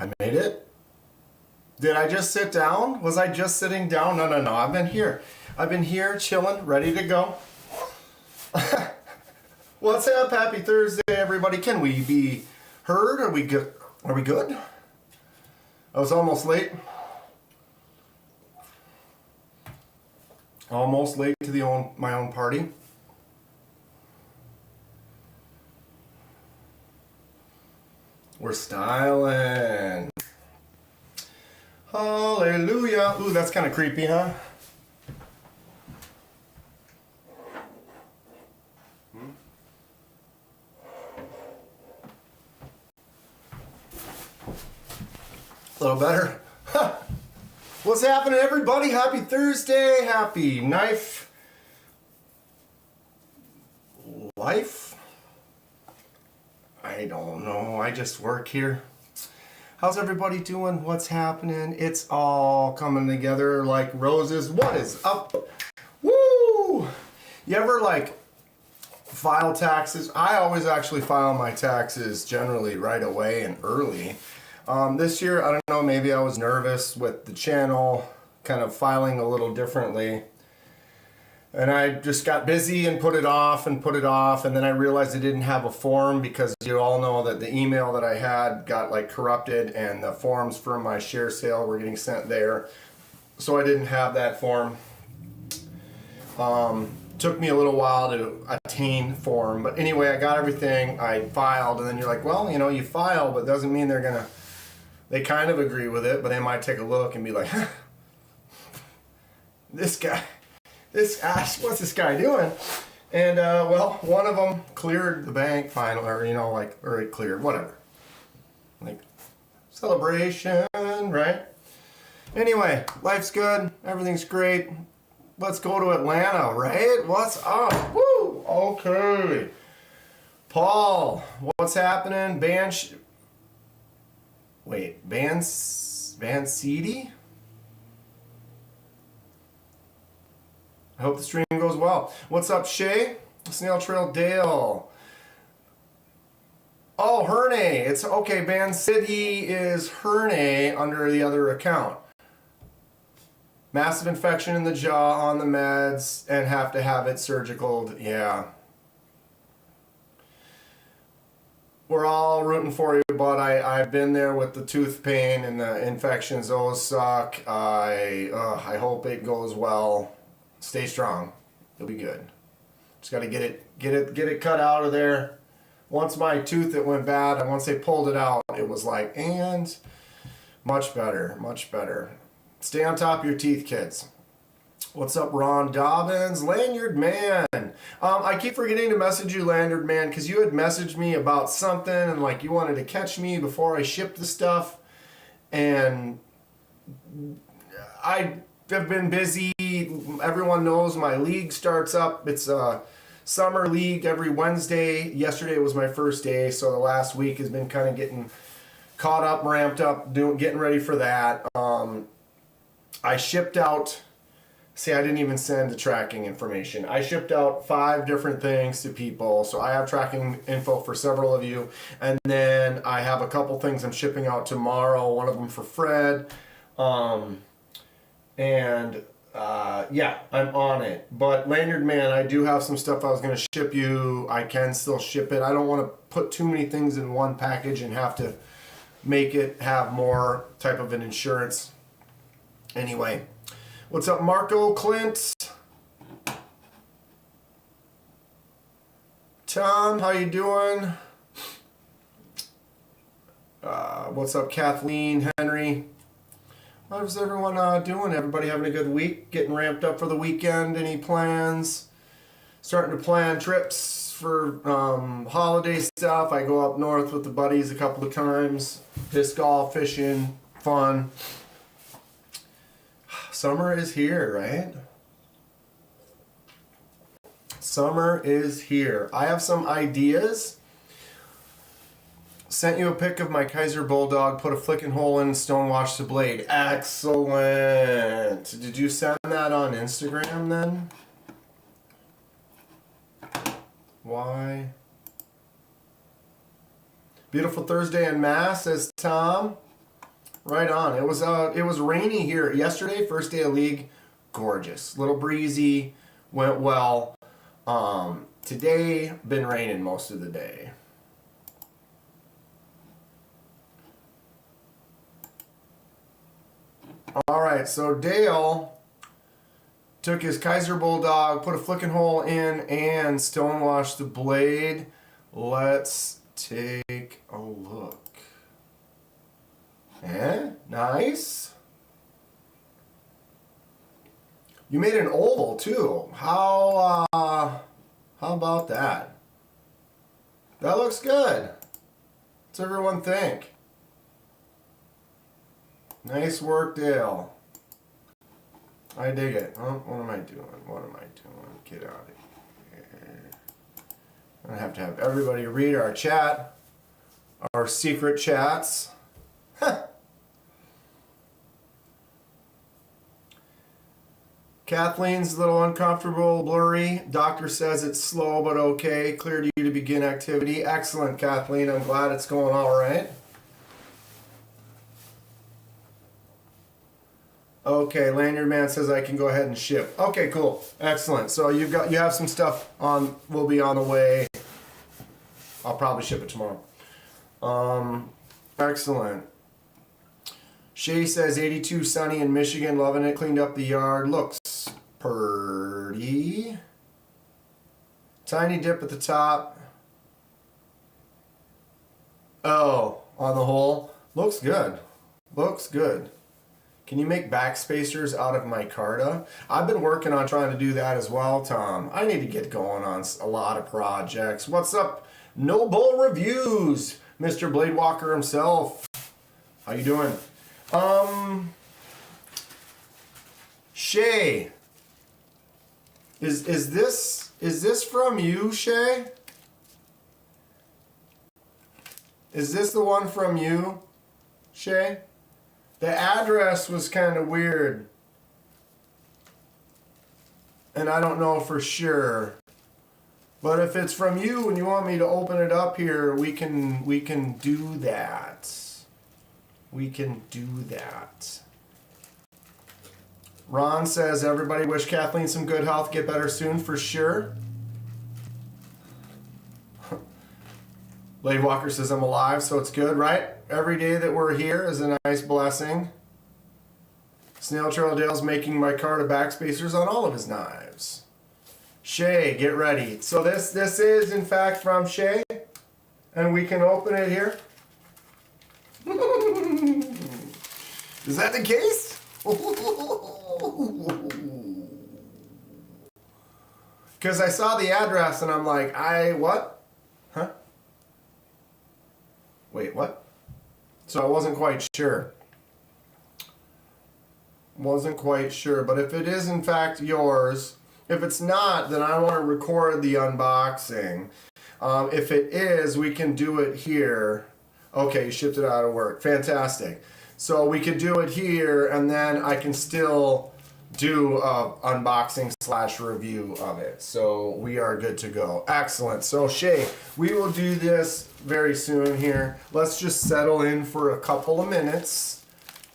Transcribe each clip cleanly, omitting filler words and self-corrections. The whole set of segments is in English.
I made it. Did I just sit down? Was I just sitting down? No. I've been here. I've been here chilling, ready to go. What's up? Happy Thursday, everybody. Can we be heard? Are we good? Are we good? I was almost late. Almost late to my own party. We're styling. Hallelujah. Ooh, that's kind of creepy, huh? A little better. What's happening, everybody? Happy Thursday. Happy knife life. I don't know. I just work here. How's everybody doing? What's happening? It's all coming together like roses. What is up? Woo! You ever like file taxes? I always actually file my taxes generally right away and early. This year, I don't know, maybe I was nervous with the channel kind of filing a little differently. And I just got busy and put it off, and then I realized I didn't have a form because you all know that the email that I had got like corrupted and the forms for my share sale were getting sent there. So I didn't have that form. Took me a little while to attain form, but anyway, I got everything, I filed, and then you're like, well, you know, you file, but it doesn't mean they kind of agree with it, but they might take a look and be like, huh, what's this guy doing? And, well, one of them cleared the bank finally, or, you know, like, or it cleared, whatever. Like, celebration, right? Anyway, life's good. Everything's great. Let's go to Atlanta, right? What's up? Woo! Okay. Paul, what's happening? Van Seedy? I hope the stream goes well. What's up, Shay? Snail Trail Dale. Oh, Herne. It's okay. Van City is Herne under the other account. Massive infection in the jaw, on the meds, and have to have it surgical. Yeah. We're all rooting for you, but I've been there with the tooth pain and the infections. Those suck. I hope it goes well. Stay strong. You'll be good. Just got to get it cut out of there. Once my tooth that went bad, and once they pulled it out, it was like, and much better, much better. Stay on top of your teeth, kids. What's up, Ron Dobbins? Lanyard Man. I keep forgetting to message you, Lanyard Man, because you had messaged me about something and like you wanted to catch me before I shipped the stuff. And I have been busy. Everyone knows my league starts up. It's a summer league every Wednesday. Yesterday was my first day, so the last week has been kind of getting caught up, ramped up, getting ready for that. I shipped out, see, I didn't even send the tracking information. I shipped out 5 different things to people, so I have tracking info for several of you. And then I have a couple things I'm shipping out tomorrow, one of them for Fred. Yeah, I'm on it. But Lanyard Man, I do have some stuff I was going to ship you. I can still ship it. I don't want to put too many things in one package and have to make it have more type of an insurance. Anyway, what's up, Marco Clint? Tom, how you doing? What's up, Kathleen, Henry? How's everyone doing? Everybody having a good week? Getting ramped up for the weekend? Any plans? Starting to plan trips for holiday stuff. I go up north with the buddies a couple of times. Disc golf, fishing, fun. Summer is here, right? Summer is here. I have some ideas. Sent you a pic of my Kaiser Bulldog. Put a flicking hole in, stonewash the blade. Excellent. Did you send that on Instagram then? Why? Beautiful Thursday in Mass, says Tom. Right on. It was rainy here yesterday, first day of league. Gorgeous. Little breezy, went well. Today, been raining most of the day. All right, so Dale took his Kaiser Bulldog, put a flicking hole in, and stonewashed the blade. Let's take a look. Nice. You made an oval too. How about that? That looks good. What's everyone think? Nice work, Dale. I dig it. Oh, what am I doing? What am I doing? Get out of here. I have to have everybody read our chat, our secret chats. Kathleen's a little uncomfortable, blurry. Doctor says it's slow but okay. Clear to you to begin activity. Excellent, Kathleen. I'm glad it's going all right. Okay, Lanyard Man says I can go ahead and ship. Okay, cool. Excellent. So you have some stuff on, will be on the way. I'll probably ship it tomorrow. Excellent. Shay says 82 sunny in Michigan, loving it, cleaned up the yard. Looks pretty. Tiny dip at the top. Oh, on the hole. Looks good. Looks good. Can you make backspacers out of micarta? I've been working on trying to do that as well, Tom. I need to get going on a lot of projects. What's up? No Bull Reviews, Mr. Bladewalker himself. How you doing? Shay. Is this from you, Shay? Is this the one from you, Shay? The address was kind of weird. And I don't know for sure. But if it's from you and you want me to open it up here, we can do that. We can do that. Ron says, everybody wish Kathleen some good health, get better soon for sure. Blade Walker says, I'm alive, so it's good, right? Every day that we're here is a nice blessing. Snail Trail Dale's making micarta backspacers on all of his knives. Shay, get ready. So this is, in fact, from Shay. And we can open it here. Is that the case? Because I saw the address and I'm like, what? Huh? Wait, what? So I wasn't quite sure. Wasn't quite sure. But if it is in fact yours, if it's not, then I want to record the unboxing. If it is, we can do it here. Okay, you shipped it out of work. Fantastic. So we could do it here, and then I can still do a unboxing / review of it. So we are good to go. Excellent. So Shay, we will do this very soon here. Let's just settle in for a couple of minutes.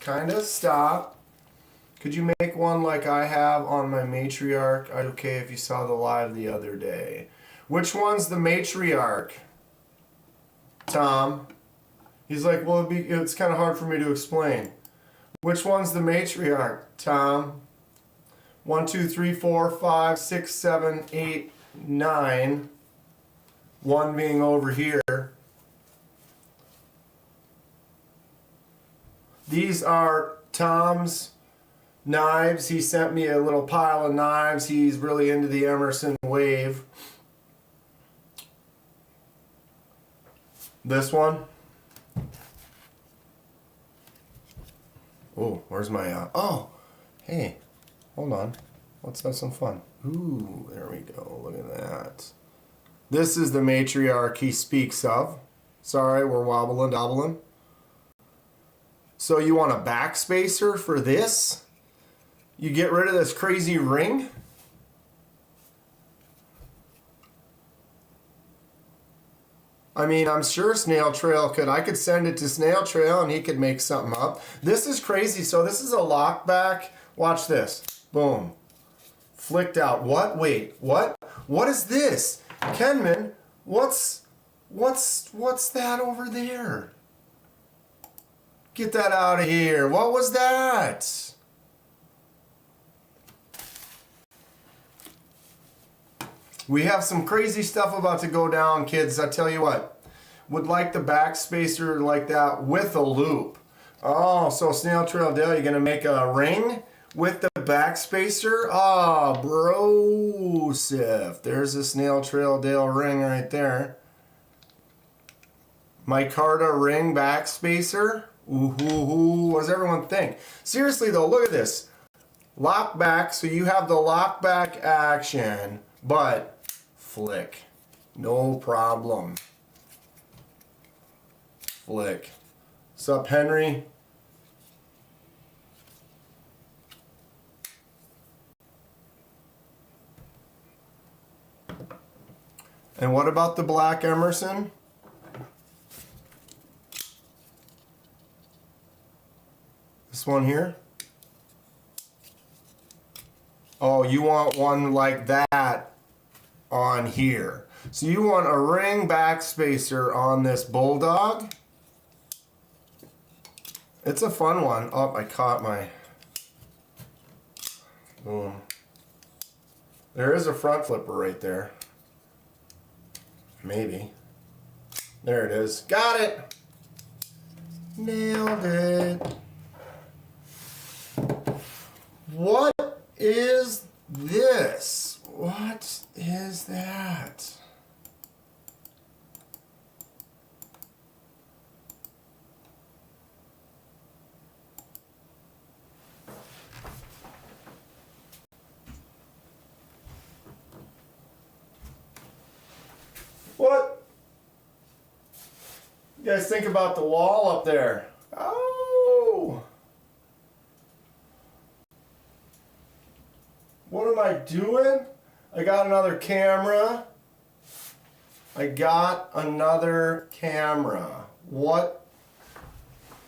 Kind of stop. Could you make one like I have on my matriarch? I'd okay if you saw the live the other day. Which one's the matriarch? Tom. He's like, well, it's kind of hard for me to explain. Which one's the matriarch, Tom? 1, 2, 3, 4, 5, 6, 7, 8, 9. One being over here. These are Tom's knives. He sent me a little pile of knives. He's really into the Emerson wave. This one. Oh, where's my, oh, hey, hold on. Let's have some fun. Ooh, there we go. Look at that. This is the matriarch he speaks of. Sorry, we're wobbling, doubling. So you want a backspacer for this? You get rid of this crazy ring? I mean, I'm sure Snail Trail I could send it to Snail Trail and he could make something up. This is crazy. So this is a lockback. Watch this. Boom. Flicked out. What? Wait, what? What is this? Kenman, what's that over there? Get that out of here. What was that? We have some crazy stuff about to go down, kids. I tell you what. Would like the backspacer like that with a loop. Oh, so Snail Trail Dale, you're going to make a ring with the backspacer? Ah, oh, brosif. There's a Snail Trail Dale ring right there. Micarta ring backspacer. Ooh, what does everyone think? Seriously though, look at this. Lock back, so you have the lock back action, but flick. No problem. Flick. Sup, Henry? And what about the black Emerson? This one here? Oh, you want one like that on here. So you want a ring backspacer on this Bulldog? It's a fun one. Oh, I caught my... Boom. There is a front flipper right there. Maybe. There it is. Got it! Nailed it. What is this? What is that? What? You guys think about the wall up there? Oh! What am I doing? I got another camera. What?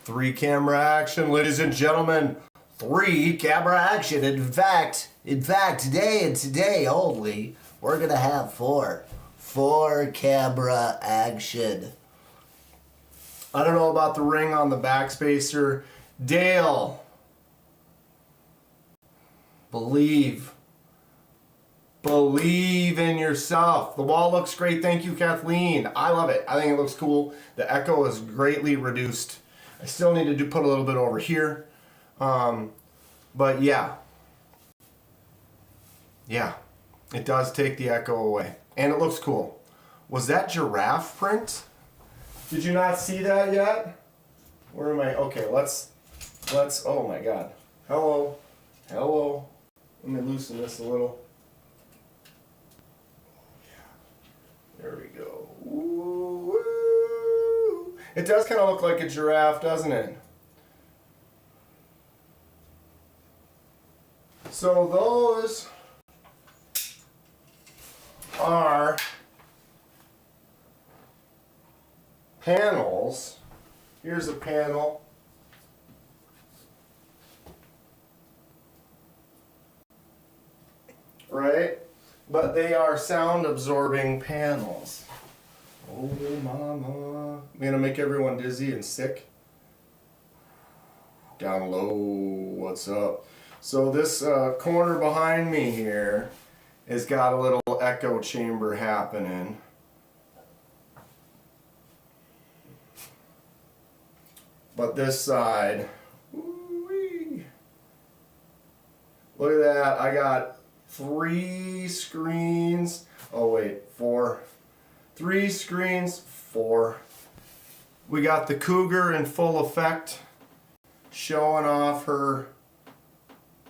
3 camera action, ladies and gentlemen. 3 camera action. In fact, today and today only, we're gonna have 4 camera action. I don't know about the ring on the backspacer. Dale, believe in yourself. The wall looks great. Thank you, Kathleen. I love it. I think it looks cool. The echo is greatly reduced. I still need to put a little bit over here. But yeah, it does take the echo away. And it looks cool. Was that giraffe print? Did you not see that yet? Where am I? Okay, let's, oh my God. Hello. Let me loosen this a little. There we go. Ooh. It does kind of look like a giraffe, doesn't it? So those are panels. Here's a panel. Right? But they are sound absorbing panels. Oh mama. I'm gonna make everyone dizzy and sick. Down low, what's up? So this corner behind me here has got a little echo chamber happening. But this side, woo-wee. Look at that, I got 3 screens. Oh wait, 4. 3 screens, 4. We got the Cougar in full effect, showing off her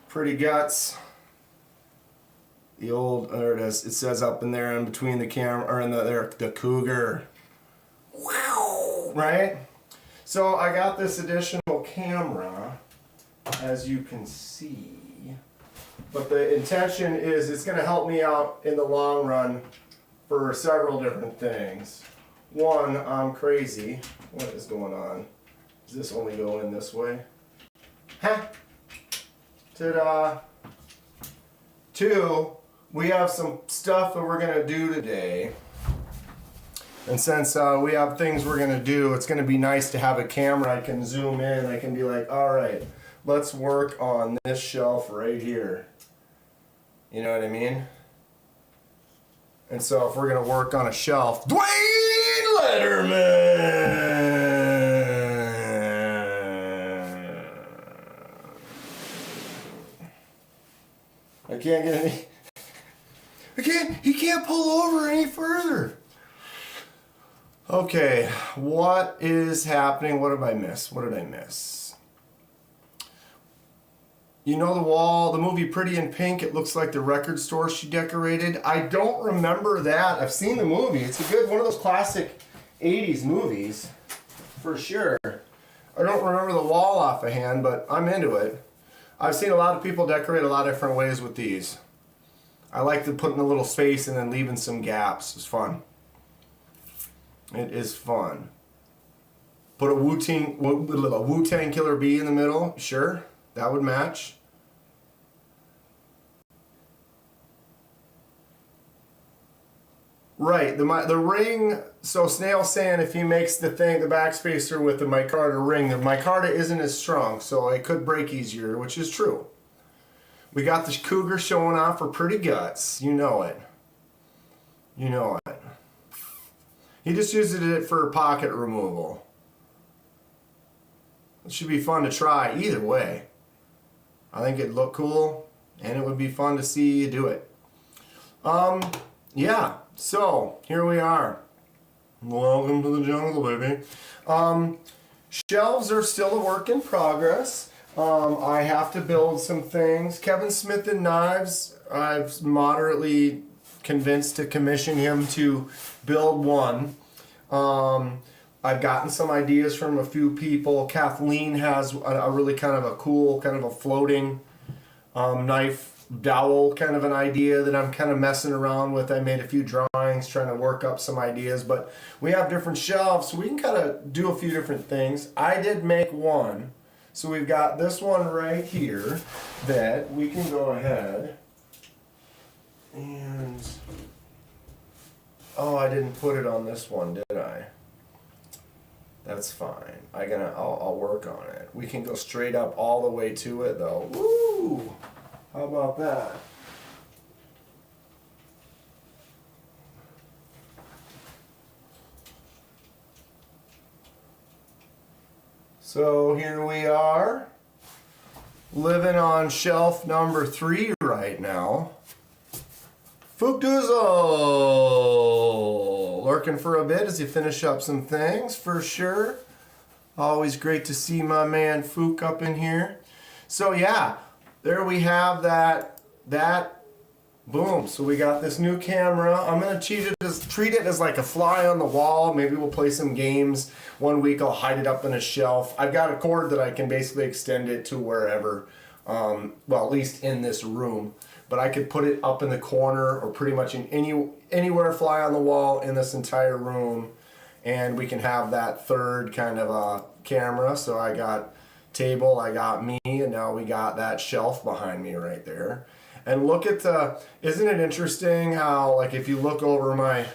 pretty guts. The old, there it is. It says up in there in between the camera, or in the Cougar. Wow, right? So I got this additional camera, as you can see. But the intention is it's going to help me out in the long run for several different things. one, I'm crazy. What is going on? Does this only go in this way? Huh? Ta-da! Two, we have some stuff that we're gonna do today. And since we have things we're gonna do, it's gonna be nice to have a camera I can zoom in. I can be like, all right, let's work on this shelf right here. You know what I mean? And so if we're gonna work on a shelf, Dwayne Letterman! I can't get any, he can't pull over any further. Okay, what is happening? What did I miss? What did I miss? You know the wall, the movie Pretty in Pink, it looks like the record store she decorated. I don't remember that. I've seen the movie. It's a good, one of those classic 80s movies, for sure. I don't remember the wall offhand, but I'm into it. I've seen a lot of people decorate a lot of different ways with these. I like to put in a little space and then leaving some gaps. It's fun. It is fun. Put a Wu-Tang Killer Bee in the middle. Sure, that would match. Right, the ring, so Snail's saying if he makes the thing, the backspacer with the micarta ring, the micarta isn't as strong, so it could break easier, which is true. We got the Cougar showing off her pretty guts. You know it. You know it. He just uses it for pocket removal. It should be fun to try either way. I think it'd look cool, and it would be fun to see you do it. Yeah, so here we are. Welcome to the jungle, baby. Shelves are still a work in progress. I have to build some things. Kevin Smith and Knives, I've moderately convinced to commission him to build one. I've gotten some ideas from a few people. Kathleen has a really kind of a cool, kind of a floating knife dowel kind of an idea that I'm kind of messing around with. I made a few drawings trying to work up some ideas, but we have different shelves, so we can kind of do a few different things. I did make one. So we've got this one right here that we can go ahead and, oh, I didn't put it on this one, did I? That's fine. I'll work on it. We can go straight up all the way to it though. Woo! How about that? So here we are, living on shelf number 3 right now. Fookdoozle! Lurking for a bit as you finish up some things, for sure. Always great to see my man Fook up in here. So yeah, there we have that boom. So we got this new camera. I'm gonna treat it as like a fly on the wall. Maybe we'll play some games. One week I'll hide it up in a shelf. I've got a cord that I can basically extend it to wherever, well, at least in this room. But I could put it up in the corner or pretty much in anywhere fly on the wall in this entire room. And we can have that third kind of a camera. So I got table, I got me, and now we got that shelf behind me right there. And look at the, isn't it interesting how, like, if you look over my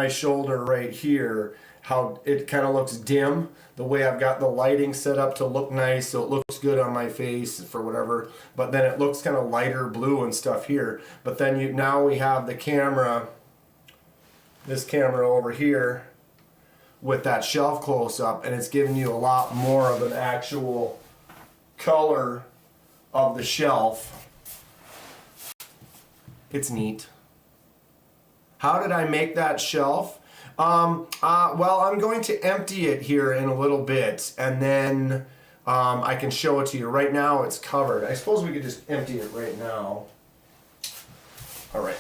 shoulder right here, how it kind of looks dim, the way I've got the lighting set up to look nice, so it looks good on my face for whatever, but then it looks kind of lighter blue and stuff here. But then now we have the camera, this camera over here, with that shelf close up, and it's giving you a lot more of an actual color of the shelf. It's neat. How did I make that shelf? Well, I'm going to empty it here in a little bit, and then I can show it to you. Right now it's covered. I suppose we could just empty it right now. All right.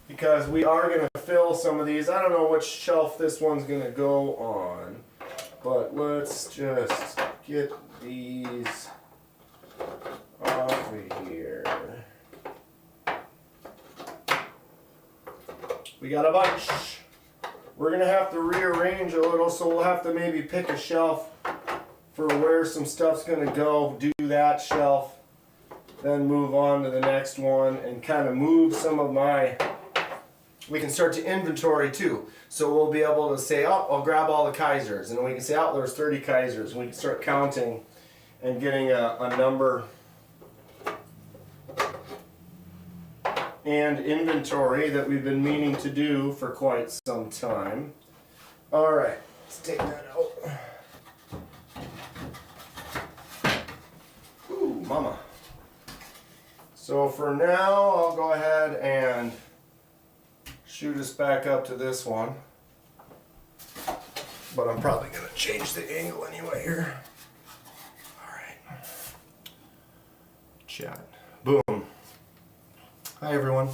Because we are going to fill some of these. I don't know which shelf this one's going to go on, but let's just get these off of here. We got a bunch. We're gonna have to rearrange a little, so we'll have to maybe pick a shelf for where some stuff's gonna go. Do that shelf, then move on to the next one, and kind of move some of my. We can start to inventory too. So we'll be able to say, oh, I'll grab all the Kaisers, and we can say, oh, there's 30 Kaisers, and we can start counting and getting a number and inventory that we've been meaning to do for quite some time. All right, let's take that out. Ooh, mama. So for now, I'll go ahead and shoot us back up to this one. But I'm probably going to change the angle anyway here. All right. Chat. Boom. Hi everyone.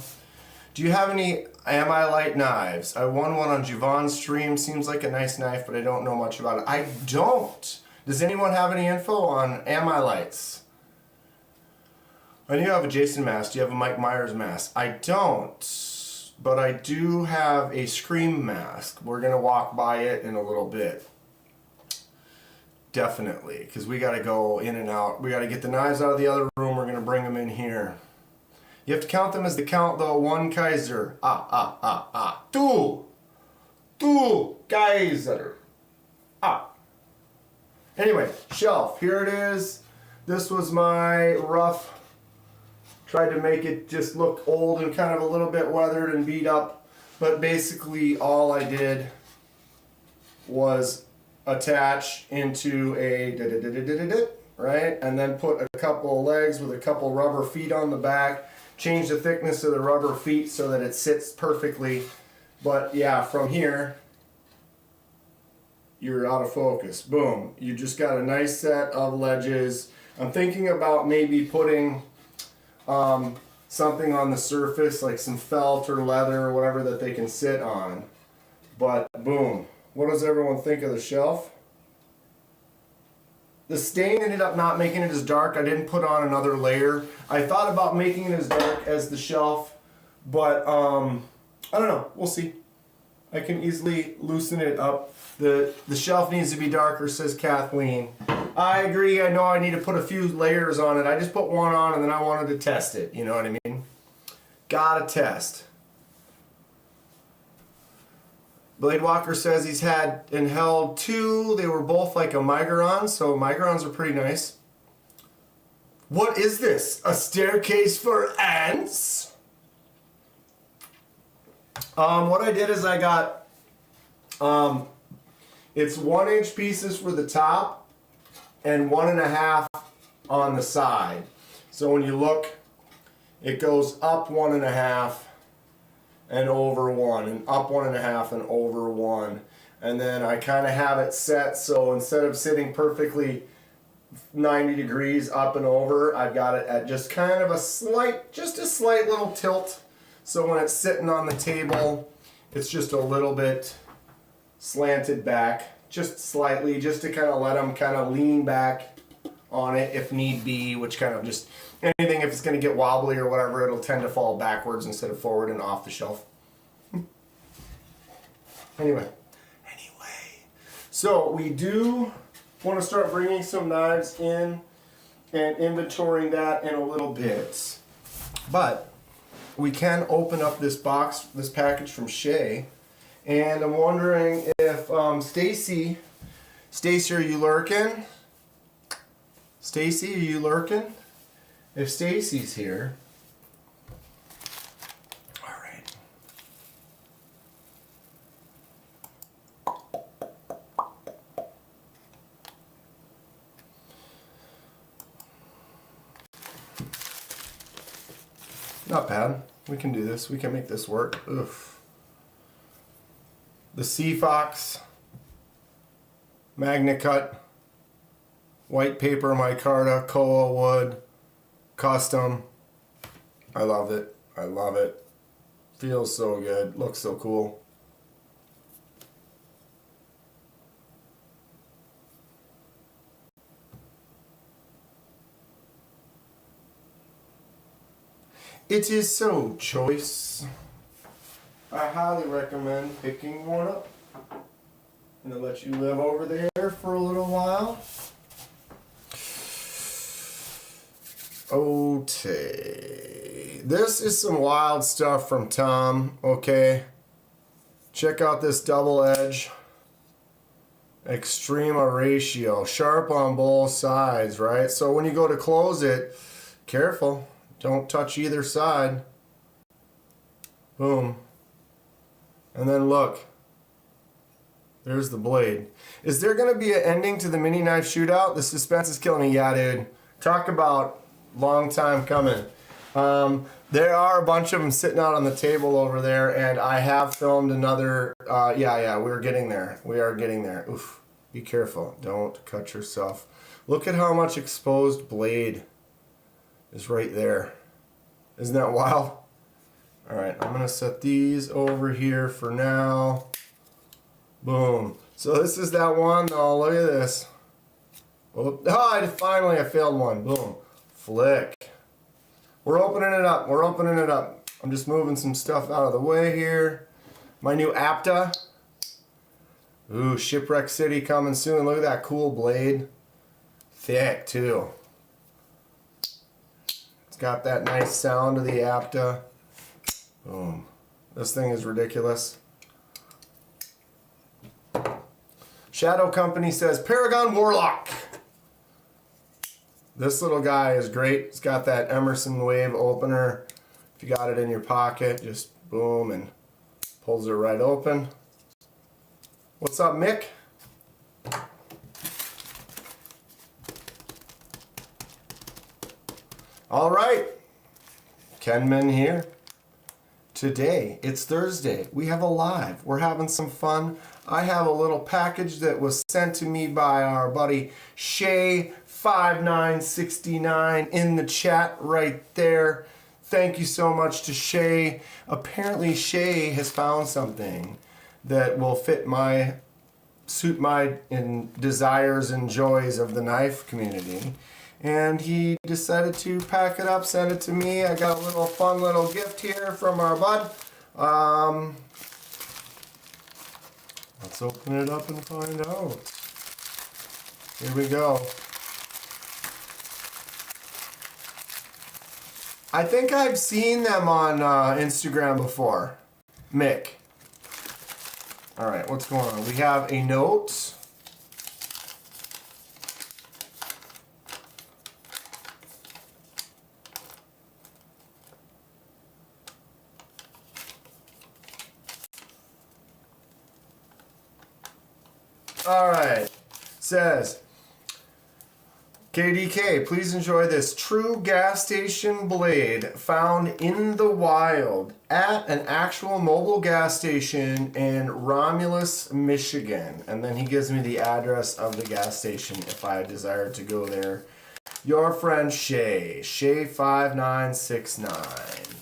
Do you have any Amilite knives? I won one on Javon's stream. Seems like a nice knife, but I don't know much about it. I don't. Does anyone have any info on Amilites? I know you have a Jason mask. Do you have a Mike Myers mask? I don't. But I do have a Scream mask. We're going to walk by it in a little bit. Definitely. Because we got to go in and out. We got to get the knives out of the other room. We're going to bring them in here. You have to count them as the count though. 1 Kaiser. Two Kaiser. Anyway, shelf. Here it is. This was my rough. Tried to make it just look old and kind of a little bit weathered and beat up. But basically all I did was attach into a right? And then put a couple of legs with a couple rubber feet on the back. Change the thickness of the rubber feet so that it sits perfectly. But yeah, from here, you're out of focus. Boom. You just got a nice set of ledges. I'm thinking about maybe putting something on the surface, like some felt or leather or whatever that they can sit on. But boom. What does everyone think of the shelf? The stain ended up not making it as dark. I didn't put on another layer. I thought about making it as dark as the shelf, but I don't know. We'll see. I can easily loosen it up. The shelf needs to be darker, says Kathleen. I agree. I know I need to put a few layers on it. I just put one on and then I wanted to test it. You know what I mean? Gotta test. Blade Walker says he's had and held 2. They were both like a Migron, so Migrons are pretty nice. What is this? A staircase for ants? What I did is I got, it's 1-inch pieces for the top and 1.5 on the side. So when you look, it goes up 1.5 and over 1, and up 1.5 and over 1. And then I kind of have it set so instead of sitting perfectly 90 degrees up and over, I've got it at just kind of a slight little tilt. So when it's sitting on the table, it's just a little bit slanted back, just slightly, just to kind of let them kind of lean back on it if need be, which kind of just, anything if it's going to get wobbly or whatever, it'll tend to fall backwards instead of forward and off the shelf. Anyway, so we do want to start bringing some knives in and inventorying that in a little bit. But we can open up this box, this package from Shay, and I'm wondering if Stacy, are you lurking? Stacy, are you lurking? If Stacy's here, all right. Not bad. We can do this. We can make this work. Oof. The Sea Fox, MagnaCut, white paper micarta, koa wood, custom. I love it. I love it. Feels so good. Looks so cool. It is so choice. I highly recommend picking one up. I'm gonna let you live over there for a little while. Okay. This is some wild stuff from Tom, okay? Check out this double edge. Extrema ratio. Sharp on both sides, right? So when you go to close it, careful. Don't touch either side. Boom. And then look. There's the blade. Is there going to be an ending to the mini knife shootout? The suspense is killing me. Yeah, dude. Talk about long time coming. There are a bunch of them sitting out on the table over there, and I have filmed another. Yeah, we're getting there. We are getting there. Oof. Be careful. Don't cut yourself. Look at how much exposed blade is right there. Isn't that wild? All right, I'm going to set these over here for now. Boom. So this is that one. Oh, look at this. Oh, finally I failed one. Boom. Flick. We're opening it up. We're opening it up. I'm just moving some stuff out of the way here. My new Apta. Ooh, Shipwreck City coming soon. Look at that cool blade. Thick too. It's got that nice sound of the Apta. Boom. This thing is ridiculous. Shadow Company says, Paragon Warlock. This little guy is great. It's got that Emerson Wave opener. If you got it in your pocket, just boom and pulls it right open. What's up, Mick? All right. Kenman here. Today, it's Thursday. We have a live. We're having some fun. I have a little package that was sent to me by our buddy Shay 5969 in the chat right there. Thank you so much to Shay. Apparently Shay has found something that will suit my desires and joys of the knife community. And he decided to pack it up, send it to me. I got a little fun little gift here from our bud. Let's open it up and find out. Here we go. I think I've seen them on Instagram before. Mick. All right, what's going on? We have a note. All right, says, KDK, please enjoy this true gas station blade found in the wild at an actual mobile gas station in Romulus, Michigan. And then he gives me the address of the gas station if I desire to go there. Your friend Shay, Shay5969.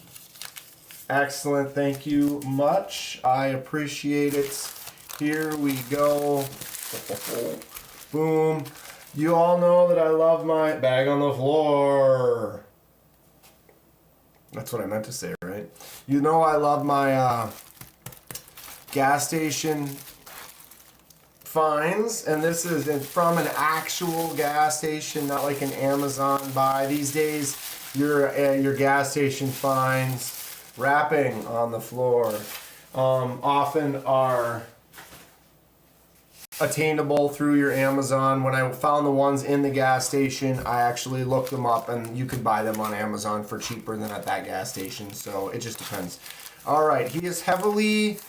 Excellent, thank you much. I appreciate it. Here we go. Boom. You all know that I love my bag on the floor. That's what I meant to say, right? You know I love my gas station finds, and this is from an actual gas station, not like an Amazon buy. These days, your gas station finds wrapping on the floor often are attainable through your Amazon. When I found the ones in the gas station, I actually looked them up, and you could buy them on Amazon for cheaper than at that gas station. So it just depends. All right, he is heavily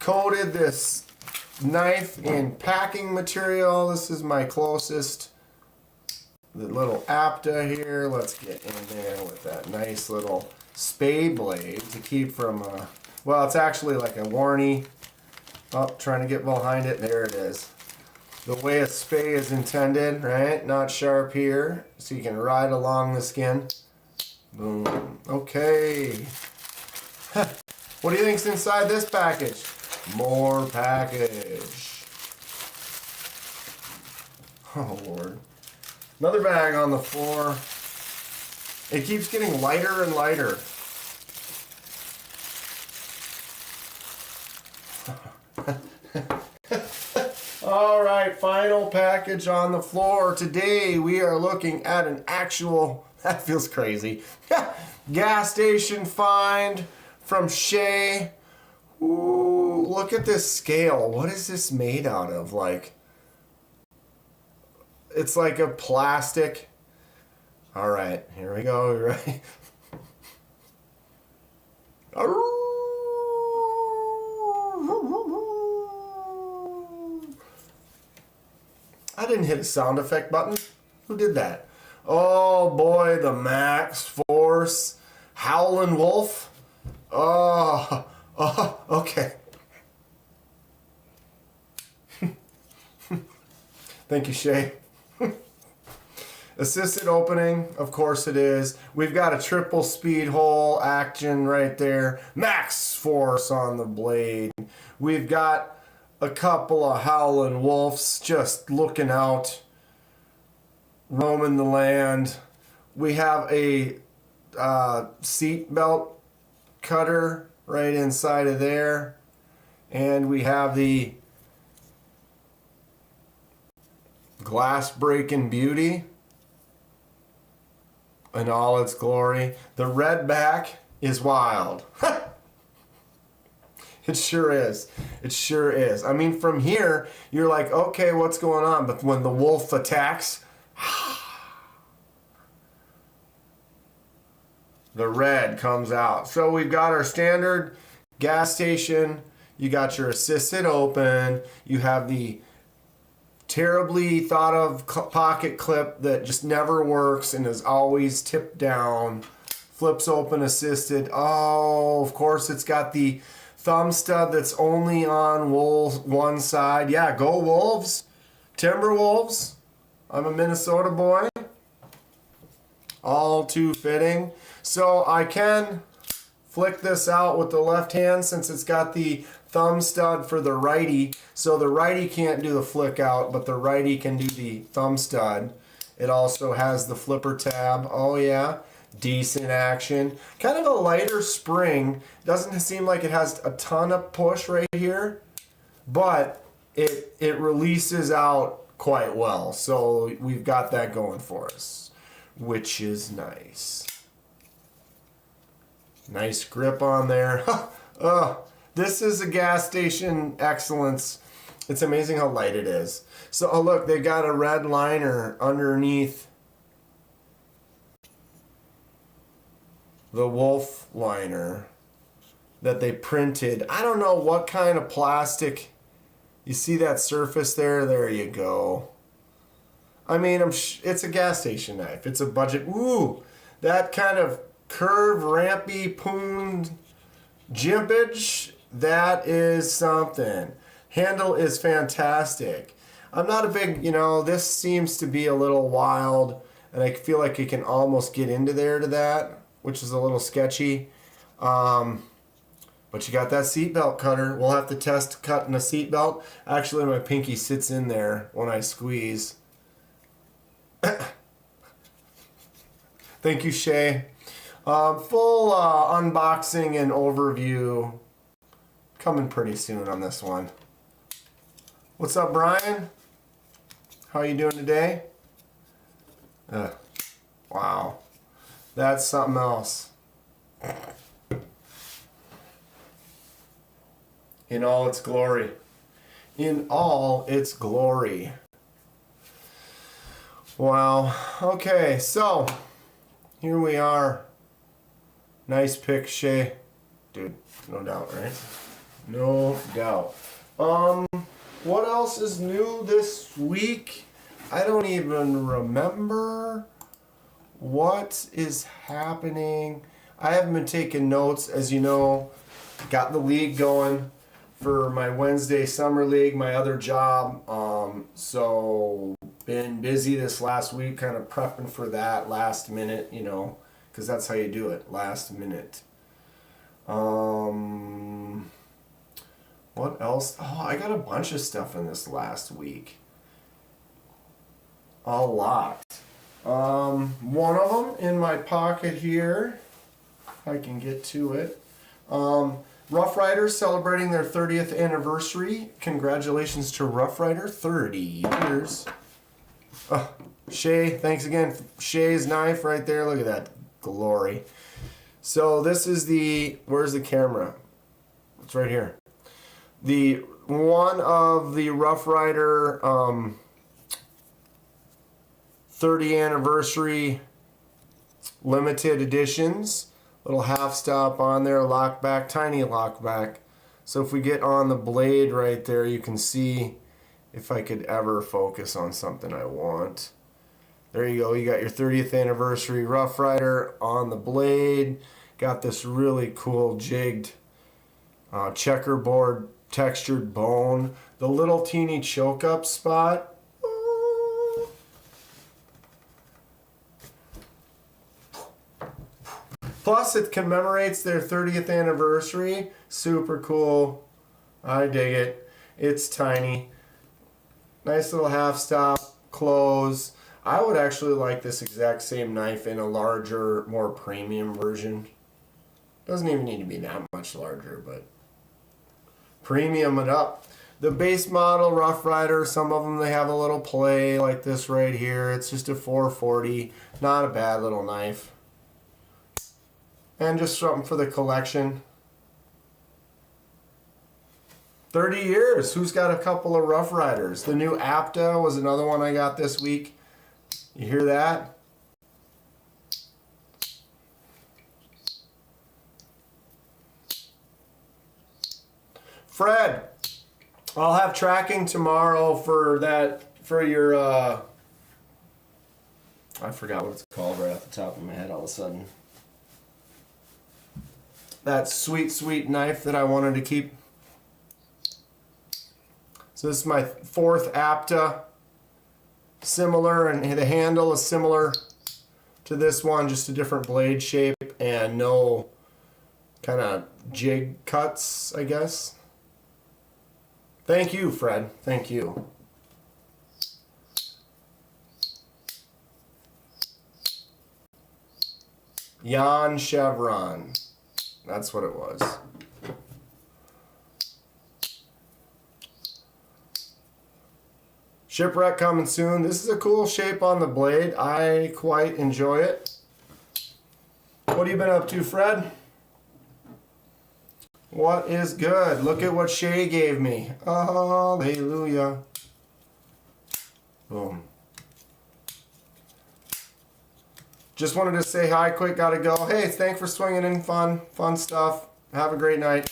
coated this knife in packing material. This is my closest. The little Apta here. Let's get in there with that nice little spade blade to keep from. Well, it's actually like a warnie. Oh, trying to get behind it. There it is. The way a spade is intended, right? Not sharp here, so you can ride along the skin. Boom. Okay. What do you think's inside this package? More package. Oh, Lord. Another bag on the floor. It keeps getting lighter and lighter. All right, final package on the floor. Today we are looking at an actual, that feels crazy, gas station find from Shay. Ooh, look at this scale. What is this made out of? Like, it's like a plastic. All right, here we go. You ready? I didn't hit a sound effect button. Who did that? Oh boy, the Max Force Howlin' Wolf. Oh, okay. Thank you, Shay. Assisted opening, of course it is. We've got a triple speed hole action right there. Max Force on the blade. We've got a couple of howling wolves just looking out, roaming the land. We have a seat belt cutter right inside of there. And we have the glass breaking beauty in all its glory. The red back is wild. It sure is. It sure is. I mean, from here, you're like, okay, what's going on? But when the wolf attacks, the red comes out. So we've got our standard gas station. You got your assisted open. You have the terribly thought of pocket clip that just never works and is always tipped down. Flips open assisted. Oh, of course, it's got the thumb stud that's only on one side. Yeah, go Wolves. Timberwolves. I'm a Minnesota boy. All too fitting. So I can flick this out with the left hand since it's got the thumb stud for the righty. So the righty can't do the flick out, but the righty can do the thumb stud. It also has the flipper tab. Oh yeah. Decent action. Kind of a lighter spring. Doesn't seem like it has a ton of push right here, but it releases out quite well. So we've got that going for us, which is nice. Nice grip on there. This is a gas station excellence. It's amazing how light it is. So oh look, they got a red liner underneath the wolf liner that they printed. I don't know what kind of plastic. You see that surface there? There you go. I mean, it's a gas station knife. It's a budget. Ooh, that kind of curve, rampy, poon jimpage, that is something. Handle is fantastic. I'm not a big, this seems to be a little wild, and I feel like it can almost get into there to that, which is a little sketchy. But you got that seatbelt cutter. We'll have to test cutting a seatbelt. Actually, my pinky sits in there when I squeeze. Thank you, Shay. Full unboxing and overview coming pretty soon on this one. What's up, Brian? How are you doing today? Wow. That's something else. In all its glory. In all its glory. Wow. Okay, so here we are. Nice pick, Shay. Dude, no doubt, right? No doubt. What else is new this week? I don't even remember what is happening. I haven't been taking notes, as you know. Got the league going for my Wednesday summer league, my other job. So been busy this last week, kind of prepping for that last minute, because that's how you do it, last minute. What else? Oh, I got a bunch of stuff in this last week. A lot. One of them in my pocket here, if I can get to it. Rough Rider celebrating their 30th anniversary. Congratulations to Rough Rider, 30 years. Shay, thanks again. Shay's knife right there. Look at that glory. So this is the, where's the camera? It's right here. The one of the Rough Rider 30 anniversary limited editions. Little half stop on there, lockback, tiny lockback. So if we get on the blade right there, you can see if I could ever focus on something I want. There you go. You got your 30th anniversary Rough Rider on the blade. Got this really cool jigged checkerboard textured bone. The little teeny choke up spot. Plus, it commemorates their 30th anniversary. Super cool. I dig it. It's tiny. Nice little half stop, close. I would actually like this exact same knife in a larger, more premium version. Doesn't even need to be that much larger, but premium it up. The base model Rough Rider, some of them they have a little play like this right here. It's just a 440. Not a bad little knife. And just something for the collection. 30 years. Who's got a couple of Rough Riders? The new Apta was another one I got this week. You hear that? Fred, I'll have tracking tomorrow for that, for your, I forgot what it's called right off the top of my head all of a sudden. That sweet, sweet knife that I wanted to keep. So this is my 4th Apta. Similar, and the handle is similar to this one, just a different blade shape and no kind of jig cuts, I guess. Thank you, Fred. Thank you. Jan Chevron. That's what it was. Shipwreck coming soon. This is a cool shape on the blade. I quite enjoy it. What have you been up to, Fred? What is good? Look at what Shay gave me. Hallelujah. Boom. Just wanted to say hi quick, gotta go. Hey, thanks for swinging in. Fun stuff. Have a great night.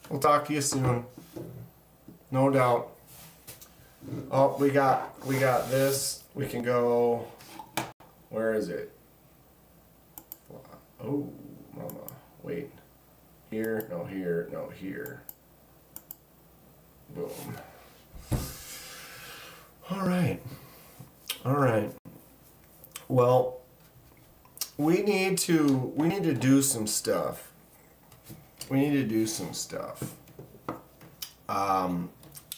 We'll talk to you soon. No doubt. Oh, we got this. We can go, where is it? Oh, mama, wait. Here, no, here, no, here. Boom. All right. Well, we need to do some stuff.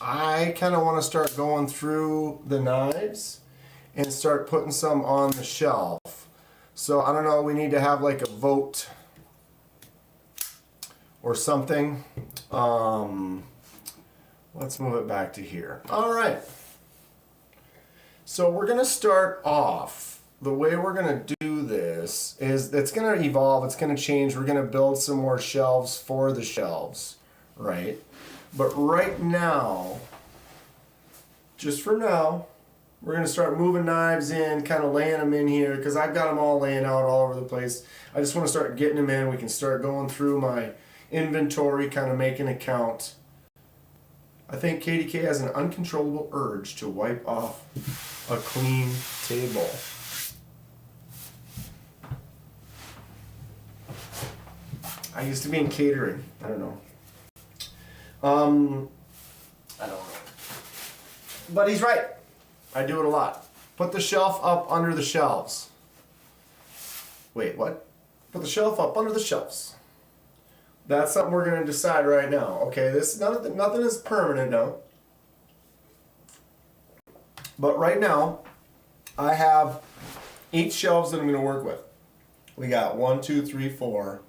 I kind of want to start going through the knives and start putting some on the shelf. So I don't know, we need to have like a vote or something. Let's move it back to here. All right. So we're going to start off. The way we're going to do this is it's going to evolve. It's going to change. We're going to build some more shelves for the shelves, right? But right now, just for now, we're going to start moving knives in, kind of laying them in here, because I've got them all laying out all over the place. I just want to start getting them in. We can start going through my inventory, kind of making a count. I think KDK has an uncontrollable urge to wipe off a clean table. I used to be in catering. I don't know. I don't know. But he's right. I do it a lot. Put the shelf up under the shelves. Wait, what? Put the shelf up under the shelves. That's something we're going to decide right now. Okay, this nothing is permanent now. But right now, I have 8 shelves that I'm going to work with. We got 1, 2, 3, 4.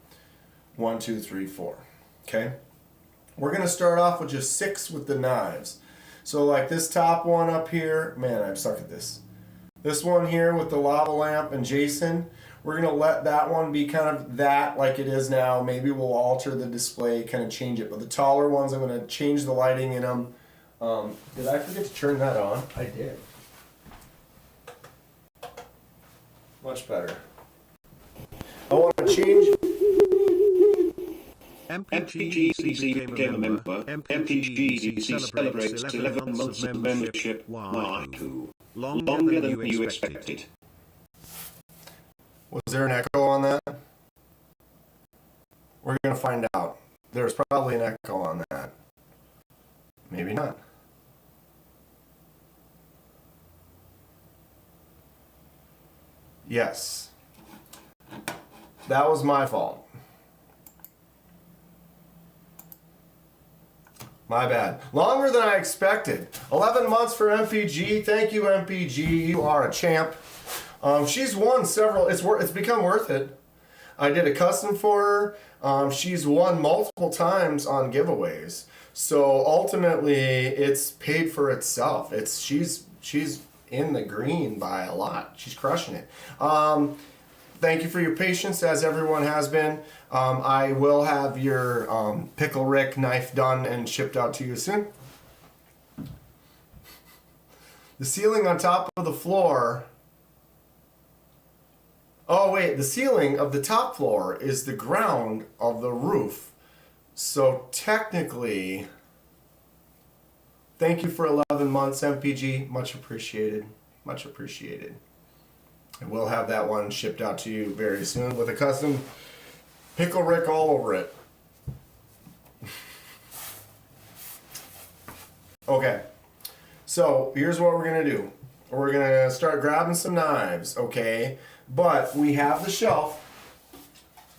1, 2, 3, 4. Okay, we're going to start off with just 6 with the knives. So like this top one up here, man, I suck at this. This one here with the lava lamp and Jason, we're going to let that one be kind of that like it is now. Maybe we'll alter the display, kind of change it. But the taller ones, I'm going to change the lighting in them. Did I forget to turn that on? I did. Much better. I want to change. MPGCC became a member. MPGCC celebrates 11 months of membership. Why? Longer than you expected. Was there an echo on that? We're going to find out. There's probably an echo on that. Maybe not. Yes. That was my fault. My bad. Longer than I expected. 11 months for MPG. Thank you, MPG. You are a champ. She's won several. It's become worth it. I did a custom for her. She's won multiple times on giveaways. So ultimately, it's paid for itself. She's in the green by a lot. She's crushing it. Thank you for your patience, as everyone has been. I will have your Pickle Rick knife done and shipped out to you soon. The ceiling on top of the floor. Oh wait, the ceiling of the top floor is the ground of the roof. So technically, thank you for 11 months, MPG. Much appreciated. Much appreciated. And we'll have that one shipped out to you very soon with a custom Pickle Rick all over it. Okay, so here's what we're going to do. We're going to start grabbing some knives, okay? But we have the shelf.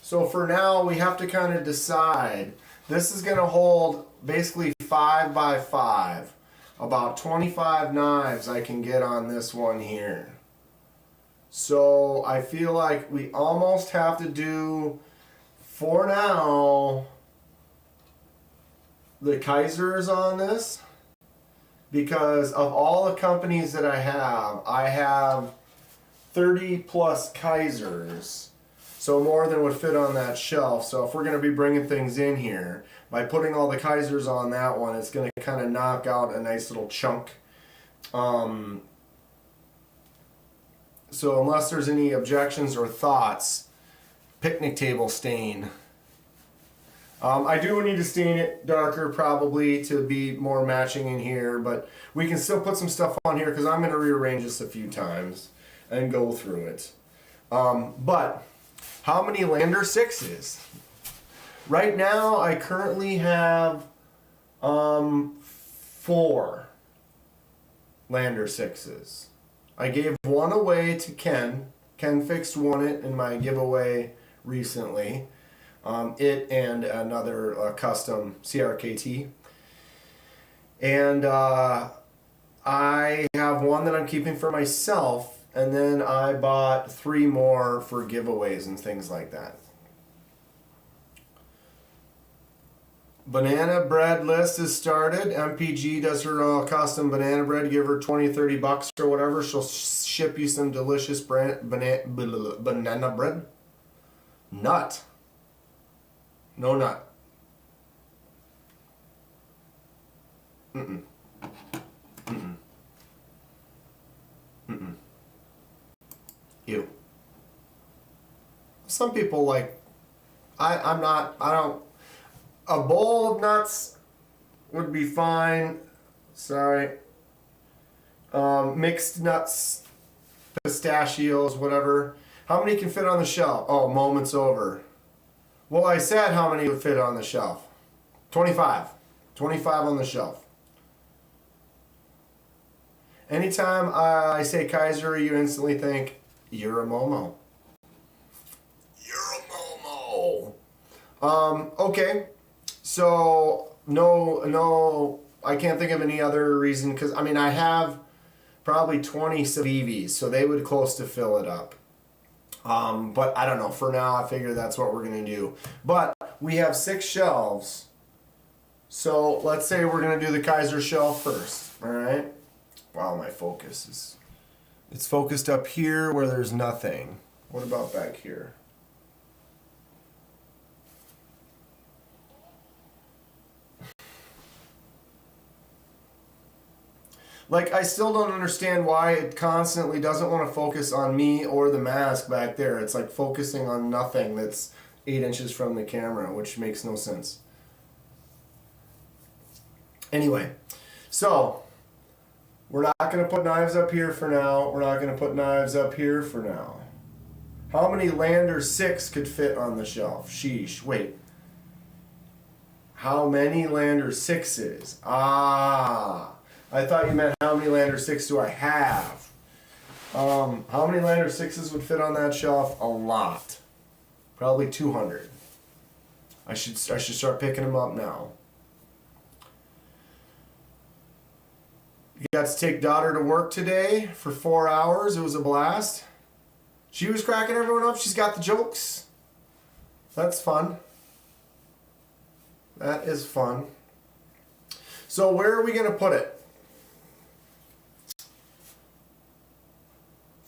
So for now, we have to kind of decide. This is going to hold basically 5 by 5. About 25 knives I can get on this one here. So I feel like we almost have to do, for now, the Kaisers on this. Because of all the companies that I have 30 plus Kaisers. So more than would fit on that shelf. So if we're going to be bringing things in here, by putting all the Kaisers on that one, it's going to kind of knock out a nice little chunk. So unless there's any objections or thoughts, picnic table stain. I do need to stain it darker probably to be more matching in here, but we can still put some stuff on here because I'm going to rearrange this a few times and go through it. But how many Lander 6s? Right now I currently have 4 Lander 6s. I gave one away to Ken. Ken Fixed won it in my giveaway recently. It and another custom CRKT. And I have one that I'm keeping for myself, and then I bought 3 more for giveaways and things like that. Banana bread list is started. MPG does her custom banana bread. Give her 20, 30 bucks or whatever. She'll ship you some delicious banana bread. Nut. No nut. Mm-mm. Mm-mm. Mm-mm. Ew. Some people like, I don't, a bowl of nuts would be fine. Sorry. Mixed nuts, pistachios, whatever. How many can fit on the shelf? Oh, moment's over. Well, I said how many would fit on the shelf. 25. 25 on the shelf. Anytime I say Kaiser, you instantly think, you're a Momo. You're a Momo. Okay. So, no, I can't think of any other reason, because, I mean, I have probably 20 Civivis, so they would close to fill it up. But I don't know. For now, I figure that's what we're going to do. But we have 6 shelves. So let's say we're going to do the Kaiser shelf first. All right. Wow, my focus is... It's focused up here where there's nothing. What about back here? Like, I still don't understand why it constantly doesn't want to focus on me or the mask back there. It's like focusing on nothing that's 8 inches from the camera, which makes no sense. Anyway, so we're not going to put knives up here for now. We're not going to put knives up here for now. How many Lander 6 could fit on the shelf? Sheesh, wait. How many Lander 6s? Ah... I thought you meant how many Lander 6 do I have? How many Lander 6s would fit on that shelf? A lot. Probably 200. I should start picking them up now. You got to take daughter to work today for 4 hours. It was a blast. She was cracking everyone up. She's got the jokes. That's fun. That is fun. So where are we going to put it?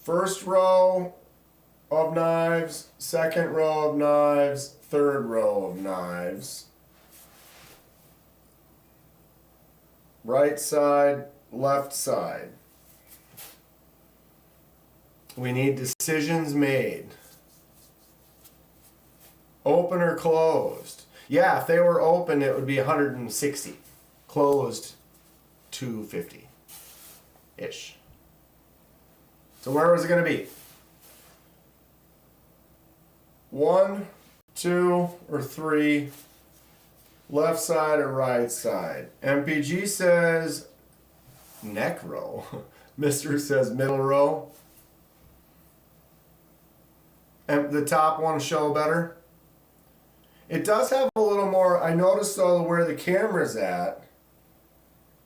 First row of knives, second row of knives, third row of knives. Right side, left side. We need decisions made. Open or closed? Yeah, if they were open, it would be 160. Closed, 250-ish. So where was it going to be? 1, 2, or 3, left side or right side? MPG says neck row. Mr. says middle row. And the top one show better. It does have a little more. I noticed though where the camera's at.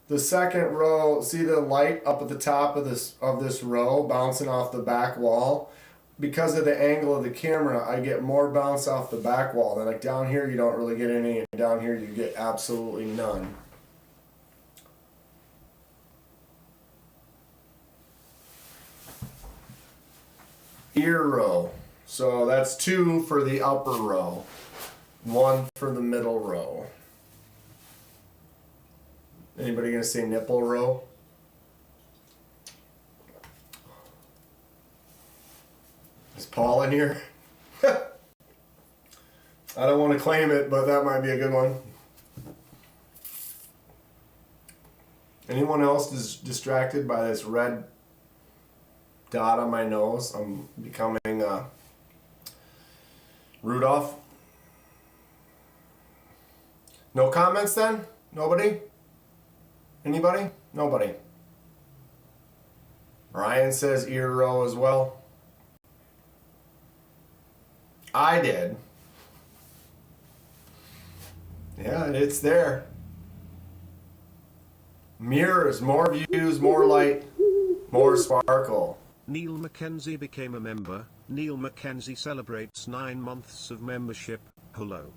The second row, see the light up at the top of this row bouncing off the back wall? Because of the angle of the camera, I get more bounce off the back wall. Then like down here you don't really get any, and down here you get absolutely none. Ear row. So that's 2 for the upper row, 1 for the middle row. Anybody gonna say nipple row? Is Paul in here? I don't want to claim it, but that might be a good one. Anyone else is distracted by this red dot on my nose? I'm becoming Rudolph. No comments then? Nobody? Anybody? Nobody. Ryan says ear row as well. I did. Yeah, it's there. Mirrors, more views, more light, more sparkle. Neil Mackenzie became a member. Neil Mackenzie celebrates 9 months of membership. Hello.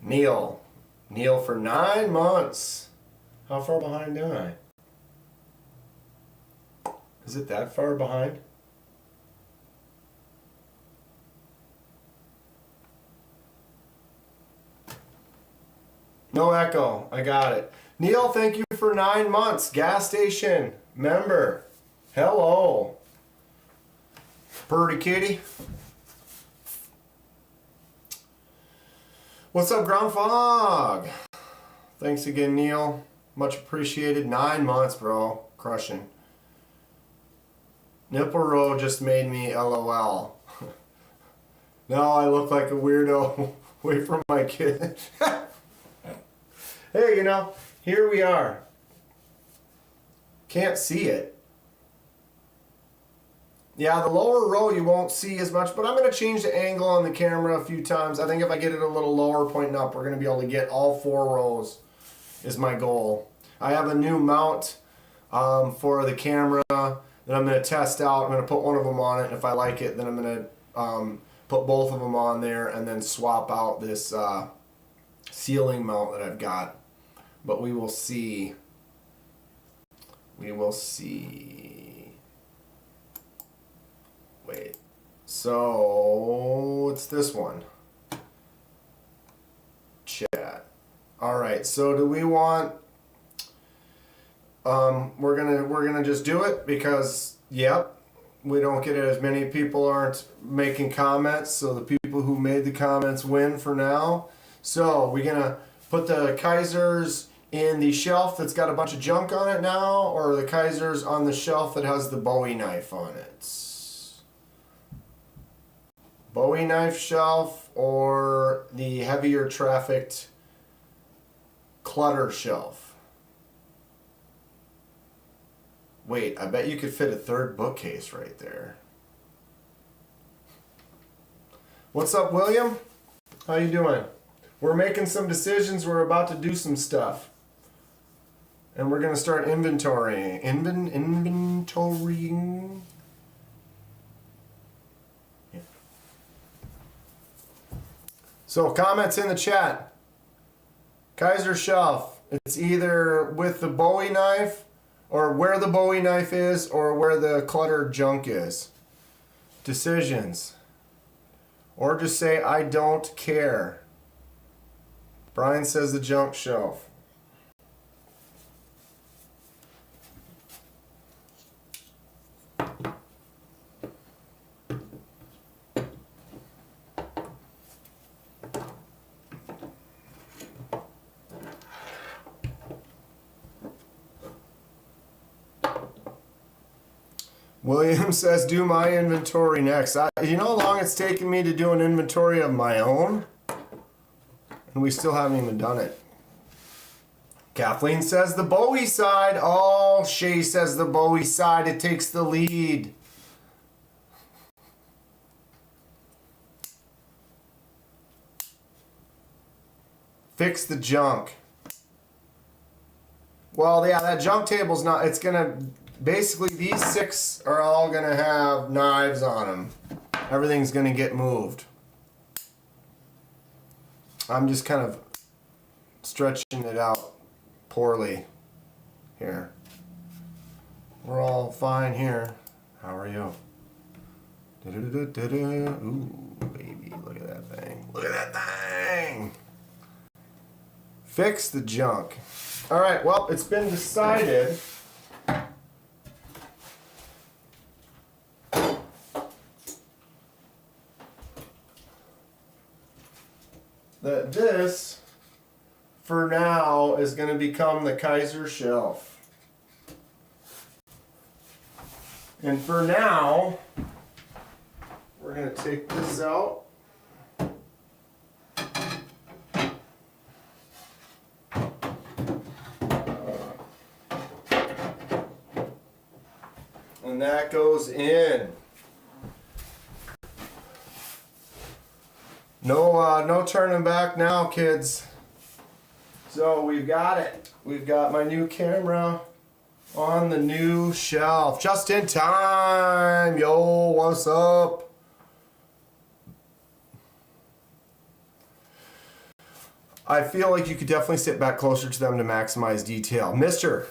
Neil for 9 months. How far behind am I? Is it that far behind? No echo. I got it. Neil, thank you for 9 months. Gas station member. Hello. Purdy kitty. What's up, Ground Fog? Thanks again, Neil. Much appreciated. 9 months, bro. Crushing. Nipple row just made me LOL. Now I look like a weirdo. Wait for my kid. Hey, you know, here we are. Can't see it. Yeah, the lower row you won't see as much, but I'm going to change the angle on the camera a few times. I think if I get it a little lower pointing up, we're going to be able to get all 4 rows is my goal. I have a new mount for the camera that I'm going to test out. I'm going to put one of them on it, and if I like it, then I'm going to put both of them on there and then swap out this ceiling mount that I've got. But we will see. We will see. Wait. So it's this one. Chat. All right. So do we want? We're gonna just do it because yep, we don't get it. As many people aren't making comments, so the people who made the comments win for now. So we're gonna put the Kaisers in the shelf that's got a bunch of junk on it now, or the Kaisers on the shelf that has the Bowie knife on it. Bowie knife shelf or the heavier trafficked clutter shelf. Wait, I bet you could fit a third bookcase right there. What's up, William? How you doing? We're making some decisions. We're about to do some stuff. And we're going to start inventorying. Inventorying. Yeah. So, comments in the chat. Kaiser shelf. It's either with the Bowie knife, or where the Bowie knife is, or where the cluttered junk is. Decisions. Or just say, I don't care. Brian says the junk shelf. William says, do my inventory next. You know how long it's taken me to do an inventory of my own? And we still haven't even done it. Kathleen says the Bowie side. Oh, Shay says the Bowie side. It takes the lead. Fix the junk. Well, yeah, that junk table's not, it's going to... Basically, these 6 are all going to have knives on them. Everything's going to get moved. I'm just kind of stretching it out poorly here. We're all fine here. How are you? Ooh, baby, look at that thing. Look at that thing. Fix the junk. All right, well, it's been decided... that this, for now, is going to become the Kaiser shelf. And for now, we're going to take this out. And that goes in. No turning back now, kids. So we've got it. We've got my new camera on the new shelf. Just in time. Yo, what's up? I feel like you could definitely sit back closer to them to maximize detail. Mister,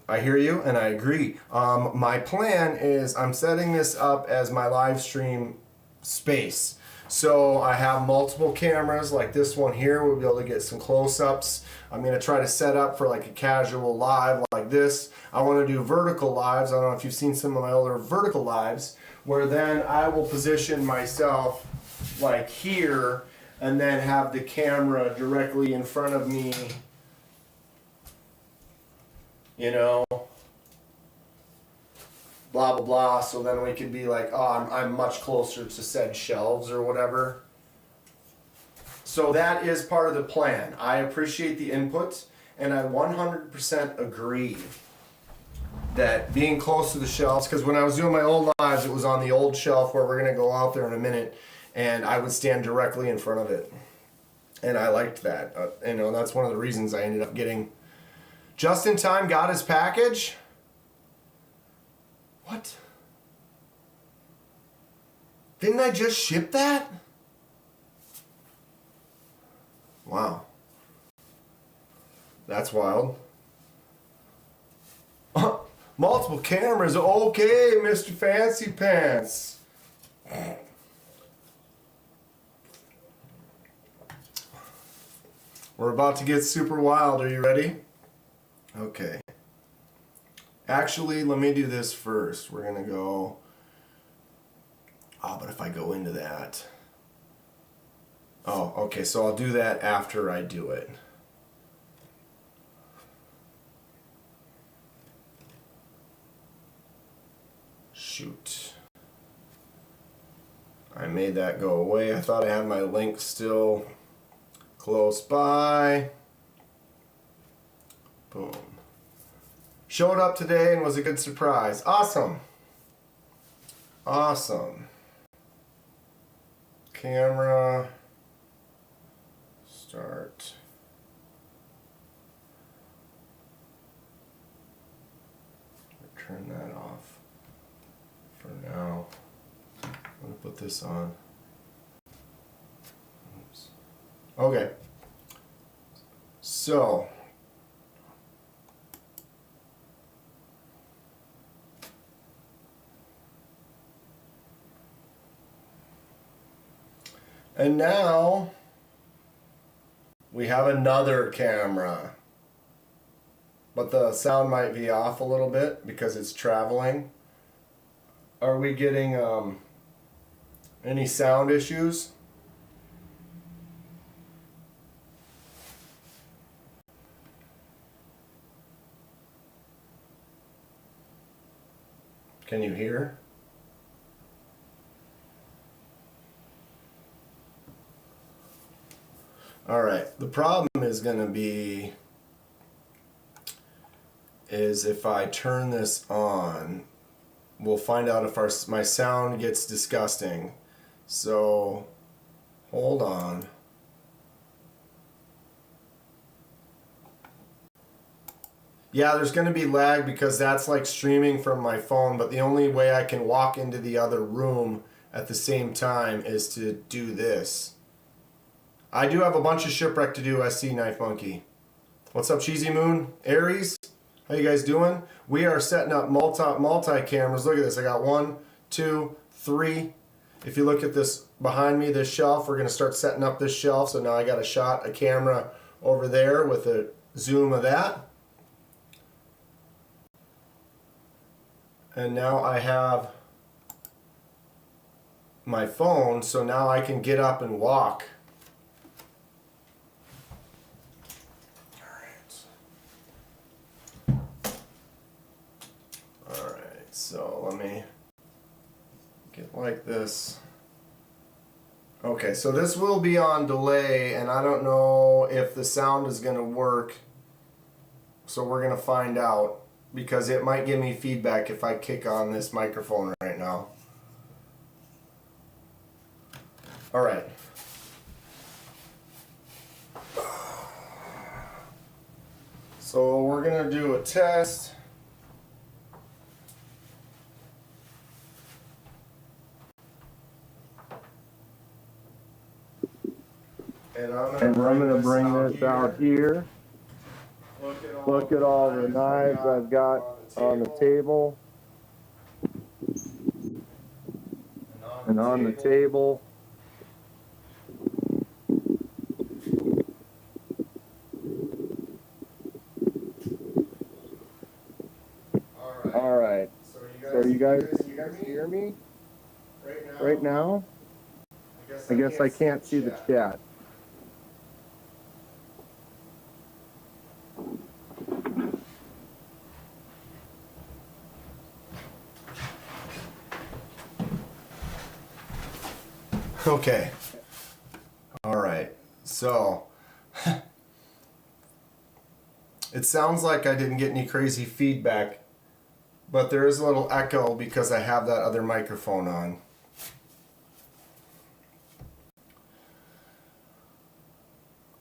I hear you and I agree. My plan is I'm setting this up as my live stream space. So I have multiple cameras like this one here. We'll be able to get some close-ups. I'm going to try to set up for like a casual live like this. I want to do vertical lives. I don't know if you've seen some of my other vertical lives where then I will position myself like here and then have the camera directly in front of me, you know, blah blah blah, so then we could be like, oh, I'm much closer to said shelves or whatever. So that is part of the plan. I appreciate the input and I 100% agree that being close to the shelves, because when I was doing my old lives, it was on the old shelf where we're going to go out there in a minute, and I would stand directly in front of it. And I liked that. You know, that's one of the reasons I ended up getting Just in time got his package? What? Didn't I just ship that? Wow. That's wild. Multiple cameras. Okay, Mr. Fancy Pants. We're about to get super wild. Are you ready? Okay. Actually, let me do this first. We're going to go... Oh, but if I go into that... Oh, okay, so I'll do that after I do it. Shoot. I made that go away. I thought I had my link still close by. Boom. Showed up today and was a good surprise. Awesome. Awesome. Camera. Start. Turn that off for now. I'm going to put this on. Oops. Okay. So. And now we have another camera. But the sound might be off a little bit because it's traveling. Are we getting any sound issues? Can you hear? All right, the problem is going to be if I turn this on, we'll find out if my sound gets disgusting. So, hold on. Yeah, there's going to be lag because that's like streaming from my phone, but the only way I can walk into the other room at the same time is to do this. I do have a bunch of shipwreck to do, SC Knife Monkey. What's up, Cheesy Moon? Aries? How you guys doing? We are setting up multi cameras. Look at this. I got 1, 2, 3. If you look at this behind me, this shelf, we're going to start setting up this shelf. So now I got a camera over there with a zoom of that. And now I have my phone, so now I can get up and walk. So let me get like this. Okay, so this will be on delay, and I don't know if the sound is going to work. So we're going to find out, because it might give me feedback if I kick on this microphone right now. All right. So we're going to do a test. And I'm going to bring this out here. Look at all the knives I've got on the table. And on the table. All right. So you guys hear me right now? I guess I can't see the chat. Okay. All right. So it sounds like I didn't get any crazy feedback, but there is a little echo because I have that other microphone on.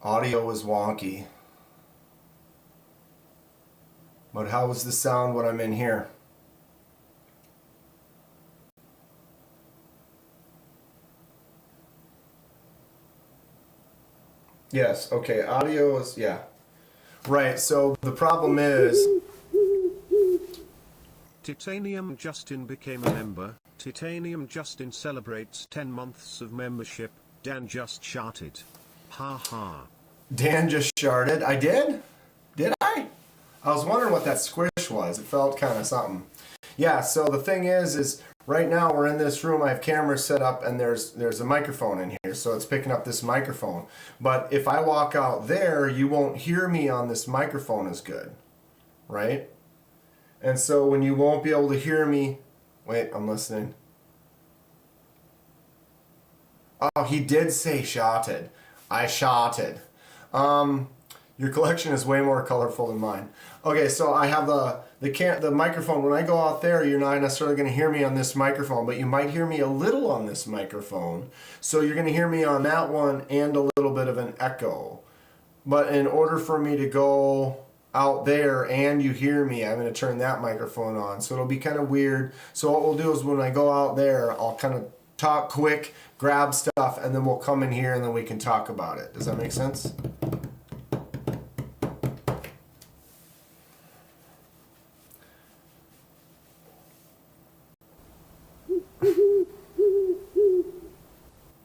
Audio is wonky. But how is the sound when I'm in here? Yes, okay, audio is, yeah. Right, so the problem is... Titanium Justin became a member. Titanium Justin celebrates 10 months of membership. Dan just shouted. Ha ha. Dan just sharted. I did? Did I? I was wondering what that squish was. It felt kind of something. Yeah, so the thing is right now we're in this room. I have cameras set up and there's a microphone in here. So it's picking up this microphone. But if I walk out there, you won't hear me on this microphone as good. Right? And so when you won't be able to hear me... Wait, I'm listening. Oh, he did say shotted. I shotted. Your collection is way more colorful than mine. Okay, so I have the microphone. When I go out there, you're not necessarily going to hear me on this microphone, but you might hear me a little on this microphone. So you're going to hear me on that one and a little bit of an echo. But in order for me to go out there and you hear me, I'm going to turn that microphone on. So it'll be kind of weird. So what we'll do is when I go out there, I'll kind of talk quick, grab stuff, and then we'll come in here and then we can talk about it. Does that make sense?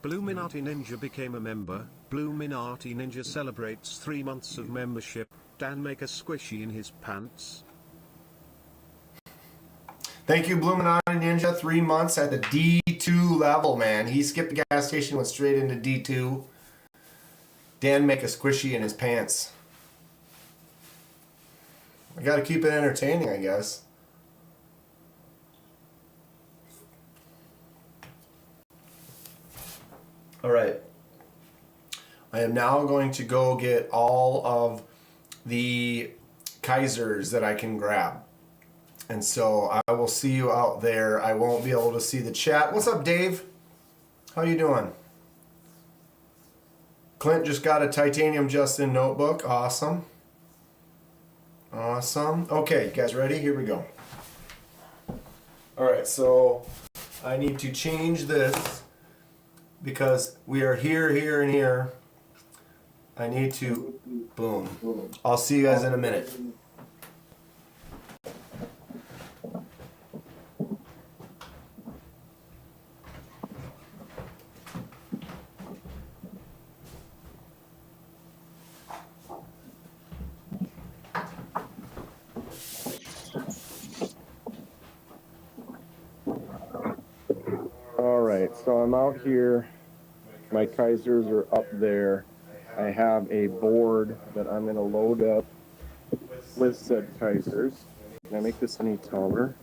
Bluminati Ninja became a member. Bluminati Ninja celebrates 3 months of membership. Dan make a squishy in his pants. Thank you, Bluminati Ninja. 3 months at the D2 level, man. He skipped the gas station, went straight into D2. Dan make a squishy in his pants. I gotta keep it entertaining, I guess. All right. I am now going to go get all of the Kaisers that I can grab. And so I will see you out there. I won't be able to see the chat. What's up, Dave? How you doing? Clint just got a Titanium Justin notebook. Awesome. Awesome. Okay, you guys ready? Here we go. All right, so I need to change this because we are here, here, and here. I need to, boom. I'll see you guys in a minute. All right, so I'm out here. My Kaisers are up there. I have a board that I'm going to load up with said Kaisers. Can I make this any taller?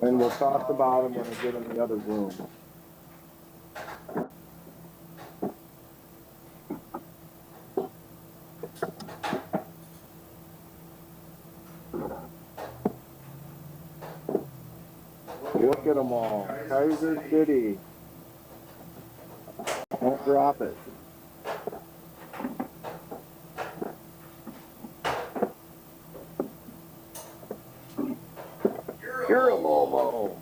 And we'll talk about them when I get in the other room. Look at them all. Kaiser City. Don't drop it. You're a Momo.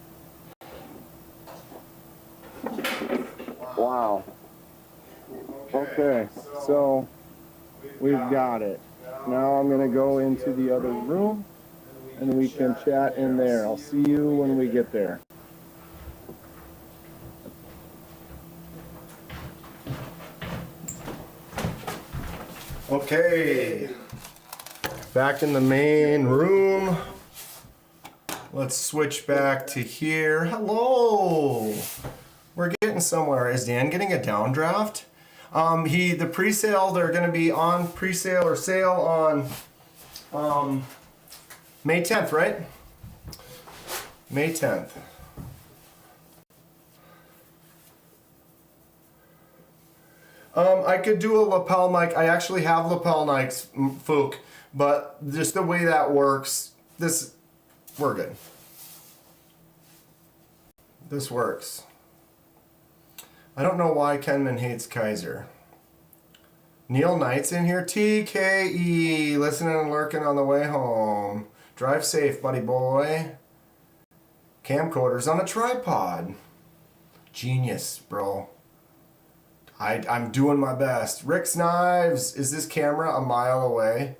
Wow. Okay, so we've got it. Now I'm going to go into the other room and we can chat in there. I'll see you when we get there. Okay, back in the main room. Let's switch back to here. Hello. We're getting somewhere. Is Dan getting a downdraft? The pre-sale, they're going to be on pre-sale or sale on May 10th, right? May 10th. I could do a lapel mic. I actually have lapel mics, Fook, but just the way that works, we're good. This works. I don't know why Kenman hates Kaiser. Neil Knight's in here. TKE, listening and lurking on the way home. Drive safe, buddy boy. Camcorders on a tripod. Genius, bro. I'm doing my best. Rick's Knives. Is this camera a mile away?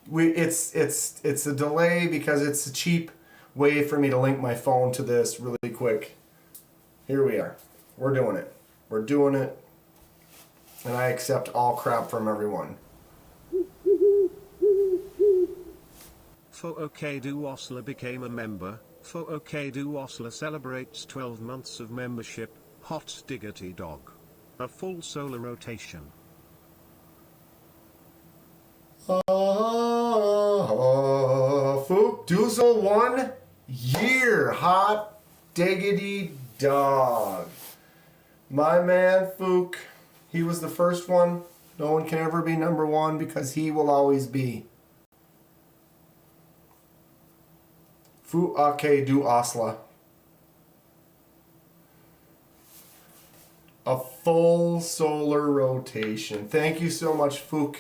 It's a delay because it's a cheap way for me to link my phone to this really quick. Here we are. We're doing it. We're doing it. And I accept all crap from everyone. For Okedu Osler became a member. For Okedu Osler celebrates 12 months of membership. Hot diggity dog. A full solar rotation. Fook Doozle 1 year. Hot diggity dog. My man Fook. He was the first one. No one can ever be number one because he will always be. Fu Ake Du Osla. A full solar rotation. Thank you so much, Fook.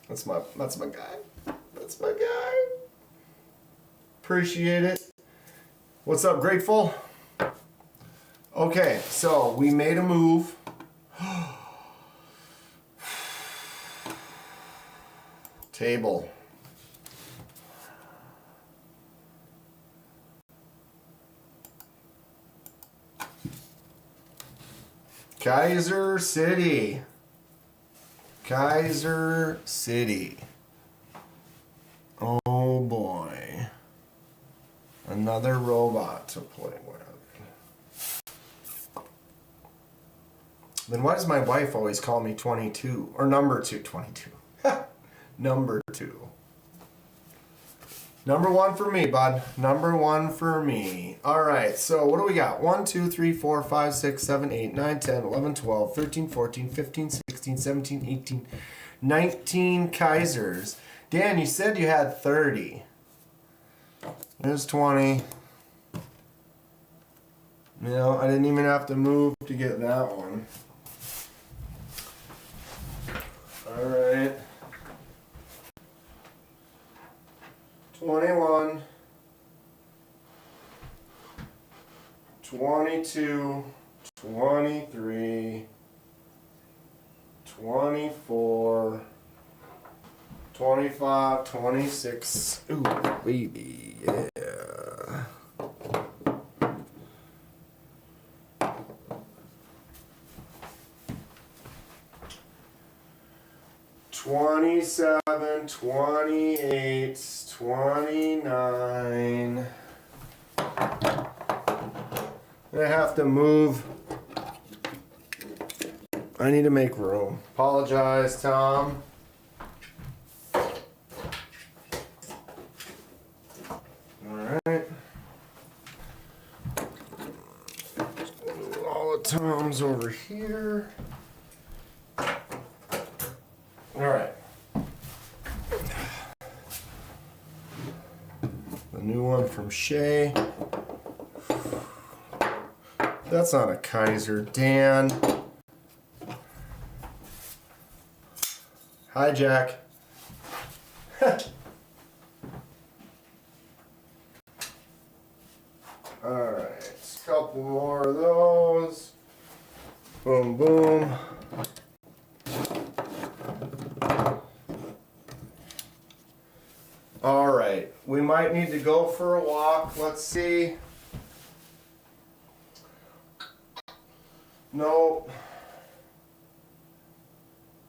That's my guy. That's my guy. Appreciate it. What's up, Grateful? Okay, so we made a move. Table. Kaiser City. Kaiser City. Oh boy. Another robot to play with. Then why does my wife always call me 22? Or number 2, 22. Number 2. Number 1 for me, bud. Number 1 for me. Alright, so what do we got? 1, 2, 3, 4, 5, 6, 7, 8, 9, 10, 11, 12, 13, 14, 15, 16, 17, 18, 19 Kaisers. Dan, you said you had 30. There's 20. You know, I didn't even have to move to get that one. Alright. 21. 22. 23. 24. 25. 26. Ooh, baby. Yeah. 27, 28, 29. I have to move. I need to make room. Apologize, Tom. Alright. All the Toms over here. Alright. The new one from Shay. That's not a Kaiser. Dan. Hi, Jack. Alright. A couple more of those. Boom, boom. Alright, we might need to go for a walk. Let's see. Nope.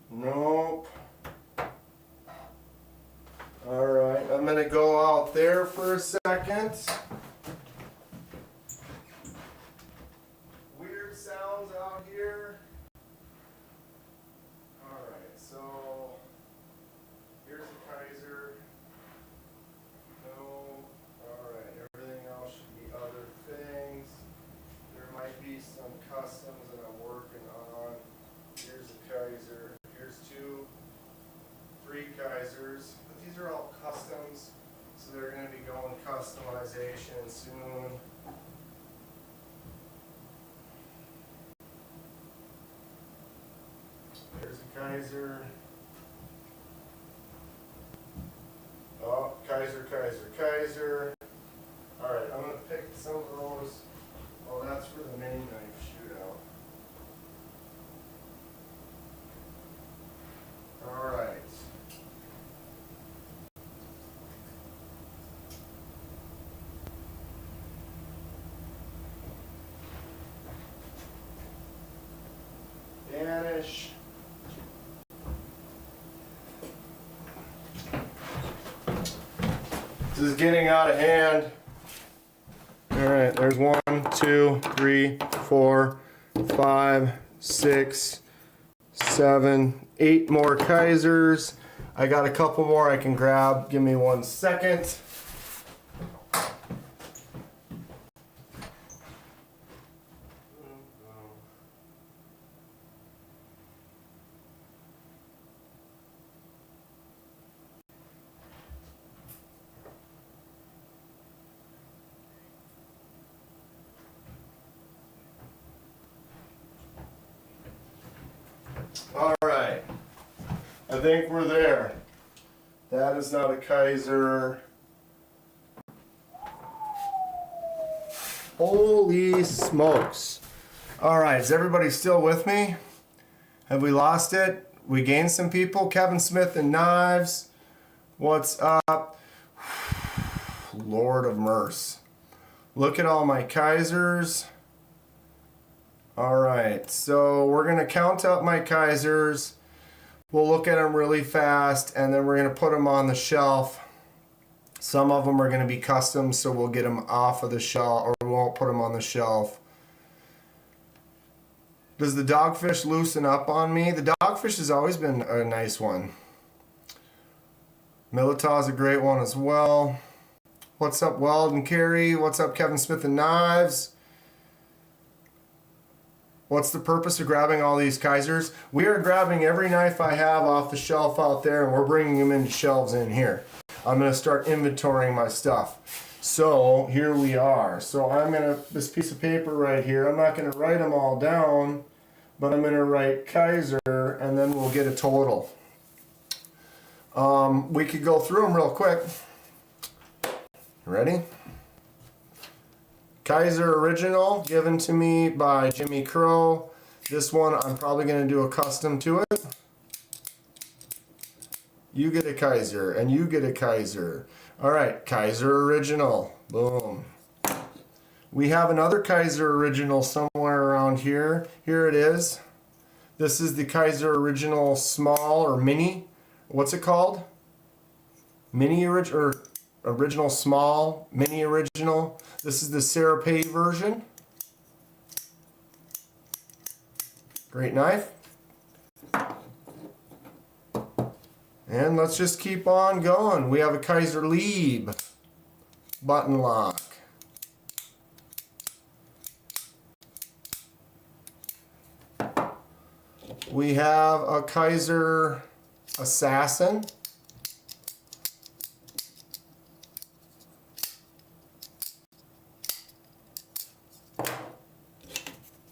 Nope. Alright, I'm going to go out there for a second. Weird sounds out here. Alright, so here's the Kaiser. Alright, everything else should be other things. There might be some customs that I'm working on. Here's a Kaiser. Here's 2, 3 Kaisers. But these are all customs. So they're going to be going customization soon. There's a Kaiser. Oh, Kaiser, Kaiser, Kaiser. Alright, I'm going to pick some of those. Oh, that's for the mini knife shootout. Alright. Vanish. This is getting out of hand. Alright, there's 1, 2, 3, 4, 5, 6, 7, 8 more Kaisers. I got a couple more I can grab. Give me 1 second. Alright, I think we're there. That is not a Kaiser. Holy smokes. Alright, is everybody still with me? Have we lost it? We gained some people. Kevin Smith and Knives. What's up? Lord of mercy. Look at all my Kaisers. Alright, so we're going to count up my Kaisers. We'll look at them really fast, and then we're going to put them on the shelf. Some of them are going to be custom, so we'll get them off of the shelf, or we won't put them on the shelf. Does the dogfish loosen up on me? The dogfish has always been a nice one. Militaw's a great one as well. What's up, Weld and Carey? What's up, Kevin Smith and Knives? What's the purpose of grabbing all these Kaisers? We are grabbing every knife I have off the shelf out there, and we're bringing them into shelves in here. I'm going to start inventorying my stuff. So here we are. So I'm going to, this piece of paper right here, I'm not going to write them all down, but I'm going to write Kaiser, and then we'll get a total. We could go through them real quick. Ready? Kaiser Original, given to me by Jimmy Crow. This one, I'm probably going to do a custom to it. You get a Kaiser, and you get a Kaiser. Alright, Kaiser Original. Boom. We have another Kaiser Original somewhere around here. Here it is. This is the Kaiser Original Small or Mini. What's it called? Mini Original, or Original Small, Mini Original. This is the Serape version. Great knife. And let's just keep on going. We have a Kaiser Lieb button lock. We have a Kaiser Assassin.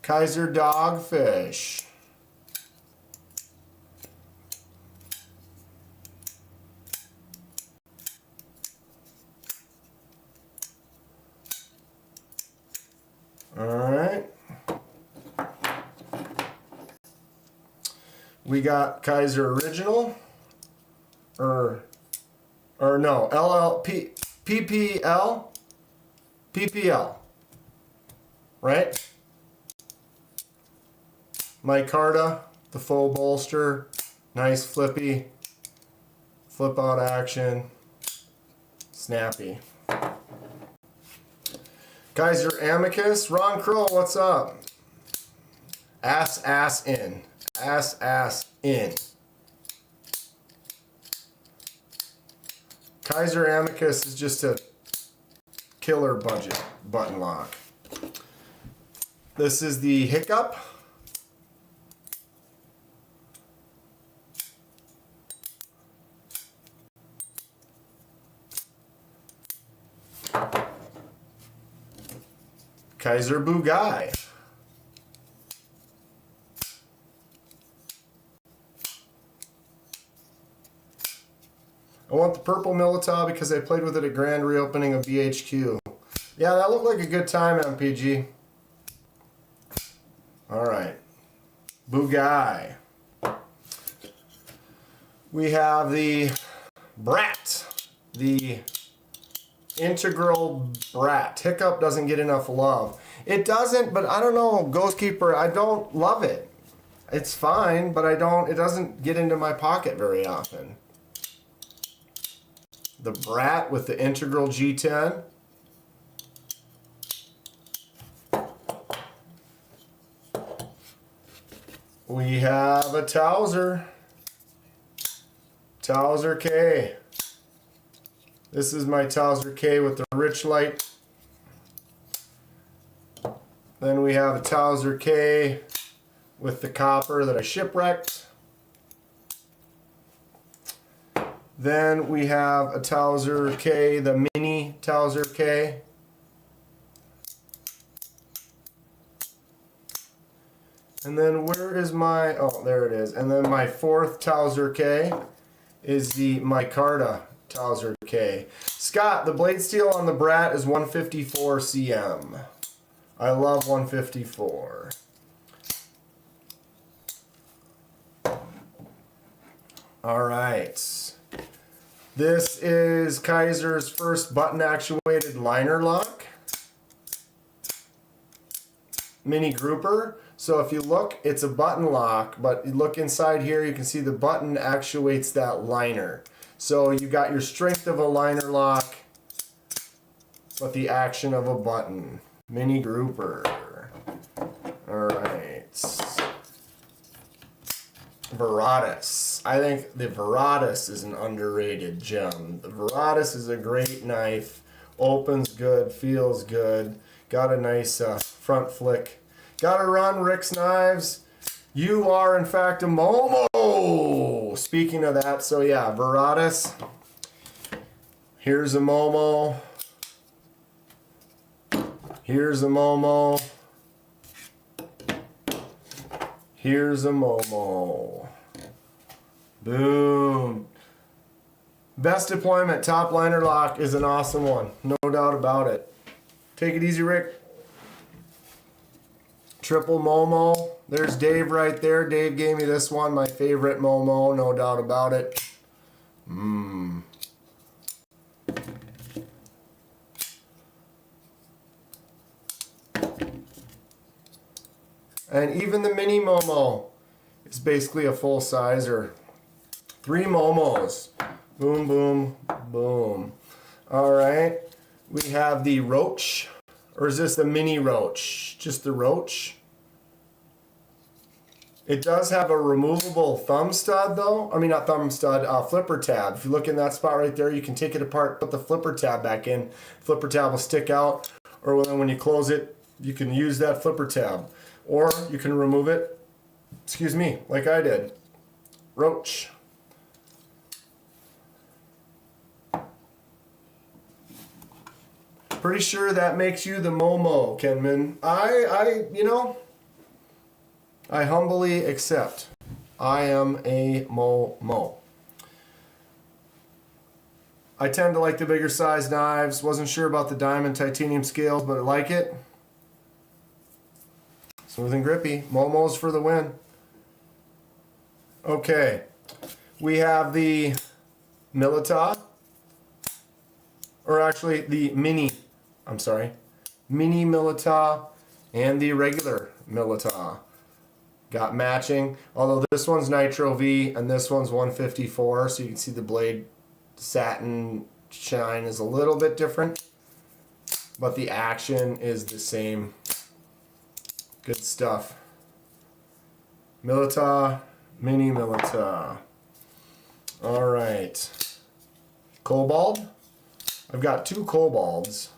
Kaiser Dogfish. Alright. We got Kaiser Original. Or no, PPL. Right? Micarta, the faux bolster, nice flippy, flip out action, snappy. Kaiser Amicus, Ron Crow, what's up? Ass in, ass in. Kaiser Amicus is just a killer budget button lock. This is the Hiccup. Kaiser Bugai. I want the purple Milita because I played with it at grand reopening of BHQ. Yeah, that looked like a good time, MPG. Alright. Bugai. We have the Brat. The Integral Brat. Hiccup doesn't get enough love. It doesn't, but I don't know, Ghostkeeper, I don't love it. It's fine, but it doesn't get into my pocket very often. The Brat with the Integral G10. We have a Towser. Towser K. This is my Towser K with the rich light. Then we have a Towser K with the copper that I shipwrecked. Then we have a Towser K, the mini Towser K. And then where is my, oh, there it is. And then my fourth Towser K is the micarta Towser K. Scott, the blade steel on the Brat is 154 cm. I love 154. All right. This is Kaiser's first button actuated liner lock. Mini grouper. So if you look, it's a button lock, but you look inside here, you can see the button actuates that liner. So you got your strength of a liner lock, but the action of a button. Mini grouper. All right. Veratus. I think the Veratus is an underrated gem. The Veratus is a great knife. Opens good, feels good. Got a nice front flick. Gotta run, Rick's Knives. You are, in fact, a Momo. Speaking of that, so yeah, Veratus. Here's a Momo. Here's a Momo. Here's a Momo. Boom. Best deployment, top liner lock is an awesome one. No doubt about it. Take it easy, Rick. Triple Momo. There's Dave right there. Dave gave me this one. My favorite Momo. No doubt about it. And even the mini Momo is basically a full sizer. 3 Momos. Boom, boom, boom. All right. We have the Roach. Or is this the mini Roach? Just the Roach? It does have a removable thumb stud though. I mean, not thumb stud, flipper tab. If you look in that spot right there, you can take it apart, put the flipper tab back in. Flipper tab will stick out. Or then when you close it, you can use that flipper tab. Or you can remove it, excuse me, like I did. Roach. Pretty sure that makes you the Momo, Kenman. I humbly accept. I am a Momo. I tend to like the bigger size knives. Wasn't sure about the diamond titanium scales, but I like it. Smooth and grippy. Momos for the win. Okay. We have the Milita. Or actually the mini. I'm sorry. Mini Milita and the regular Milita. Got matching. Although this one's Nitro V and this one's 154. So you can see the blade satin shine is a little bit different. But the action is the same. Good stuff. Milita, mini Milita. All right. Cobalt. I've got 2 Cobalts.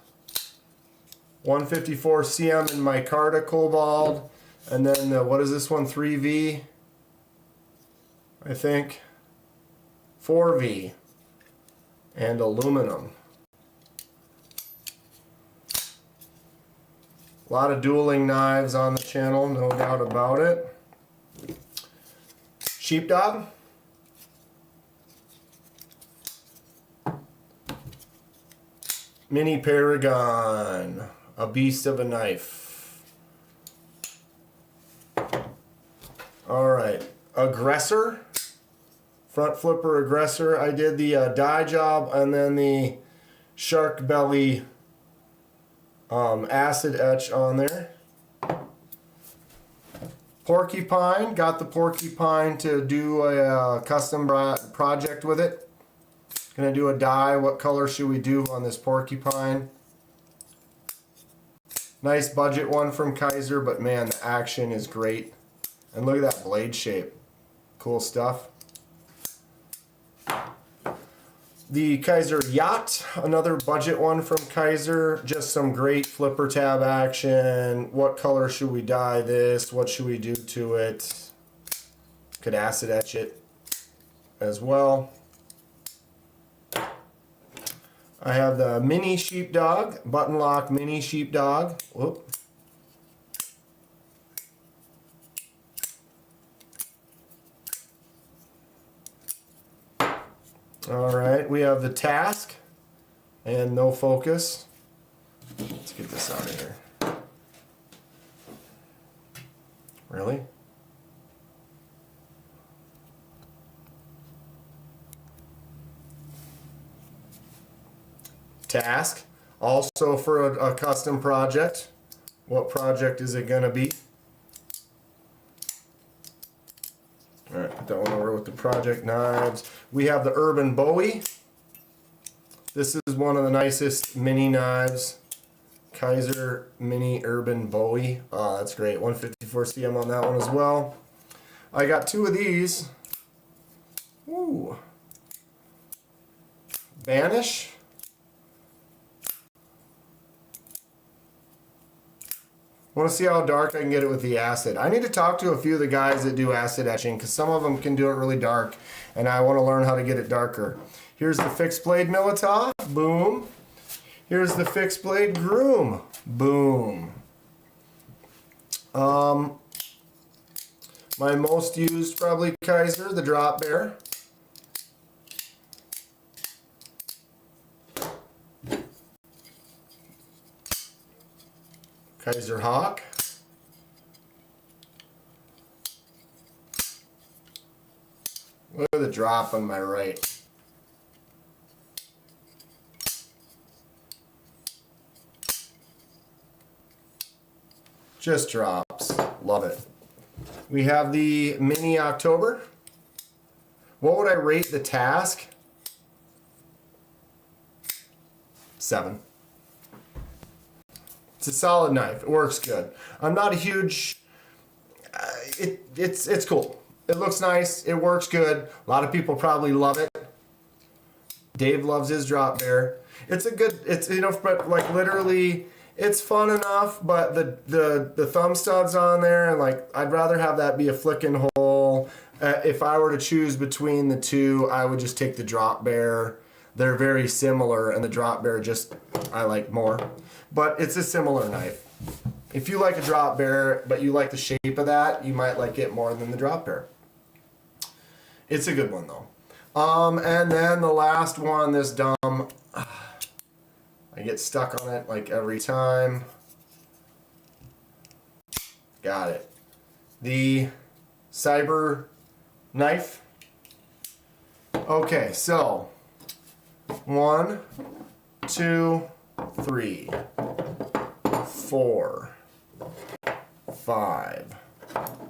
154 cm in micarta Cobalt. And then, what is this one? 3V? I think. 4V. And aluminum. A lot of dueling knives on the channel, no doubt about it. Sheepdog. Mini Paragon, a beast of a knife. Alright, Aggressor, front flipper Aggressor. I did the dye job and then the shark belly acid etch on there. Porcupine, got the porcupine to do a custom project with it. Gonna do a dye. What color should we do on this porcupine? Nice budget one from Kaiser, but man, the action is great. And look at that blade shape. Cool stuff. The Kaiser Yacht, another budget one from Kaiser. Just some great flipper tab action. What color should we dye this? What should we do to it? Could acid etch it as well. I have the mini sheepdog, button lock mini sheepdog. Whoop. Alright, we have the task and no focus. Let's get this out of here. Really? Task, also for a custom project. What project is it going to be? Alright, put that one over with the project knives. We have the Urban Bowie. This is one of the nicest mini knives. Kaiser Mini Urban Bowie. Oh, that's great. 154 cm on that one as well. I got two of these. Ooh. Banish. Want to see how dark I can get it with the acid. I need to talk to a few of the guys that do acid etching because some of them can do it really dark and I want to learn how to get it darker. Here's the fixed blade Milita. Boom. Here's the fixed blade Groom. Boom. My most used probably Kaiser, the drop bear. Kaiser Hawk. Look at the drop on my right. Just drops. Love it. We have the Mini October. What would I rate the task? 7. It's a solid knife. It works good. I'm not a huge. It's cool. It looks nice. It works good. A lot of people probably love it. Dave loves his drop bear. It's a good. It's but like literally, it's fun enough. But the thumb studs on there, and like I'd rather have that be a flicking hole. If I were to choose between the two, I would just take the drop bear. They're very similar, and the drop bear I like more. But it's a similar knife. If you like a drop bear, but you like the shape of that, you might like it more than the drop bear. It's a good one though. And then the last one, this dumb, I get stuck on it like every time. Got it. The Cyber knife. Okay, so 1, 2, 3, 4, 5,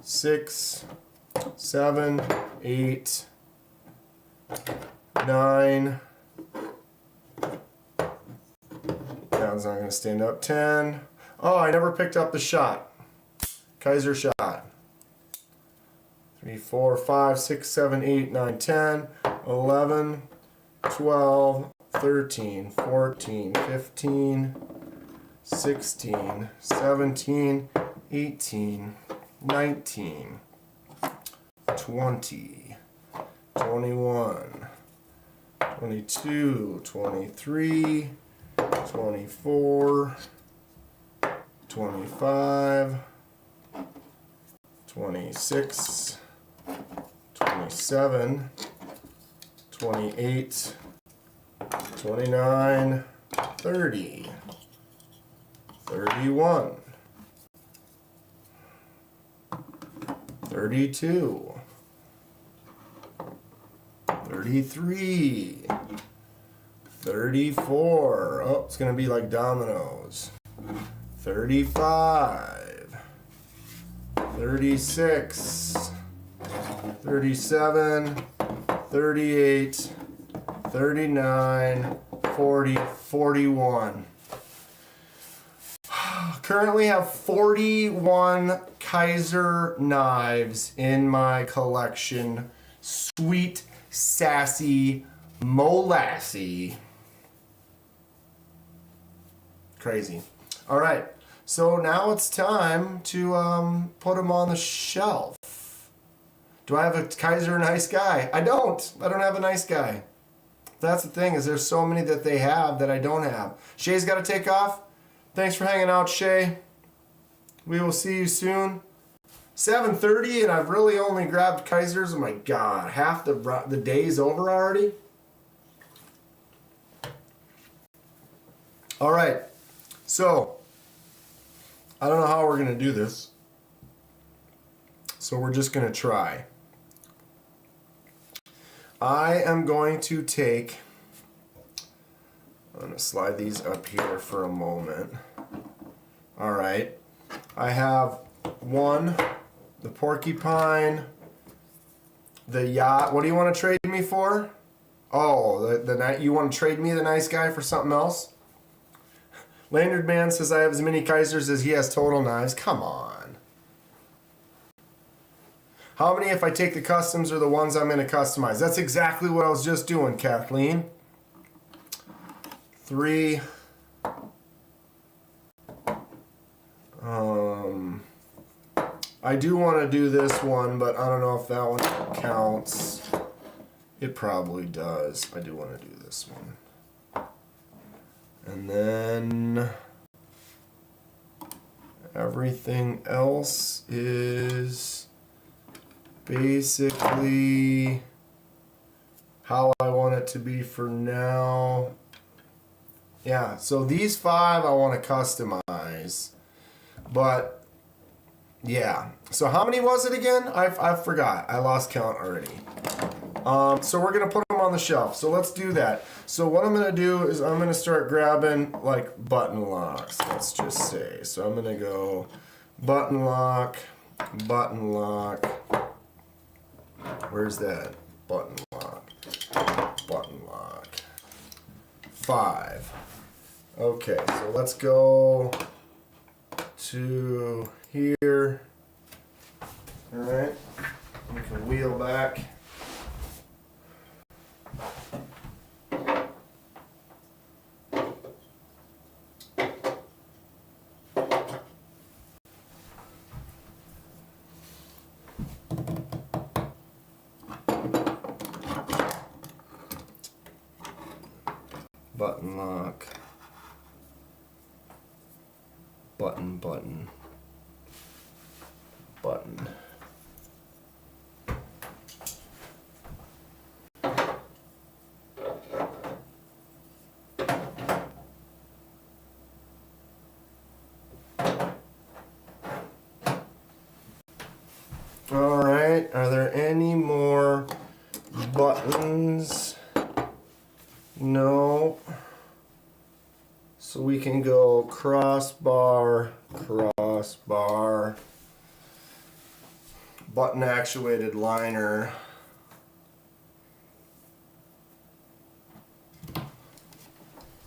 6, 7, 8, 9. That one's not going to stand up. 10. Oh, I never picked up the shot. Kaiser shot. 3, 4, 5, 6, 7, 8, 9, 10, 11, 12, 13, 14, 15, 16, 17, 18, 19, 20, 21, 22, 23, 24, 25, 26, 27, 28, 29, 30, 31, 32, 33, 34. Oh, it's going to be like dominoes. 35, 36, 37, 38, 39, 40, 41. Currently have 41 Kaiser knives in my collection. Sweet, sassy, molassy. Crazy. All right, so now it's time to put them on the shelf. Do I have a Kaiser nice guy? I don't have a nice guy. That's the thing, is there's so many that they have that I don't have. Shay's got to take off. Thanks for hanging out, Shay. We will see you soon. 7:30 and I've really only grabbed Kaisers. Oh my God, half the day's over already. All right, so I don't know how we're going to do this. So we're just going to try. I am going to take, I'm going to slide these up here for a moment. All right. I have one, the porcupine, the yacht. What do you want to trade me for? Oh, you want to trade me the nice guy for something else? Lanyard Man says I have as many Kaisers as he has total knives. Come on. How many if I take the customs are the ones I'm going to customize? That's exactly what I was just doing, Kathleen. 3. I do want to do this one, but I don't know if that one counts. It probably does. I do want to do this one. And then everything else is basically how I want it to be for now. Yeah, so these 5 I want to customize. But yeah, so how many was it again? I forgot. I lost count already. So we're going to put them on the shelf. So let's do that. So what I'm going to do is I'm going to start grabbing like button locks, let's just say. So I'm going to go button lock, button lock. Where's that? Button lock, button lock. 5. Okay, so let's go to here. All right, we can wheel back. Button lock. Button, button. Button. All right, are there any more buttons? No. So we can go crossbar, crossbar, button actuated liner.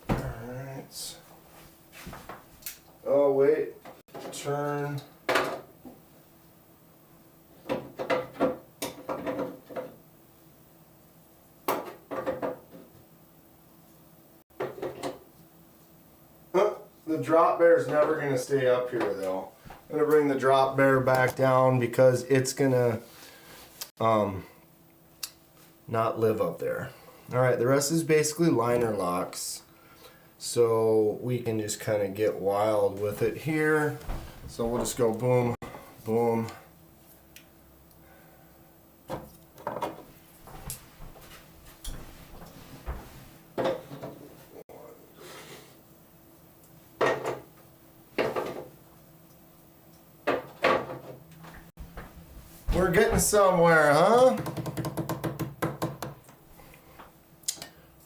Alright. Oh wait, turn. The drop bear is never going to stay up here though. I'm going to bring the drop bear back down because it's going to not live up there. Alright, the rest is basically liner locks. so we can just kind of get wild with it here. So we'll just go boom, boom. We're getting somewhere, huh?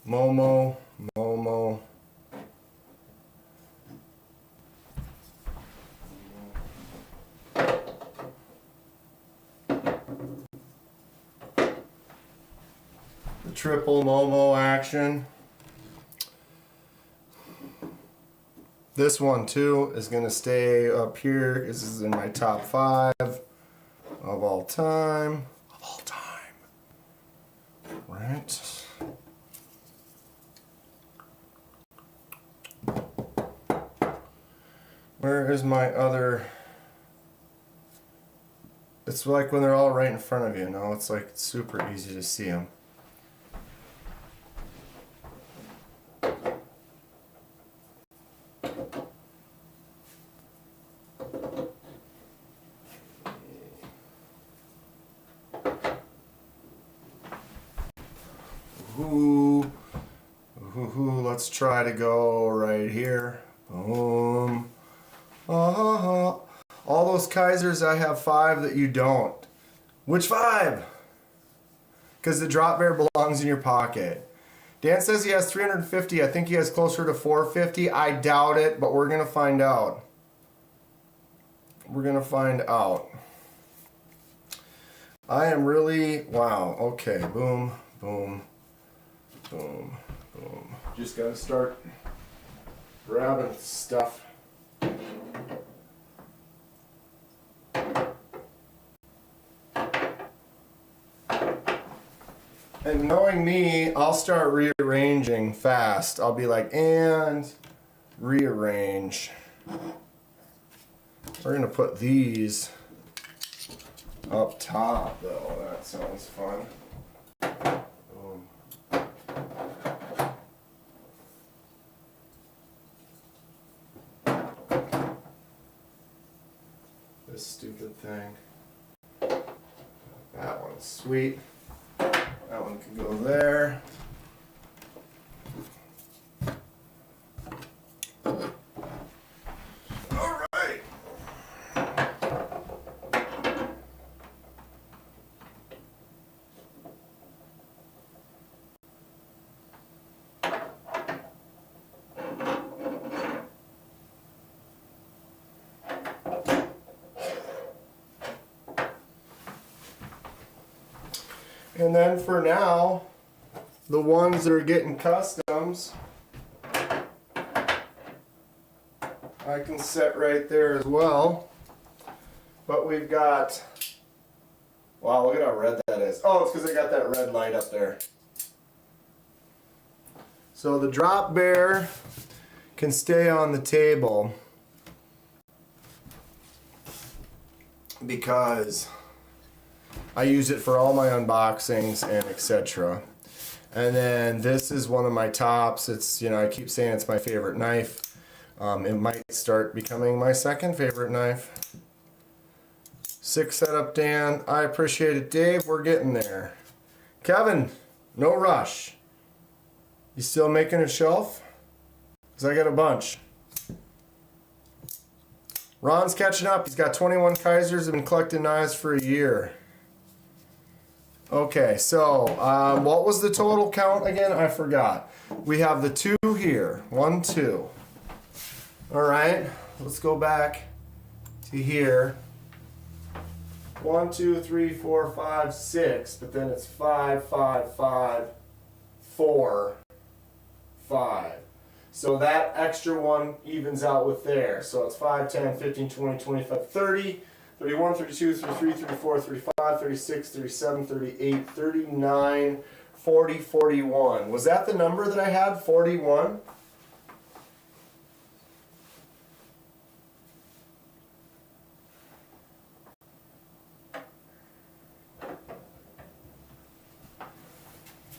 Momo, Momo. The triple Momo action. This one too is gonna stay up here because this is in my top 5 of all time. Of all time. Right. Where is my other? It's like when they're all right in front of you, no? It's like it's super easy to see them. Let's try to go right here. Boom. All those Kaisers, I have 5 that you don't. Which 5? Because the drop bear belongs in your pocket. Dan says he has 350. I think he has closer to 450. I doubt it, but we're going to find out. We're going to find out. I am really... Wow. Okay. Boom, boom, boom, boom. Just got to start grabbing stuff. And knowing me, I'll start rearranging fast. I'll be like, and rearrange. We're gonna put these up top though. That sounds fun. Boom. This stupid thing. That one's sweet. That one can go there. All right. And then for now, the ones that are getting customs, I can set right there as well. But we've got, wow, look at how red that is. Oh, it's because I got that red light up there. So the drop bear can stay on the table because I use it for all my unboxings and etc. And then this is one of my tops. It's, you know, I keep saying it's my favorite knife. It might start becoming my second favorite knife. 6 setup, Dan. I appreciate it, Dave. We're getting there. Kevin, no rush. You still making a shelf? Because I got a bunch. Ron's catching up. He's got 21 Kaisers. Have been collecting knives for a year. Okay, so what was the total count again? I forgot. We have the 2 here. 1, 2. All right, let's go back to here. 1, 2, 3, 4, 5, 6, but then it's 5, 5, 5, 4, 5. So that extra one evens out with there. So it's 5, 10, 15, 20, 25, 30. 31, 32, 33, 34, 35, 36, 37, 38, 39, 40, 41. Was that the number that I had? 41?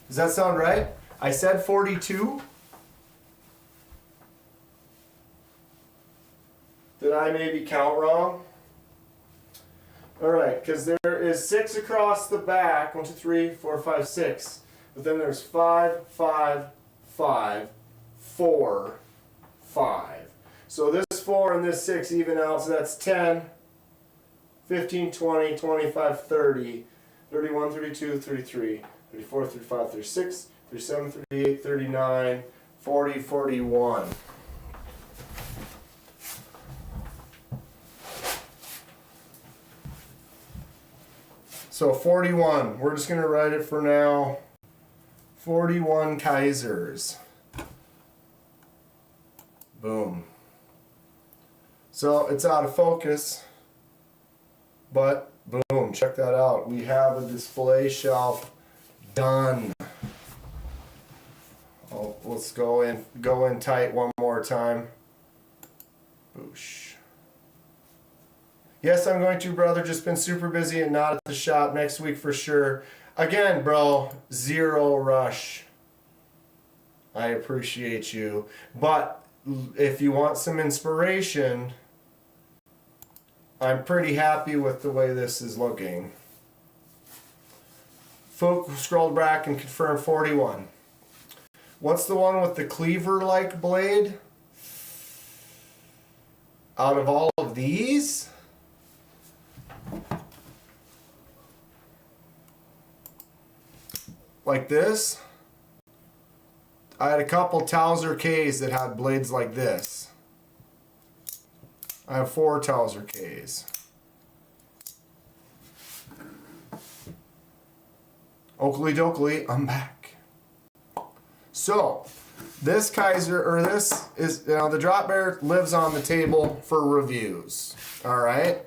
Does that sound right? I said 42? I maybe count wrong? Alright, because there is 6 across the back. 1, 2, 3, 4, 5, 6. But then there's 5, 5, 5, 4, 5. So this 4 and this 6 even out, so that's 10, 15, 20, 25, 30, 31, 32, 33, 34, 35, 36, 37, 38, 39, 40, 41. So 41, we're just going to write it for now. 41 Kaisers. Boom. So it's out of focus, but boom, check that out. We have a display shelf done. Oh, let's go in tight one more time. Boosh. Yes, I'm going to, brother. Just been super busy and not at the shop. Next week for sure. Again, bro, zero rush. I appreciate you. But if you want some inspiration, I'm pretty happy with the way this is looking. Folk scrolled back and confirmed 41. What's the one with the cleaver-like blade? Out of all of these? Like this? I had a couple Towser Ks that had blades like this. I have 4 Towser Ks. Oakley dokley, I'm back. So, this Kaiser, or this is, the drop bear lives on the table for reviews. Alright?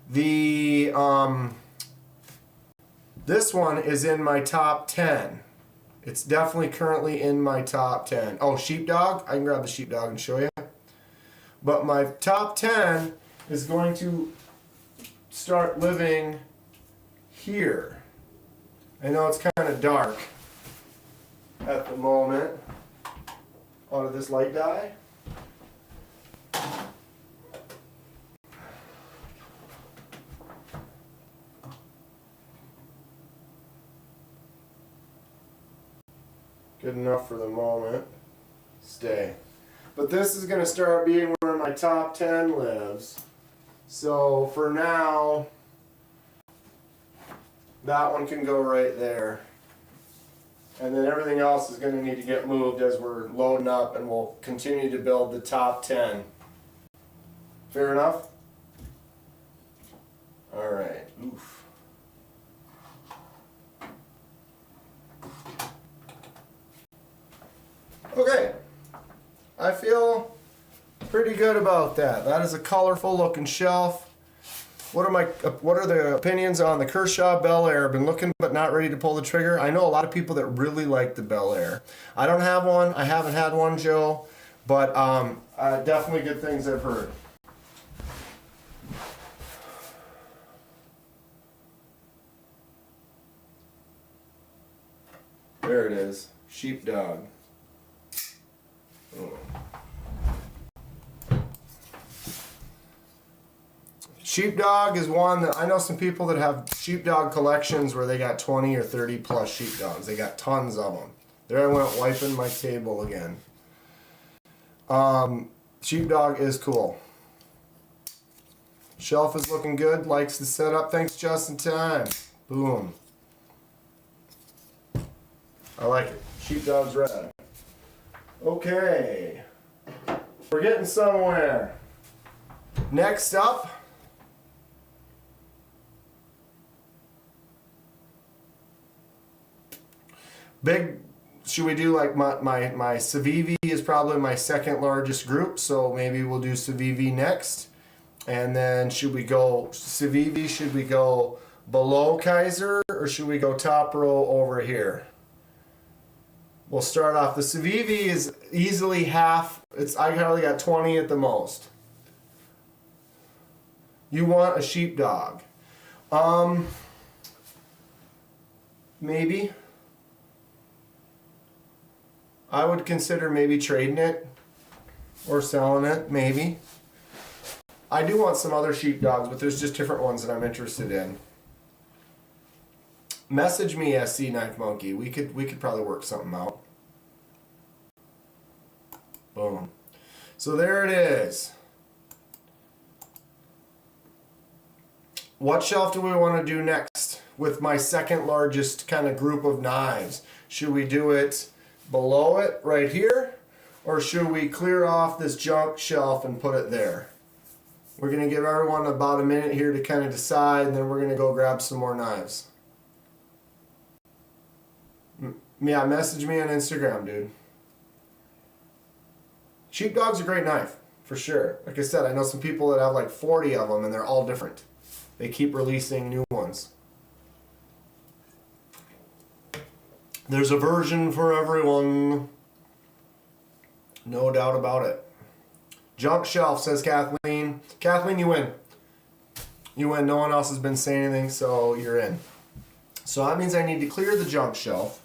The, this one is in my top 10. It's definitely currently in my top 10. Oh, sheepdog? I can grab the sheepdog and show you. But my top 10 is going to start living here. I know it's kind of dark at the moment. Oh, did this light die? Good enough for the moment. Stay. But this is going to start being where my top 10 lives. So for now, that one can go right there. And then everything else is going to need to get moved as we're loading up, and we'll continue to build the top 10. Fair enough? Alright. Oof. Okay. I feel pretty good about that. That is a colorful looking shelf. What are the opinions on the Kershaw Bel Air? Been looking but not ready to pull the trigger. I know a lot of people that really like the Bel Air. I don't have one. I haven't had one, Joe, but definitely good things I've heard. There it is. Sheepdog. Oh. Sheepdog is one that I know some people that have sheepdog collections where they got 20 or 30 plus sheepdogs. They got tons of them. There I went wiping my table again. Sheepdog is cool. Shelf is looking good. Likes the setup. Thanks, just in time. Boom. I like it. Sheepdog's red. Okay. We're getting somewhere. Next up. Should we do like my Civivi is probably my second largest group, so maybe we'll do Civivi next. And then should we go Civivi, should we go below Kaiser, or should we go top row over here? We'll start off. The Civivi is easily half. I only got 20 at the most. You want a sheepdog. Maybe. I would consider maybe trading it or selling it, maybe. I do want some other sheepdogs, but there's just different ones that I'm interested in. Message me, SC Knife Monkey. We could probably work something out. Boom. So there it is. What shelf do we want to do next with my second largest kind of group of knives? Should we do it below it right here? Or should we clear off this junk shelf and put it there? We're going to give everyone about a minute here to kind of decide, and then we're going to go grab some more knives. Yeah, message me on Instagram, dude. Sheepdog's a great knife, for sure. Like I said, I know some people that have like 40 of them, and they're all different. They keep releasing new ones. There's a version for everyone. No doubt about it. Junk shelf, says Kathleen. Kathleen, you win. You win. No one else has been saying anything, so you're in. So that means I need to clear the junk shelf.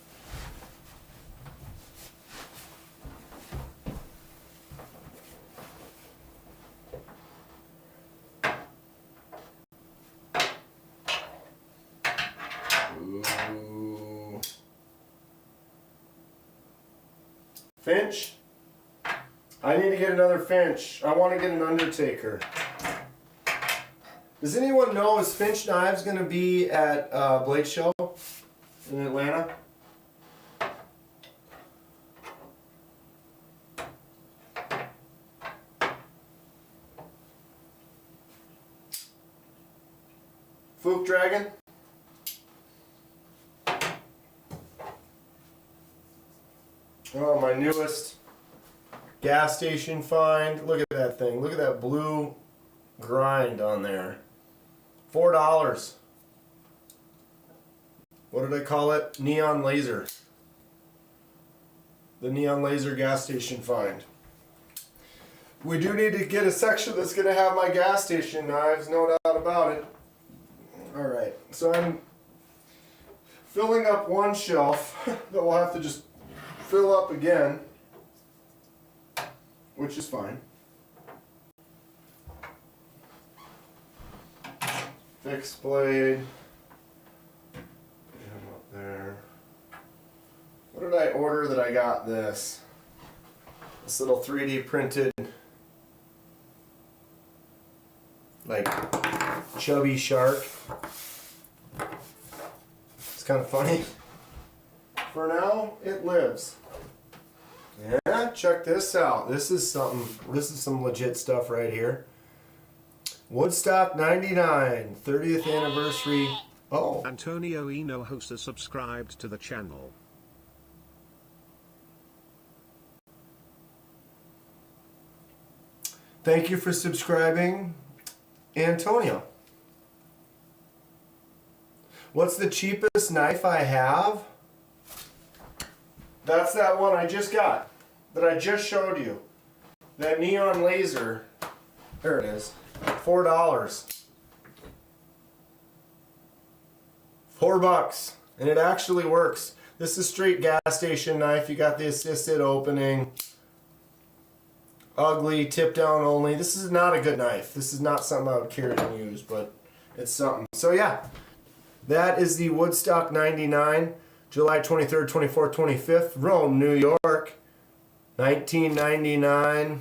Ooh. Finch? I need to get another Finch. I want to get an Undertaker. Does anyone know, is Finch Knives going to be at Blade Show in Atlanta? Fook Dragon? Oh, my newest gas station find. Look at that thing. Look at that blue grind on there. $4. What did I call it? Neon laser. The neon laser gas station find. We do need to get a section that's going to have my gas station knives, no doubt about it. Alright, so I'm filling up one shelf that we'll have to just fill up again, which is fine. Fixed blade. Put him up there. What did I order that I got this? This little 3D printed, like, chubby shark. It's kind of funny. For now, it lives. Yeah, check this out. This is something. This is some legit stuff right here. Woodstock 99, 30th anniversary. Oh. Antonio Eno Hosa subscribed to the channel. Thank you for subscribing, Antonio. What's the cheapest knife I have? That's that one I just got, that I just showed you. That neon laser. There it is. $4. $4. And it actually works. This is straight gas station knife. You got the assisted opening. Ugly, tip down only. This is not a good knife. This is not something I would carry and use, but it's something. So yeah, that is the Woodstock 99, July 23rd, 24th, 25th, Rome, New York, 1999.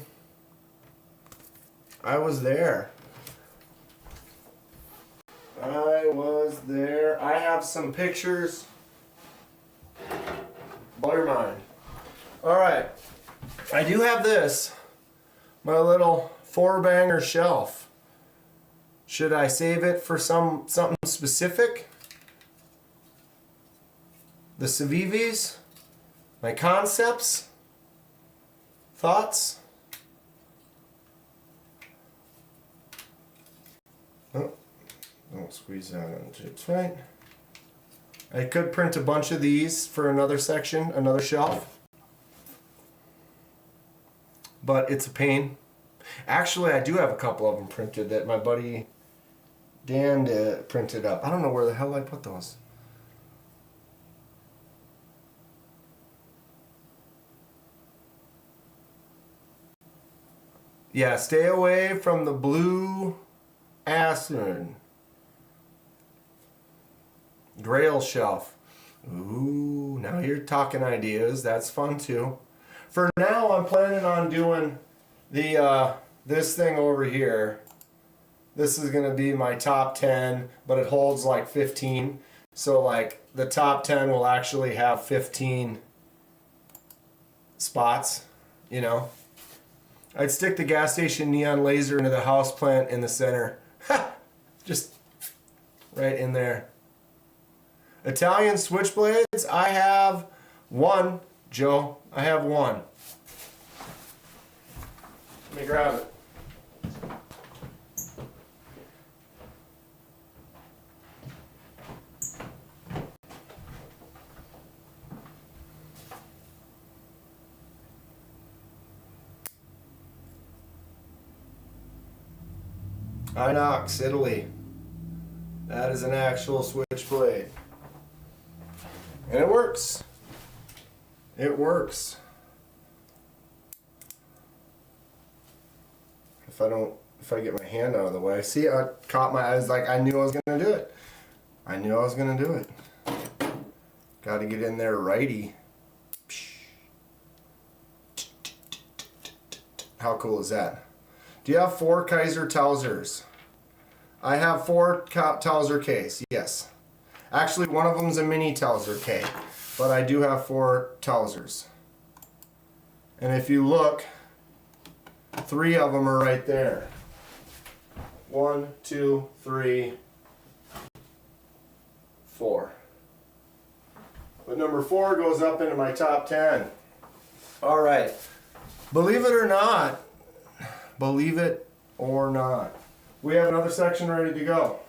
I was there. I was there. I have some pictures. Blow your mind. Alright. I do have this. My little 4-banger shelf. Should I save it for something specific? The Civivis? My concepts? Thoughts? Oh, don't squeeze that into it. Right. I could print a bunch of these for another section, another shelf. But it's a pain. Actually, I do have a couple of them printed that my buddy Dan printed up. I don't know where the hell I put those. Yeah, stay away from the blue Aspen. Grail shelf. Ooh, now you're talking ideas. That's fun too. For now, I'm planning on doing the this thing over here. This is gonna be my top 10, but it holds like 15. So like the top 10 will actually have 15 spots, you know. I'd stick the gas station neon laser into the house plant in the center. Ha! Just right in there. Italian switchblades, I have one, Joe. I have one. Let me grab it. Inox, Italy. That is an actual switchblade. And it works. It works. If I get my hand out of the way. See, I caught my eyes like I knew I was going to do it. I knew I was going to do it. Got to get in there righty. How cool is that? Do you have 4 Kaiser Tausers? I have 4 Tauser Ks, yes. Actually, one of them's a mini Tauser K, but I do have 4 Tausers. And if you look, 3 of them are right there. 1, 2, 3, 4. But number 4 goes up into my top 10. All right. Believe it or not, we have another section ready to go.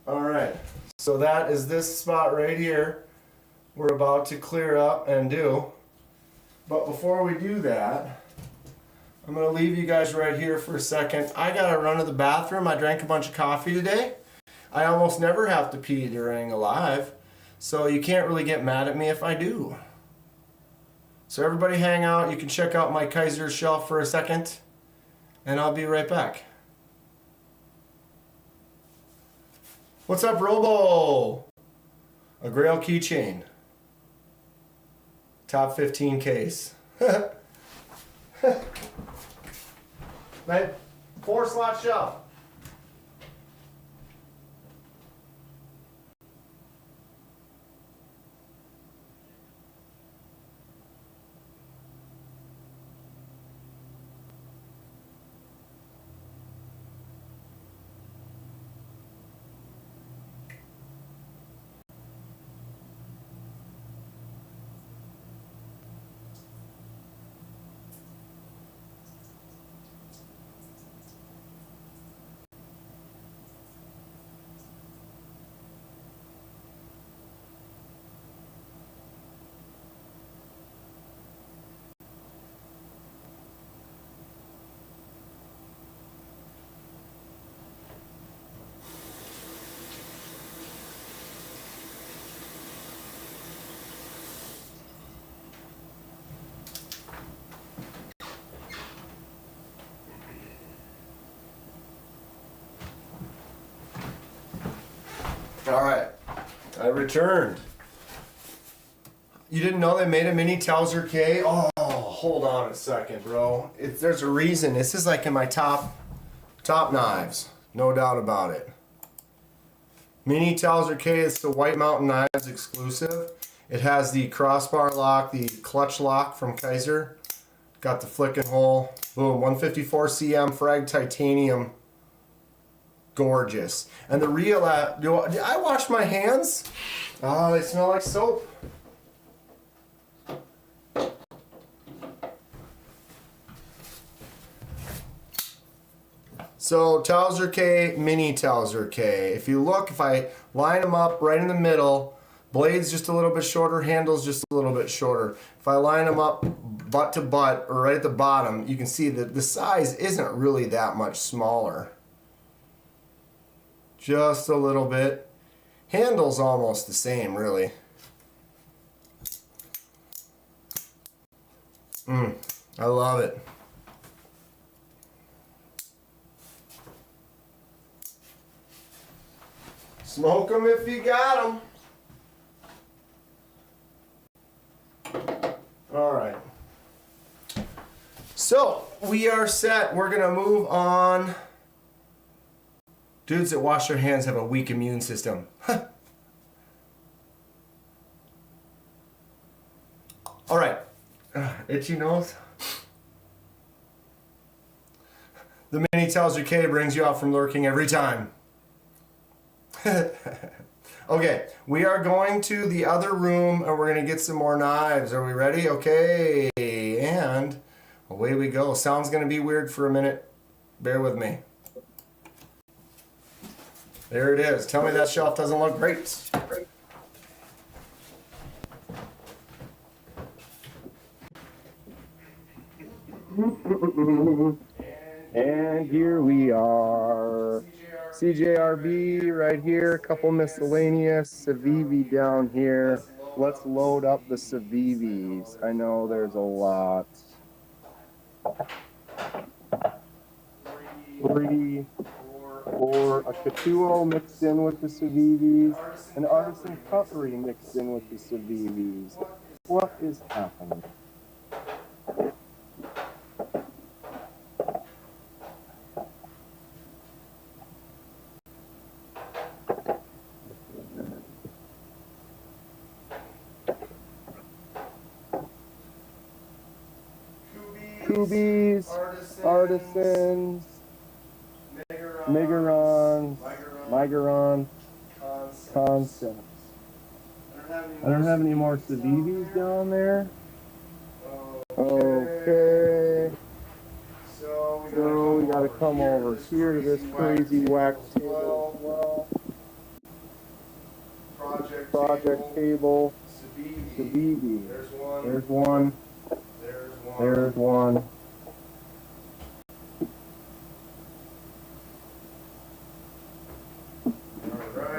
All right. So that is this spot right here. We're about to clear up and do. But before we do that, I'm going to leave you guys right here for a second. I got to run to the bathroom. I drank a bunch of coffee today. I almost never have to pee during a live, so you can't really get mad at me if I do. So everybody hang out. You can check out my Kaiser shelf for a second, and I'll be right back. What's up, Robo? A Grail keychain. Top 15 case. My 4-slot shelf. All right, I returned. You didn't know they made a mini Tauser K? Oh, hold on a second, bro. There's a reason. This is like in my top knives, no doubt about it. Mini Tauser K is the White Mountain Knives exclusive. It has the crossbar lock, the clutch lock from Kaiser. Got the flick and hole. Boom, 154 cm frag titanium. Gorgeous. And the real, did I wash my hands? Oh, they smell like soap. So Tauser K, mini Tauser K. If you look, if I line them up right in the middle, blade's just a little bit shorter, handle's just a little bit shorter. If I line them up butt to butt or right at the bottom, you can see that the size isn't really that much smaller. Just a little bit. Handle's almost the same, really. I love it. Smoke them if you got them. All right. So we are set. We're gonna move on. Dudes that wash their hands have a weak immune system. All right. Itchy nose. The mini Towser K brings you out from lurking every time. Okay, we are going to the other room and we're going to get some more knives. Are we ready? Okay, and away we go. Sound's going to be weird for a minute. Bear with me. There it is. Tell me that shelf doesn't look great. And here we are. CJRB right here, a couple miscellaneous, Civivi down here. Let's load up the Civivis. I know there's a lot. 3, 4, a Catuo mixed in with the Civivis, an Artisan Cutlery mixed in with the Civivis. What is happening? Kubies, Artisans, Megarons, Migaron, Concepts. I don't have any more Civivis down there. Okay. So we gotta come over here to this crazy wax table. Project table. Civivi. There's one. There's one.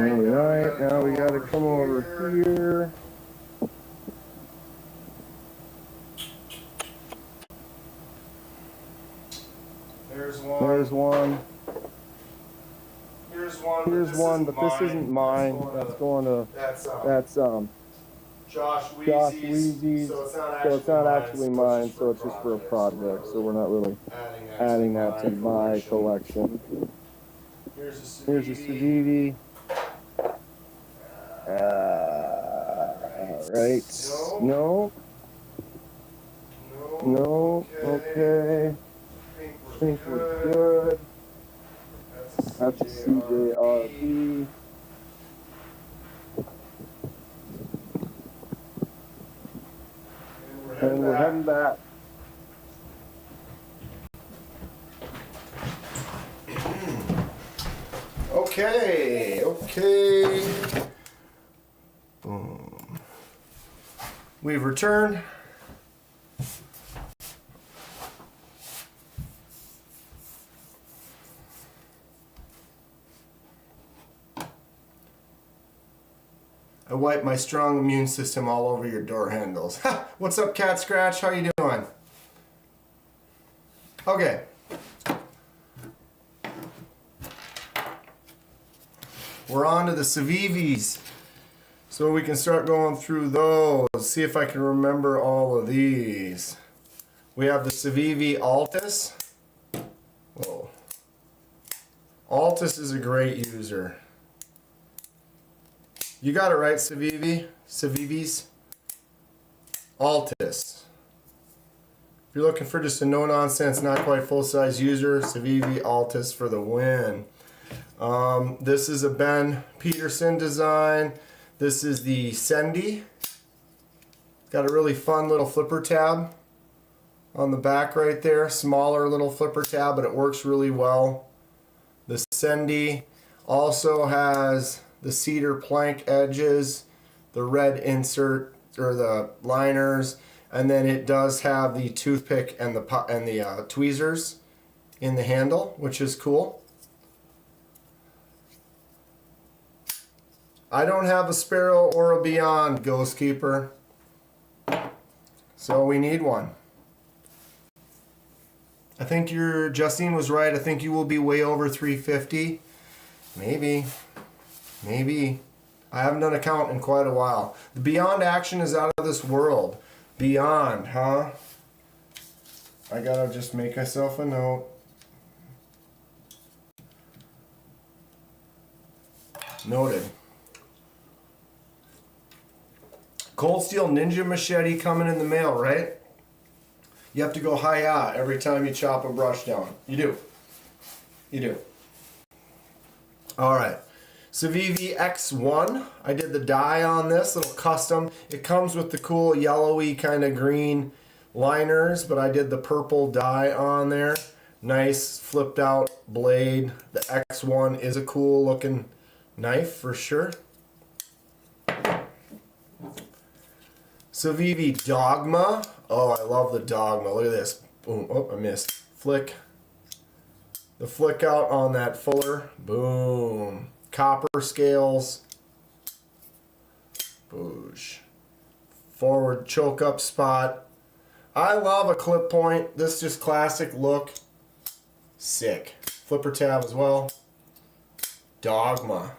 Alright, now we gotta come over here. There's one. Here's one, but this isn't mine. That's going to, that's Josh Josh Wheezy's. Wheezy's. So it's not actually mine, so it's just for a project. So we're not really adding that to my collection. Here's a Civivi. Alright. No. Okay. I think we're good. That's a CJRB. And we're heading back. Okay. Boom. We've returned. I wipe my strong immune system all over your door handles. What's up, Cat Scratch? How you doing? Okay. We're on to the Civivis. So we can start going through those. See if I can remember all of these. We have the Civivi Altus. Whoa. Altus is a great user. You got it right, Civivi. Civivis. Altus. If you're looking for just a no-nonsense, not quite full-size user, Civivi Altus for the win. This is a Ben Peterson design. This is the Sendy. Got a really fun little flipper tab on the back right there. Smaller little flipper tab, but it works really well. The Sendy also has the cedar plank edges, the red insert or the liners, and then it does have the toothpick and the tweezers in the handle, which is cool. I don't have a Sparrow or a Beyond Ghost Keeper, so we need one. I think Justine was right. I think you will be way over 350, maybe. Maybe. I haven't done a count in quite a while. The Beyond action is out of this world. Beyond, huh? I gotta just make myself a note. Noted. Cold Steel Ninja Machete coming in the mail, right? You have to go hi-ya every time you chop a brush down. You do. You do. Alright. Civivi X1. I did the dye on this, little custom. It comes with the cool yellowy kind of green liners, but I did the purple dye on there. Nice flipped out blade. The X1 is a cool looking knife for sure. Civivi Dogma. Oh, I love the Dogma. Look at this. Boom. Oh, I missed. Flick. The flick out on that fuller. Boom. Copper scales. Boosh. Forward choke up spot. I love a clip point. This is just classic look. Sick. Flipper tab as well. Dogma.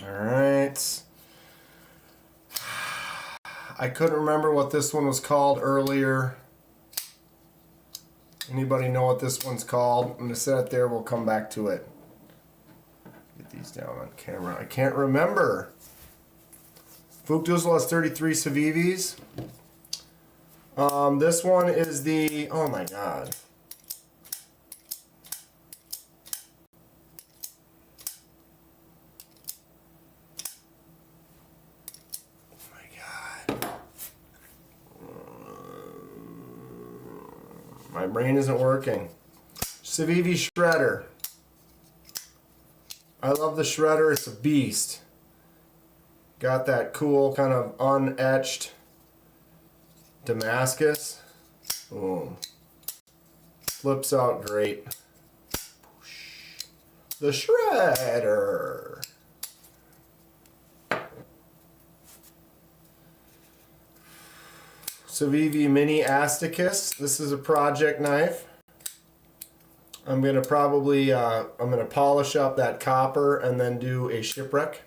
Alright. I couldn't remember what this one was called earlier. Anybody know what this one's called? I'm going to set it there. We'll come back to it. Get these down on camera. I can't remember. Fookdoozle has 33 Civivis. This one is the... Oh my god. My brain isn't working. Civivi Shredder. I love the Shredder. It's a beast. Got that cool kind of unetched Damascus. Boom. Flips out great. The Shredder. Civivi Mini Asticus. This is a project knife. I'm gonna probably I'm gonna polish up that copper and then do a shipwreck.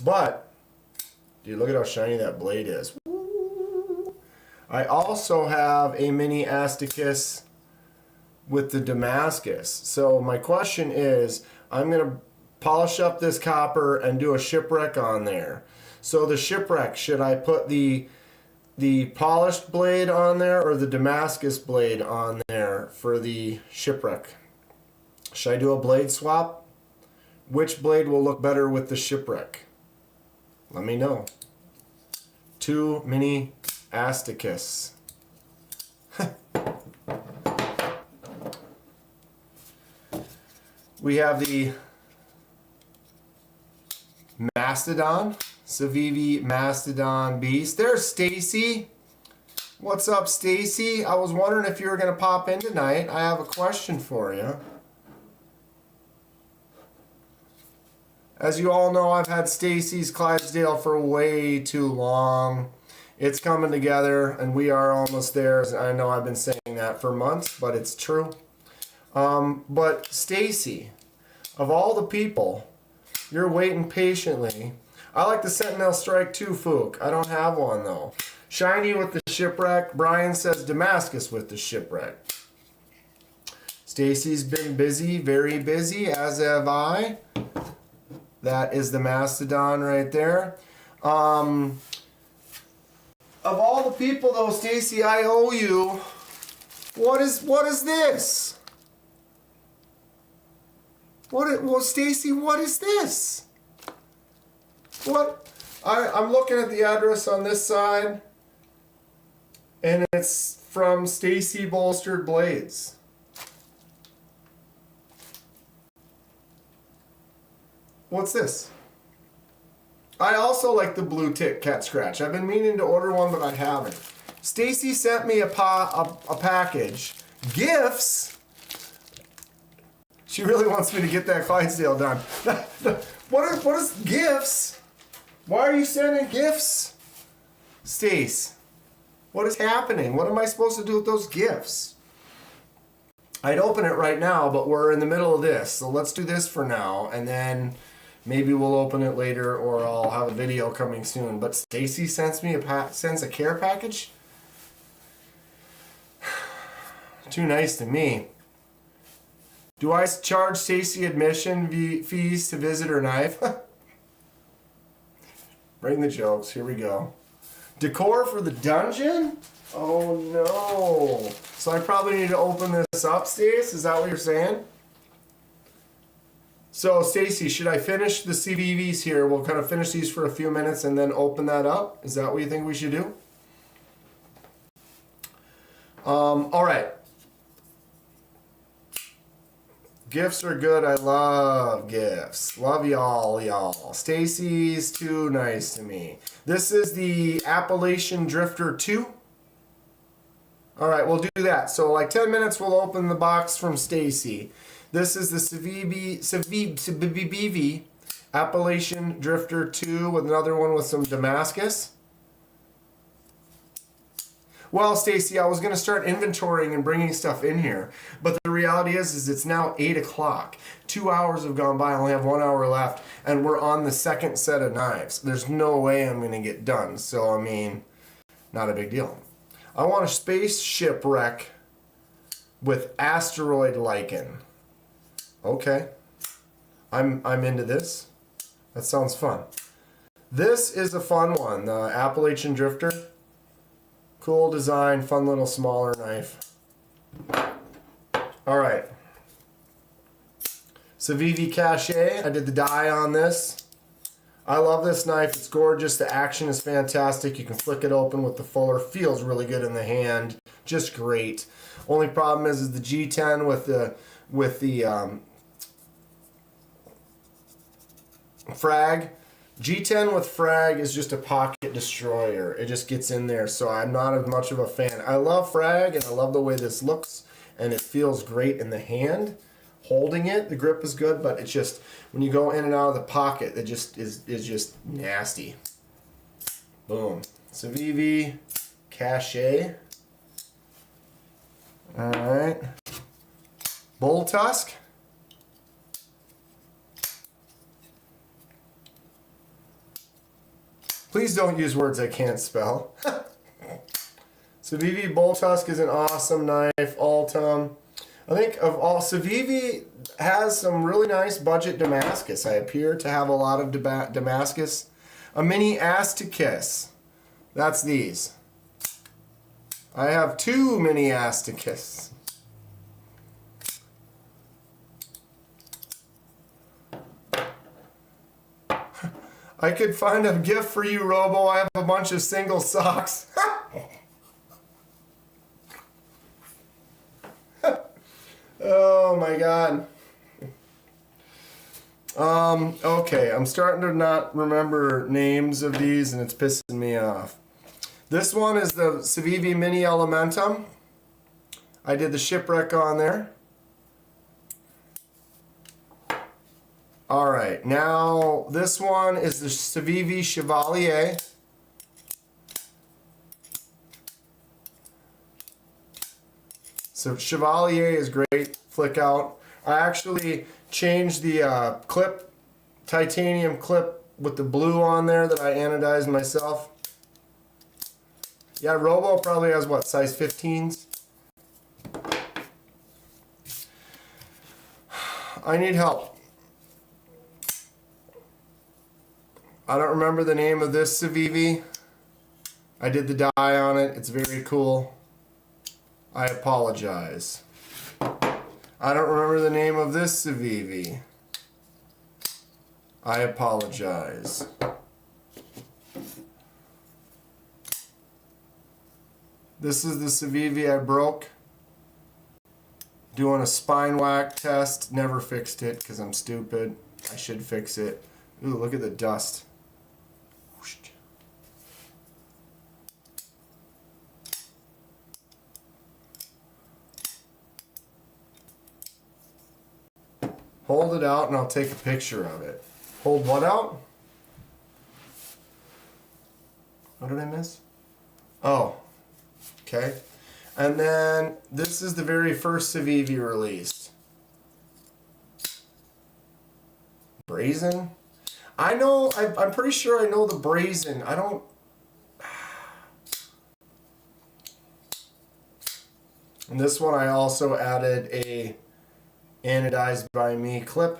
But dude, look at how shiny that blade is. I also have a Mini Asticus with the Damascus. So my question is, I'm gonna polish up this copper and do a shipwreck on there. So the shipwreck, should I put the polished blade on there or the Damascus blade on there for the shipwreck? Should I do a blade swap? Which blade will look better with the shipwreck? Let me know. 2 Mini Asticus. We have the Mastodon. Civivi Mastodon Beast. There's Stacy. What's up, Stacy? I was wondering if you were going to pop in tonight. I have a question for you. As you all know, I've had Stacy's Clydesdale for way too long. It's coming together, and we are almost there. I know I've been saying that for months, but it's true. But Stacy, of all the people, you're waiting patiently. I like the Sentinel Strike 2 Fook. I don't have one though. Shiny with the shipwreck. Brian says Damascus with the shipwreck. Stacy's been busy, very busy, as have I. That is the Mastodon right there. Of all the people though, Stacy, I owe you. What is this? Well, Stacy, what is this? What? I'm looking at the address on this side, and it's from Stacy Bolstered Blades. What's this? I also like the blue tick cat scratch. I've been meaning to order one, but I haven't. Stacy sent me a package. Gifts? She really wants me to get that Clydesdale done. What is gifts? Why are you sending gifts? Stace, what is happening? What am I supposed to do with those gifts? I'd open it right now, but we're in the middle of this. So let's do this for now, and then maybe we'll open it later, or I'll have a video coming soon. But Stacy sends a care package? Too nice to me. Do I charge Stacy admission fees to visit her knife? Bring the jokes. Here we go. Decor for the dungeon? Oh no. So I probably need to open this up, Stace? Is that what you're saying? So Stacy, should I finish the CVVs here? We'll kind of finish these for a few minutes and then open that up. Is that what you think we should do? All right. Gifts are good. I love gifts. Love y'all. Stacy's too nice to me. This is the Appalachian Drifter 2. All right, we'll do that. So like 10 minutes, we'll open the box from Stacy. This is the Civivi Appalachian Drifter 2 with another one with some Damascus. Well, Stacy, I was going to start inventorying and bringing stuff in here, but the reality is it's now 8 o'clock. 2 hours have gone by, I only have 1 hour left, and we're on the second set of knives. There's no way I'm going to get done, so I mean, not a big deal. I want a space shipwreck with asteroid lichen. Okay, I'm into this. That sounds fun. This is a fun one, the Appalachian Drifter. Cool design, fun little smaller knife. All right. Civivi Cachet. I did the die on this. I love this knife. It's gorgeous. The action is fantastic. You can flick it open with the fuller. Feels really good in the hand. Just great. Only problem is the G10 with the frag. G10 with frag is just a pocket destroyer. It just gets in there, so I'm not as much of a fan. I love frag, and I love the way this looks, and it feels great in the hand. Holding it, the grip is good, but it's just, when you go in and out of the pocket, it just is just nasty. Boom. Civivi Cachet. Alright. Bull Tusk. Please don't use words I can't spell. Civivi Bull Tusk is an awesome knife. Altum. I think of all, Civivi has some really nice budget Damascus. I appear to have a lot of Damascus. A mini ass to kiss. That's these. I have 2 mini ass to kiss. I could find a gift for you, Robo. I have a bunch of single socks. Oh my God. Okay, I'm starting to not remember names of these and it's pissing me off. This one is the Civivi Mini Elementum. I did the shipwreck on there. Alright, now this one is the Civivi Chevalier. So Chevalier is great, flick out. I actually changed the clip, titanium clip with the blue on there that I anodized myself. Yeah, Robo probably has what, size 15s? I need help. I don't remember the name of this Civivi. I did the die on it. It's very cool. I apologize. I don't remember the name of this Civivi. I apologize. This is the Civivi I broke. Doing a spine whack test. Never fixed it because I'm stupid. I should fix it. Ooh, look at the dust. Hold it out and I'll take a picture of it. Hold what out? What did I miss? Oh, okay. And then this is the very first Civivi released. Brazen? I know, I'm pretty sure I know the Brazen. I don't... And this one I also added a anodized by me clip.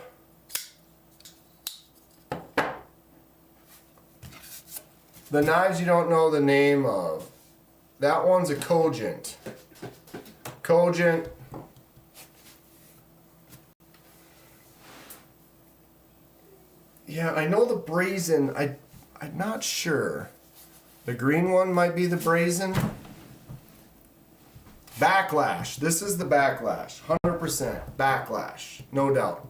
The knives you don't know the name of. That one's a Cogent. Cogent. Yeah, I know the Brazen. I'm not sure. The green one might be the Brazen. Backlash. This is the Backlash. 100% Backlash. No doubt.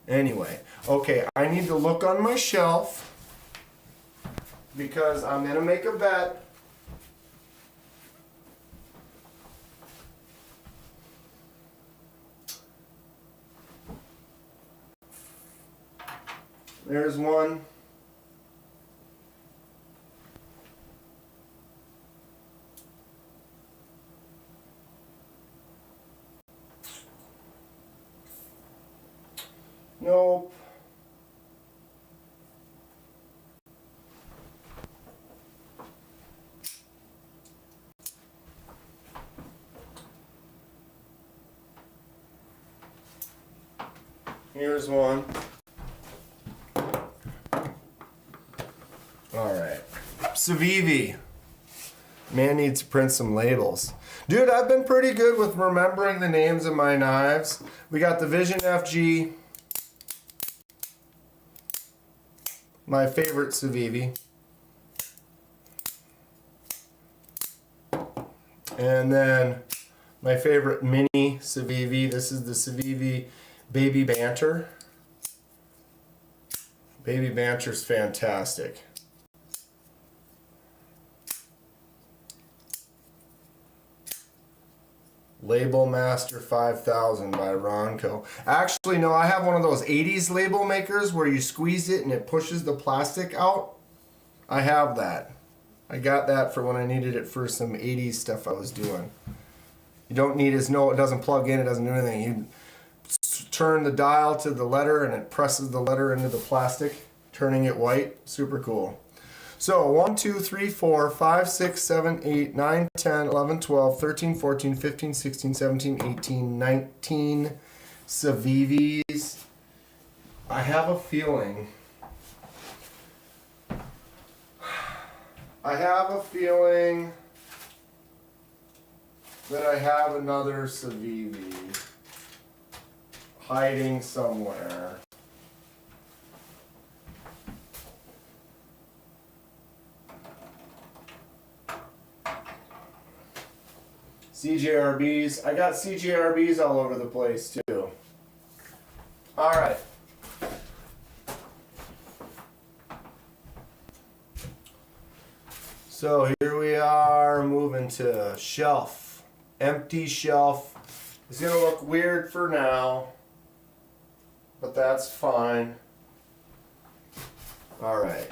Anyway, okay, I need to look on my shelf because I'm going to make a bet. There's one. Nope. Here's one. All right. Civivi. Man needs to print some labels. Dude, I've been pretty good with remembering the names of my knives. We got the Vision FG. My favorite Civivi. And then my favorite mini Civivi. This is the Civivi Baby Banter. Baby Banter's fantastic. Label Master 5000 by Ronco. Actually, no, I have one of those 80s label makers where you squeeze it and it pushes the plastic out. I have that. I got that for when I needed it for some 80s stuff I was doing. You don't need it, no, it doesn't plug in, it doesn't do anything. You turn the dial to the letter and it presses the letter into the plastic, turning it white. Super cool. So 1, 2, 3, 4, 5, 6, 7, 8, 9, 10, 11, 12, 13, 14, 15, 16, 17, 18, 19 Civivis. I have a feeling. That I have another Civivi hiding somewhere. CJRBs. I got CJRBs all over the place too. Alright. So here we are moving to shelf. Empty shelf. It's going to look weird for now, but that's fine. Alright.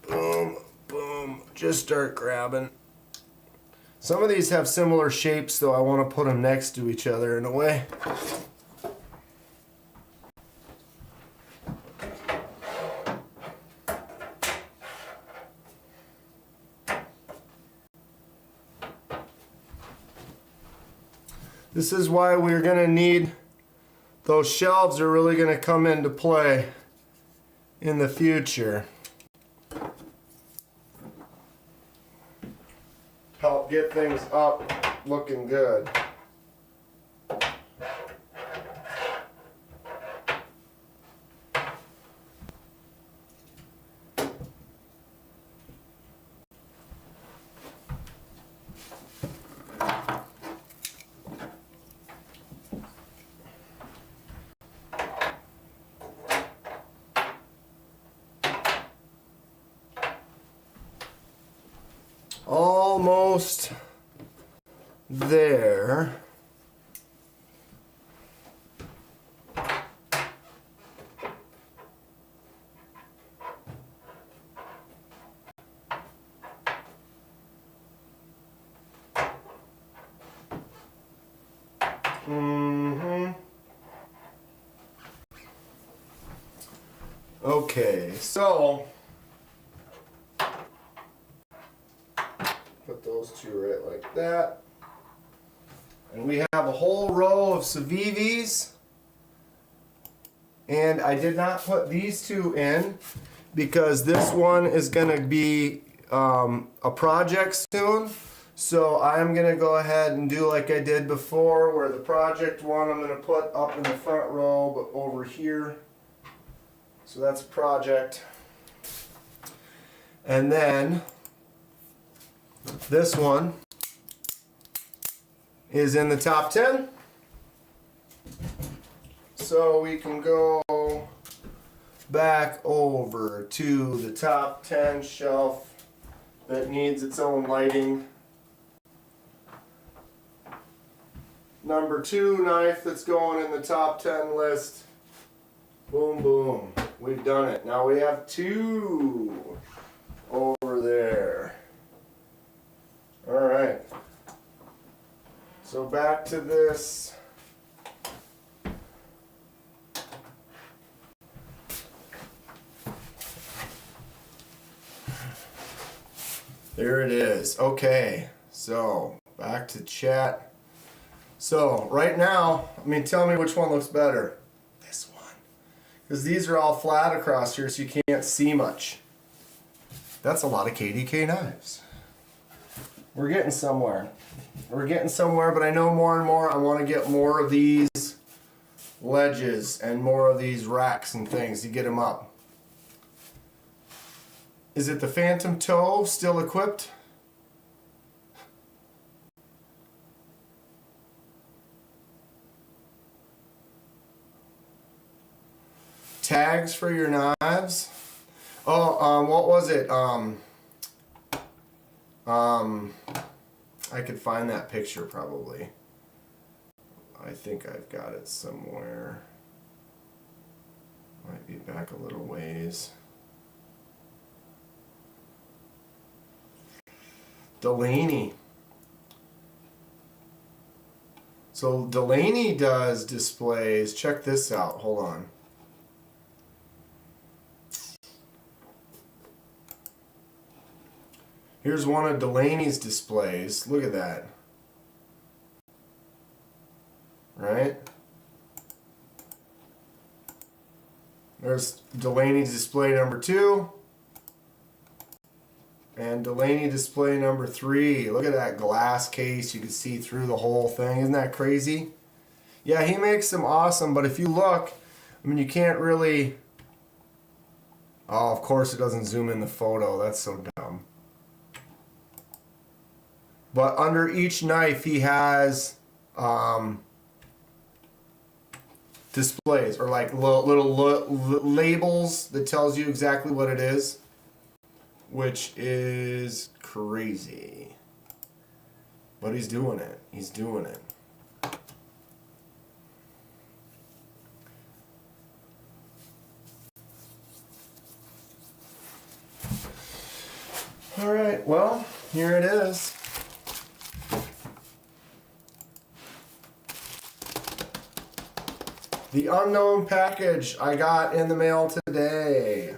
Boom. Boom. Just start grabbing. Some of these have similar shapes, though I want to put them next to each other in a way. This is why we're going to need, those shelves are really going to come into play in the future. Help get things up looking good. Almost there. Okay, so put those two right like that. And we have a whole row of Civivis. And I did not put these two in because this one is going to be a project soon. So I'm going to go ahead and do like I did before, where the project one I'm going to put up in the front row, but over here. So that's a project. And then this one is in the top 10. So we can go back over to the top 10 shelf that needs its own lighting. Number 2 knife that's going in the top 10 list. Boom, boom. We've done it. Now we have 2 over there. All right. So back to this. There it is. Okay. So back to chat. So right now, tell me which one looks better. This one. Because these are all flat across here, so you can't see much. That's a lot of KDK knives. We're getting somewhere. We're getting somewhere, but I know more and more I want to get more of these ledges and more of these racks and things to get them up. Is it the Phantom Toe still equipped? Tags for your knives. Oh, what was it? I could find that picture probably. I think I've got it somewhere. Might be back a little ways. Delaney. So Delaney does displays. Check this out. Hold on. Here's one of Delaney's displays. Look at that. Right? There's Delaney's display number 2. And Delaney display number 3. Look at that glass case. You can see through the whole thing. Isn't that crazy? Yeah, he makes them awesome, but if you look, you can't really... Oh, of course it doesn't zoom in the photo. That's so dumb. But under each knife he has displays, or like little labels that tells you exactly what it is, which is crazy. But he's doing it. He's doing it. All right, well, here it is. The unknown package I got in the mail today.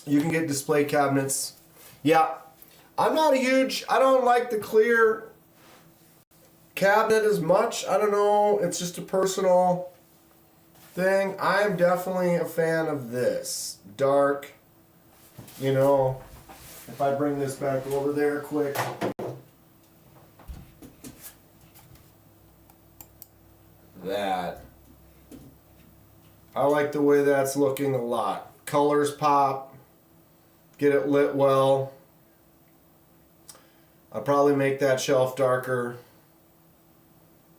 You can get display cabinets. Yeah, I don't like the clear cabinet as much. I don't know, it's just a personal thing. I am definitely a fan of this. Dark, if I bring this back over there quick. That. I like the way that's looking a lot. Colors pop. Get it lit well. I'll probably make that shelf darker.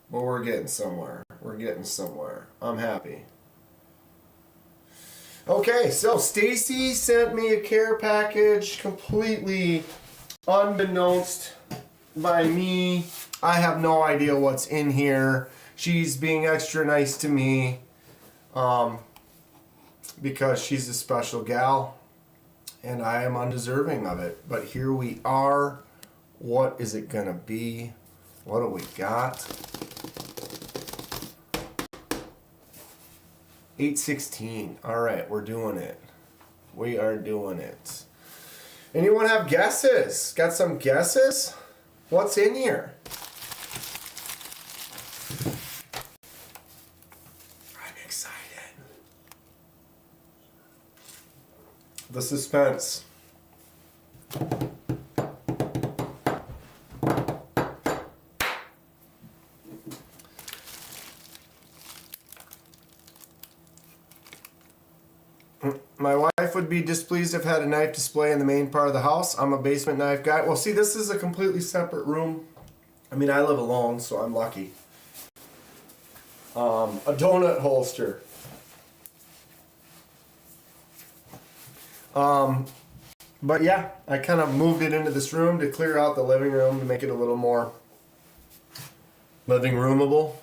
But we're getting somewhere. We're getting somewhere. I'm happy. Okay, so Stacy sent me a care package completely unbeknownst by me. I have no idea what's in here. She's being extra nice to me because she's a special gal and I am undeserving of it. But here we are. What is it gonna be? What do we got? 8:16. All right, we're doing it. We are doing it. Anyone have guesses? Got some guesses? What's in here? I'm excited. The suspense. My wife would be displeased if I had a knife display in the main part of the house. I'm a basement knife guy. Well, see, this is a completely separate room. I mean, I live alone, so I'm lucky. A donut holster. But yeah, I kind of moved it into this room to clear out the living room to make it a little more living roomable.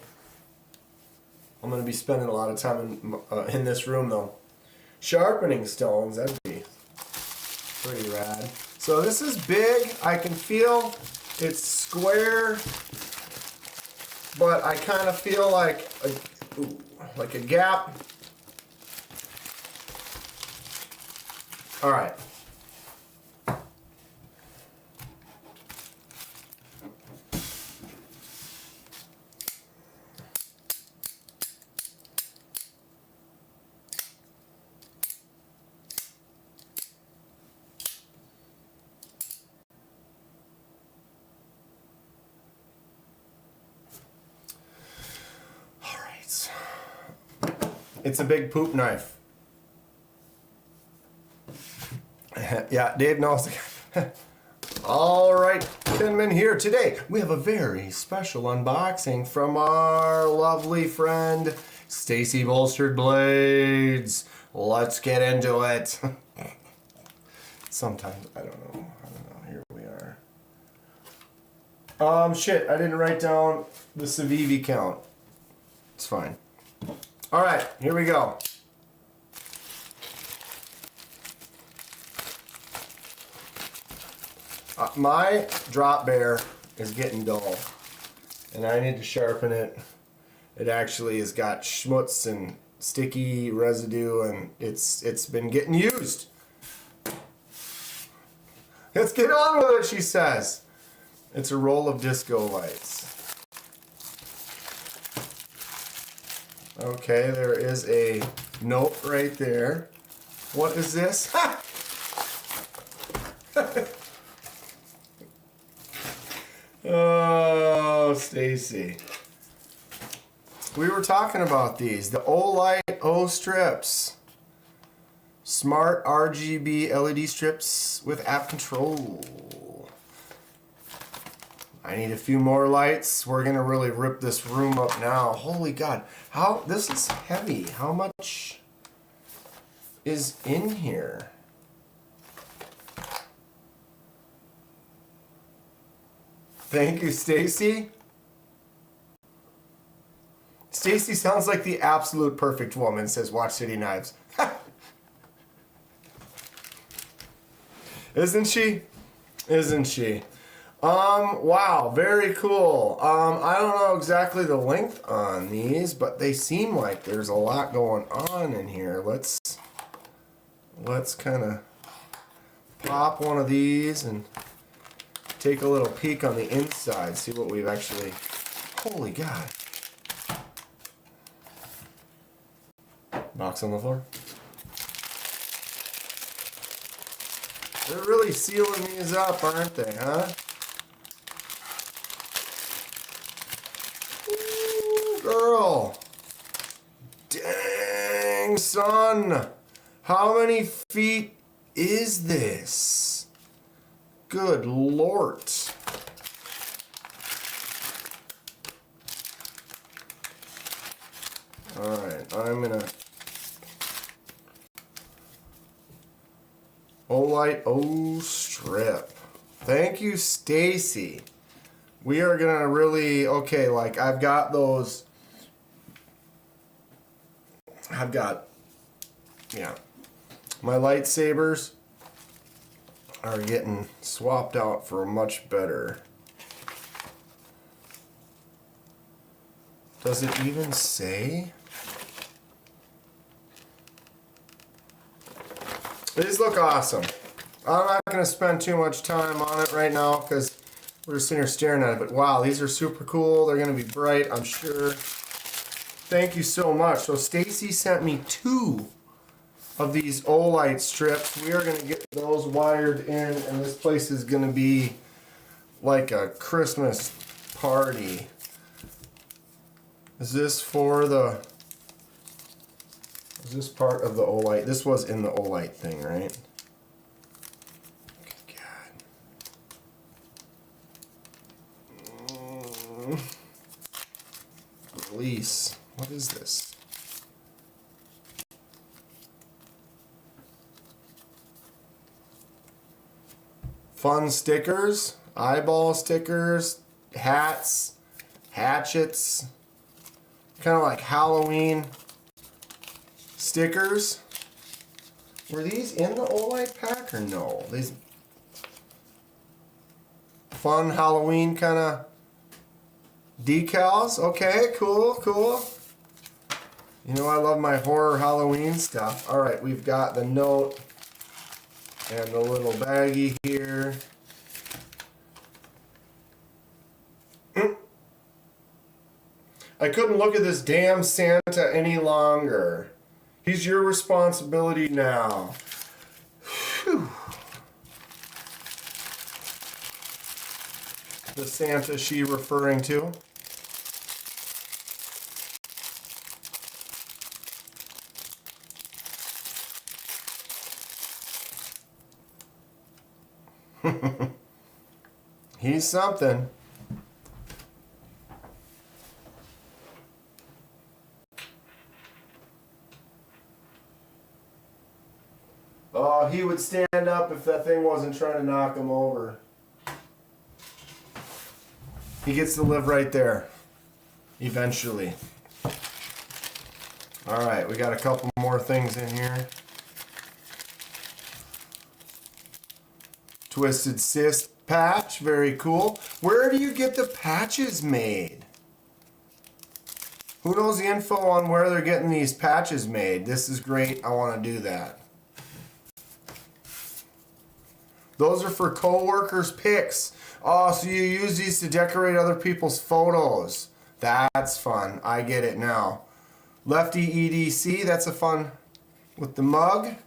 I'm going to be spending a lot of time in this room, though. Sharpening stones, that'd be pretty rad. So this is big. I can feel it's square, but I kind of feel like a gap. All right. It's a big poop knife. Yeah, Dave knows. All right, Pinman here. Today, we have a very special unboxing from our lovely friend, Stacy Bolstered Blades. Let's get into it. Sometimes, I don't know. Here we are. Shit, I didn't write down the Civivi count. It's fine. All right, here we go. My drop bear is getting dull, and I need to sharpen it. It actually has got schmutz and sticky residue, and it's been getting used. Let's get on with it, she says. It's a roll of disco lights. Okay, there is a note right there. What is this? Ha! Oh, Stacy. We were talking about these. The O-Light O strips. Smart RGB LED strips with app control. I need a few more lights. We're gonna really rip this room up now. Holy God, how this is heavy. How much is in here? Thank you, Stacy. Stacy sounds like the absolute perfect woman, says Watch City Knives. Isn't she? Isn't she? Wow, very cool. I don't know exactly the length on these, but they seem like there's a lot going on in here. Let's kind of pop one of these and take a little peek on the inside, see what we've actually, holy God. Box on the floor. They're really sealing these up, aren't they, huh? Girl. Dang, son. How many feet is this? Good Lord. Alright, I'm gonna... O-Light O strip. Thank you, Stacy. We are gonna really... Okay, like, I've got those... I've got, yeah, my lightsabers are getting swapped out for a much better. Does it even say? These look awesome. I'm not going to spend too much time on it right now because we're just sitting here staring at it. But wow, these are super cool. They're going to be bright, I'm sure. Thank you so much. So Stacy sent me 2 of these Olight strips. We are going to get those wired in, and this place is going to be like a Christmas party. Is this for the... Is this part of the Olight? This was in the Olight thing, right? God. Release. What is this? Fun stickers, eyeball stickers, hats, hatchets, kind of like Halloween stickers. Were these in the Olight pack or no? These fun Halloween kind of decals. Okay, cool, cool. You know I love my horror Halloween stuff. All right, we've got the note and the little baggie here. I couldn't look at this damn Santa any longer. He's your responsibility now. Whew. The Santa she referring to. He's something. Oh, he would stand up if that thing wasn't trying to knock him over. He gets to live right there. Eventually. Alright, we got a couple more things in here. Twisted Cyst patch, very cool. Where do you get the patches made? Who knows the info on where they're getting these patches made? This is great. I want to do that. Those are for co-workers' pics. Oh, so you use these to decorate other people's photos. That's fun. I get it now. Lefty EDC, that's a fun with the mug. I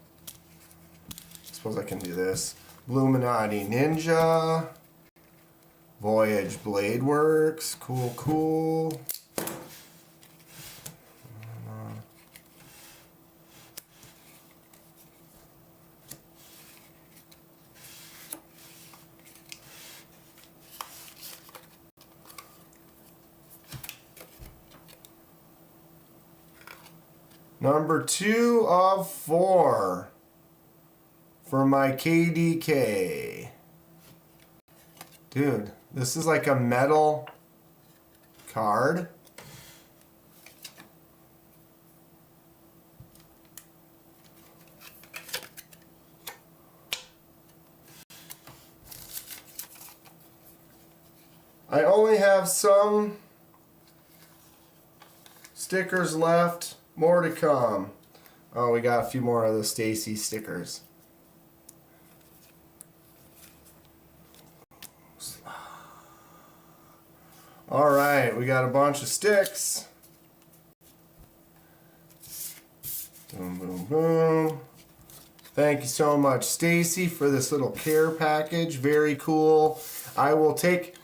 suppose I can do this. Illuminati Ninja. Voyage Blade Works. Cool, cool. Number 2 of 4 for my KDK. Dude, this is like a metal card. I only have some stickers left. More to come. Oh, we got a few more of the Stacy stickers. All right, we got a bunch of sticks. Boom, boom, boom. Thank you so much, Stacy, for this little care package. Very cool. I will take,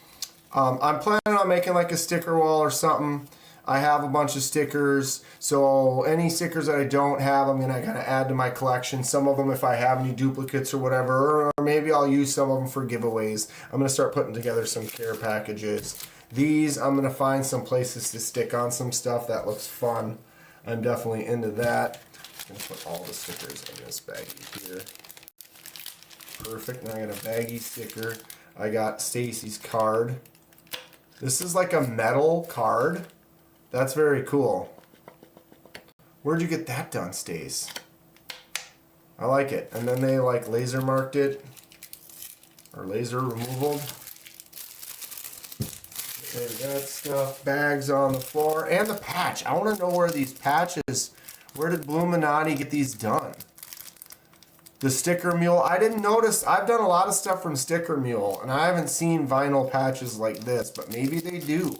I'm planning on making like a sticker wall or something. I have a bunch of stickers, so any stickers that I don't have, I'm gonna add to my collection. Some of them, if I have any duplicates or whatever, or maybe I'll use some of them for giveaways. I'm gonna start putting together some care packages. These, I'm gonna find some places to stick on some stuff. That looks fun. I'm definitely into that. I'm gonna put all the stickers in this baggie here. Perfect. Now I got a baggie sticker. I got Stacy's card. This is like a metal card. That's very cool. Where'd you get that done, Stace? I like it. And then they like laser marked it. Or laser removal. Okay, that stuff. Bags on the floor. And the patch. I want to know where these patches, where did Illuminati get these done? The Sticker Mule, I didn't notice. I've done a lot of stuff from Sticker Mule, and I haven't seen vinyl patches like this, but maybe they do.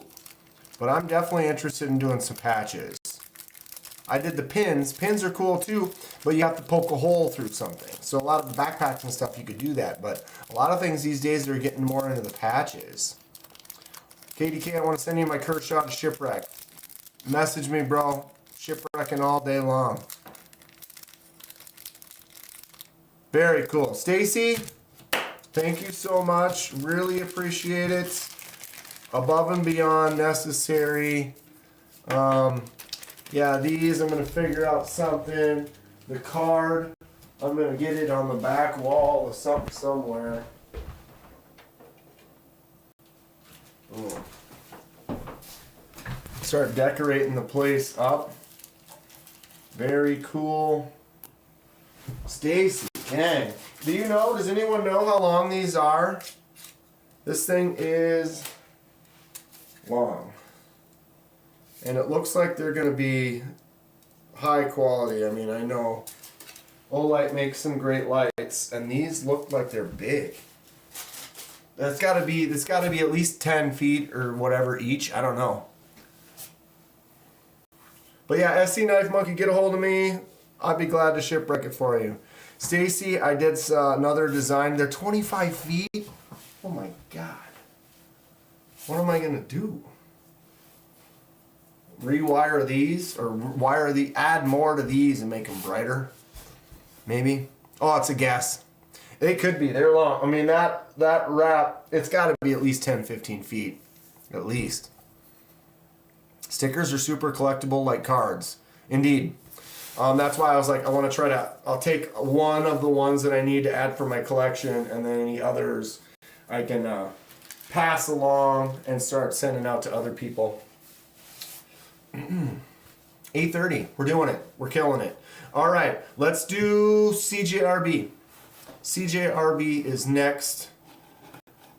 But I'm definitely interested in doing some patches. I did the pins. Pins are cool too, but you have to poke a hole through something. So a lot of the backpacks and stuff, you could do that. But a lot of things these days are getting more into the patches. KDK, I want to send you my Kershaw shipwreck. Message me, bro. Shipwrecking all day long. Very cool. Stacy, thank you so much. Really appreciate it. Above and beyond necessary. Yeah, these, I'm going to figure out something. The card, I'm going to get it on the back wall or something somewhere. Start decorating the place up. Very cool. Stacy, dang. Does anyone know how long these are? This thing is long. And it looks like they're going to be high quality. I mean, I know Olight makes some great lights, and these look like they're big. That's got to be at least 10 feet or whatever each. I don't know. But yeah, SC Knife Monkey, get a hold of me. I'd be glad to shipwreck it for you. Stacy, I did another design. They're 25 feet. Oh my God. What am I going to do? Rewire these or add more to these and make them brighter? Maybe. Oh, it's a guess. They could be. They're long. I mean, that wrap, it's got to be at least 10, 15 feet. At least. Stickers are super collectible like cards. Indeed. That's why I was like, I'll take one of the ones that I need to add for my collection, and then any others I can pass along and start sending out to other people. 8:30. We're doing it. We're killing it. All right. Let's do CJRB. CJRB is next.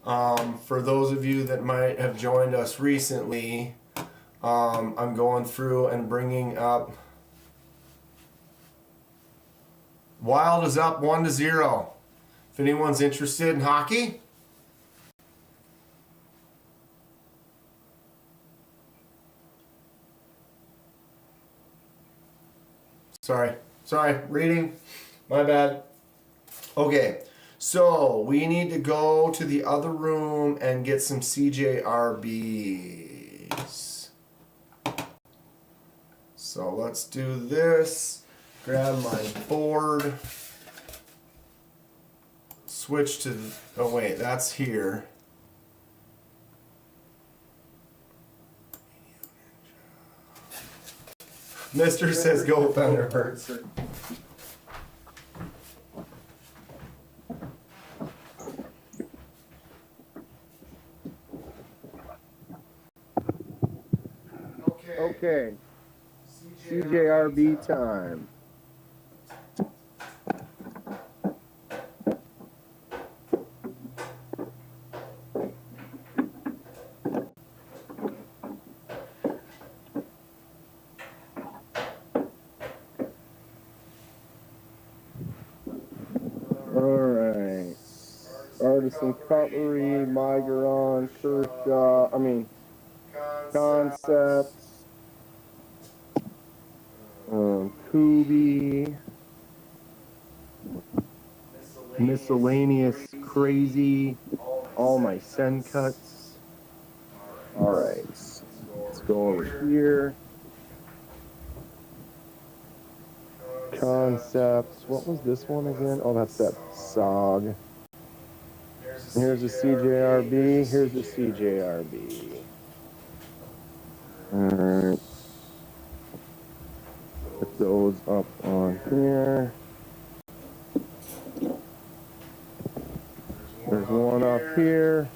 For those of you that might have joined us recently, I'm going through and bringing up. Wild is up 1-0. If anyone's interested in hockey. Sorry, reading. My bad. Okay, so we need to go to the other room and get some CJRBs. So let's do this. Grab my board. Switch to, oh wait, that's here. Mister says go Thunderbirds. Okay. CJRB time. Alright. Artisan Cutlery, Migron, Kershaw, Concepts. Kubi, miscellaneous crazy, all my Sencuts. Alright, let's go over here. Concepts, what was this one again? Oh, that's that SOG. Here's a CJRB, here's a CJRB. Alright. Put those up on here. There's one up here.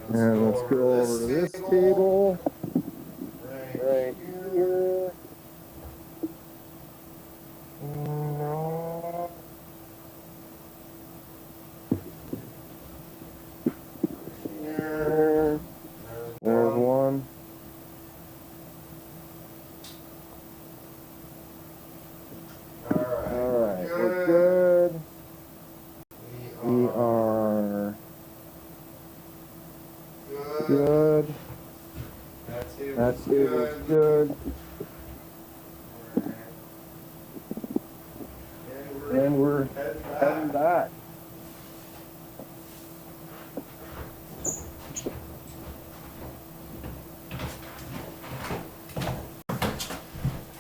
And let's go over to this table. Right here. No. Here. There's one. Good. That table's good. And we're heading back.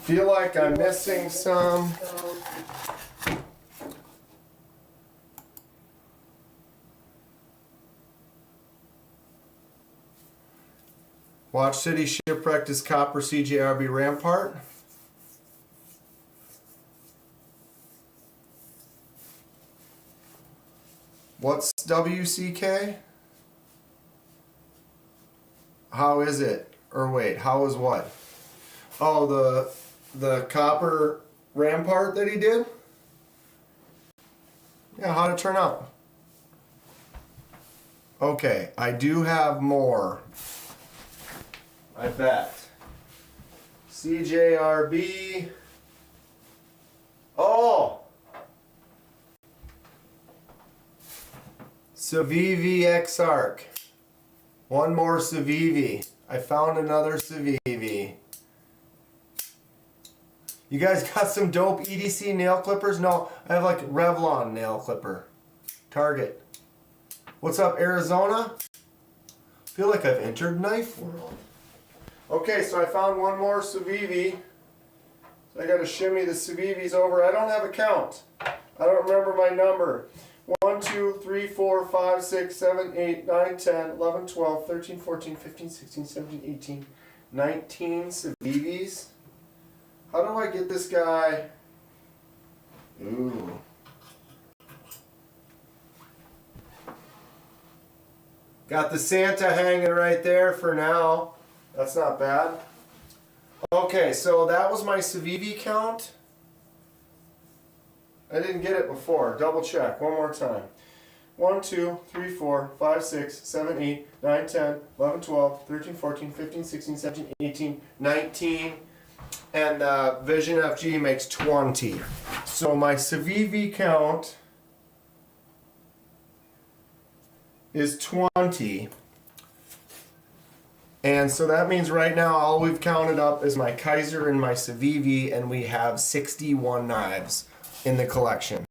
Feel like I'm missing some. Watch City shipwrecked his copper CJRB Rampart. What's WCK? How is it? Or wait, how is what? Oh, the copper Rampart that he did? Yeah, how'd it turn out? Okay, I do have more. I bet. CJRB. Oh! Civivi X-Arc. One more Civivi. I found another Civivi. You guys got some dope EDC nail clippers? No, I have like Revlon nail clipper. Target. What's up, Arizona? I feel like I've entered knife world. Okay, so I found one more Civivi. So I gotta shimmy the Civivis over. I don't have a count. I don't remember my number. 1, 2, 3, 4, 5, 6, 7, 8, 9, 10, 11, 12, 13, 14, 15, 16, 17, 18, 19 Civivis. How do I get this guy? Ooh. Got the Santa hanging right there for now. That's not bad. Okay, so that was my Civivi count. I didn't get it before. Double check one more time. 1, 2, 3, 4, 5, 6, 7, 8, 9, 10, 11, 12, 13, 14, 15, 16, 17, 18, 19. And Vision FG makes 20. So my Civivi count is 20. And so that means right now all we've counted up is my Kaiser and my Civivi, and we have 61 knives in the collection.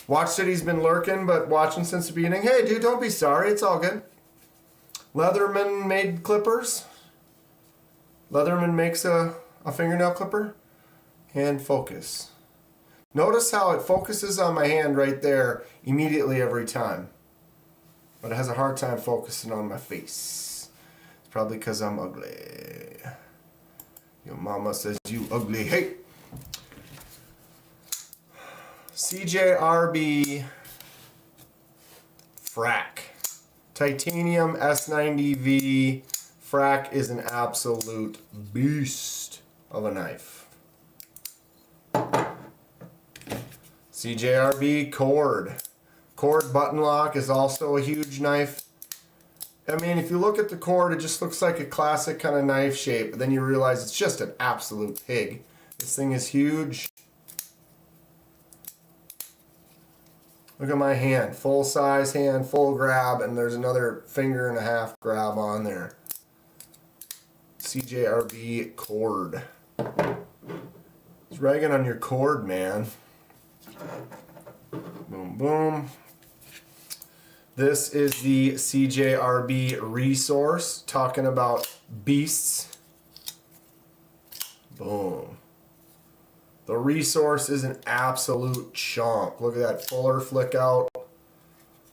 Watch City's been lurking, but watching since the beginning. Hey dude, don't be sorry, it's all good. Leatherman made clippers. Leatherman makes a fingernail clipper. Hand focus. Notice how it focuses on my hand right there immediately every time. But it has a hard time focusing on my face. Probably because I'm ugly. Your mama says you ugly. Hey! CJRB Frack. Titanium S90V. Frack is an absolute beast of a knife. CJRB cord. Cord button lock is also a huge knife. I mean, if you look at the cord, it just looks like a classic kind of knife shape, but then you realize it's just an absolute pig. This thing is huge. Look at my hand, full size hand, full grab, and there's another finger and a half grab on there. CJRB cord. It's ragging on your cord, man. Boom, boom. This is the CJRB resource, talking about beasts. Boom. The resource is an absolute chunk. Look at that fuller flick out.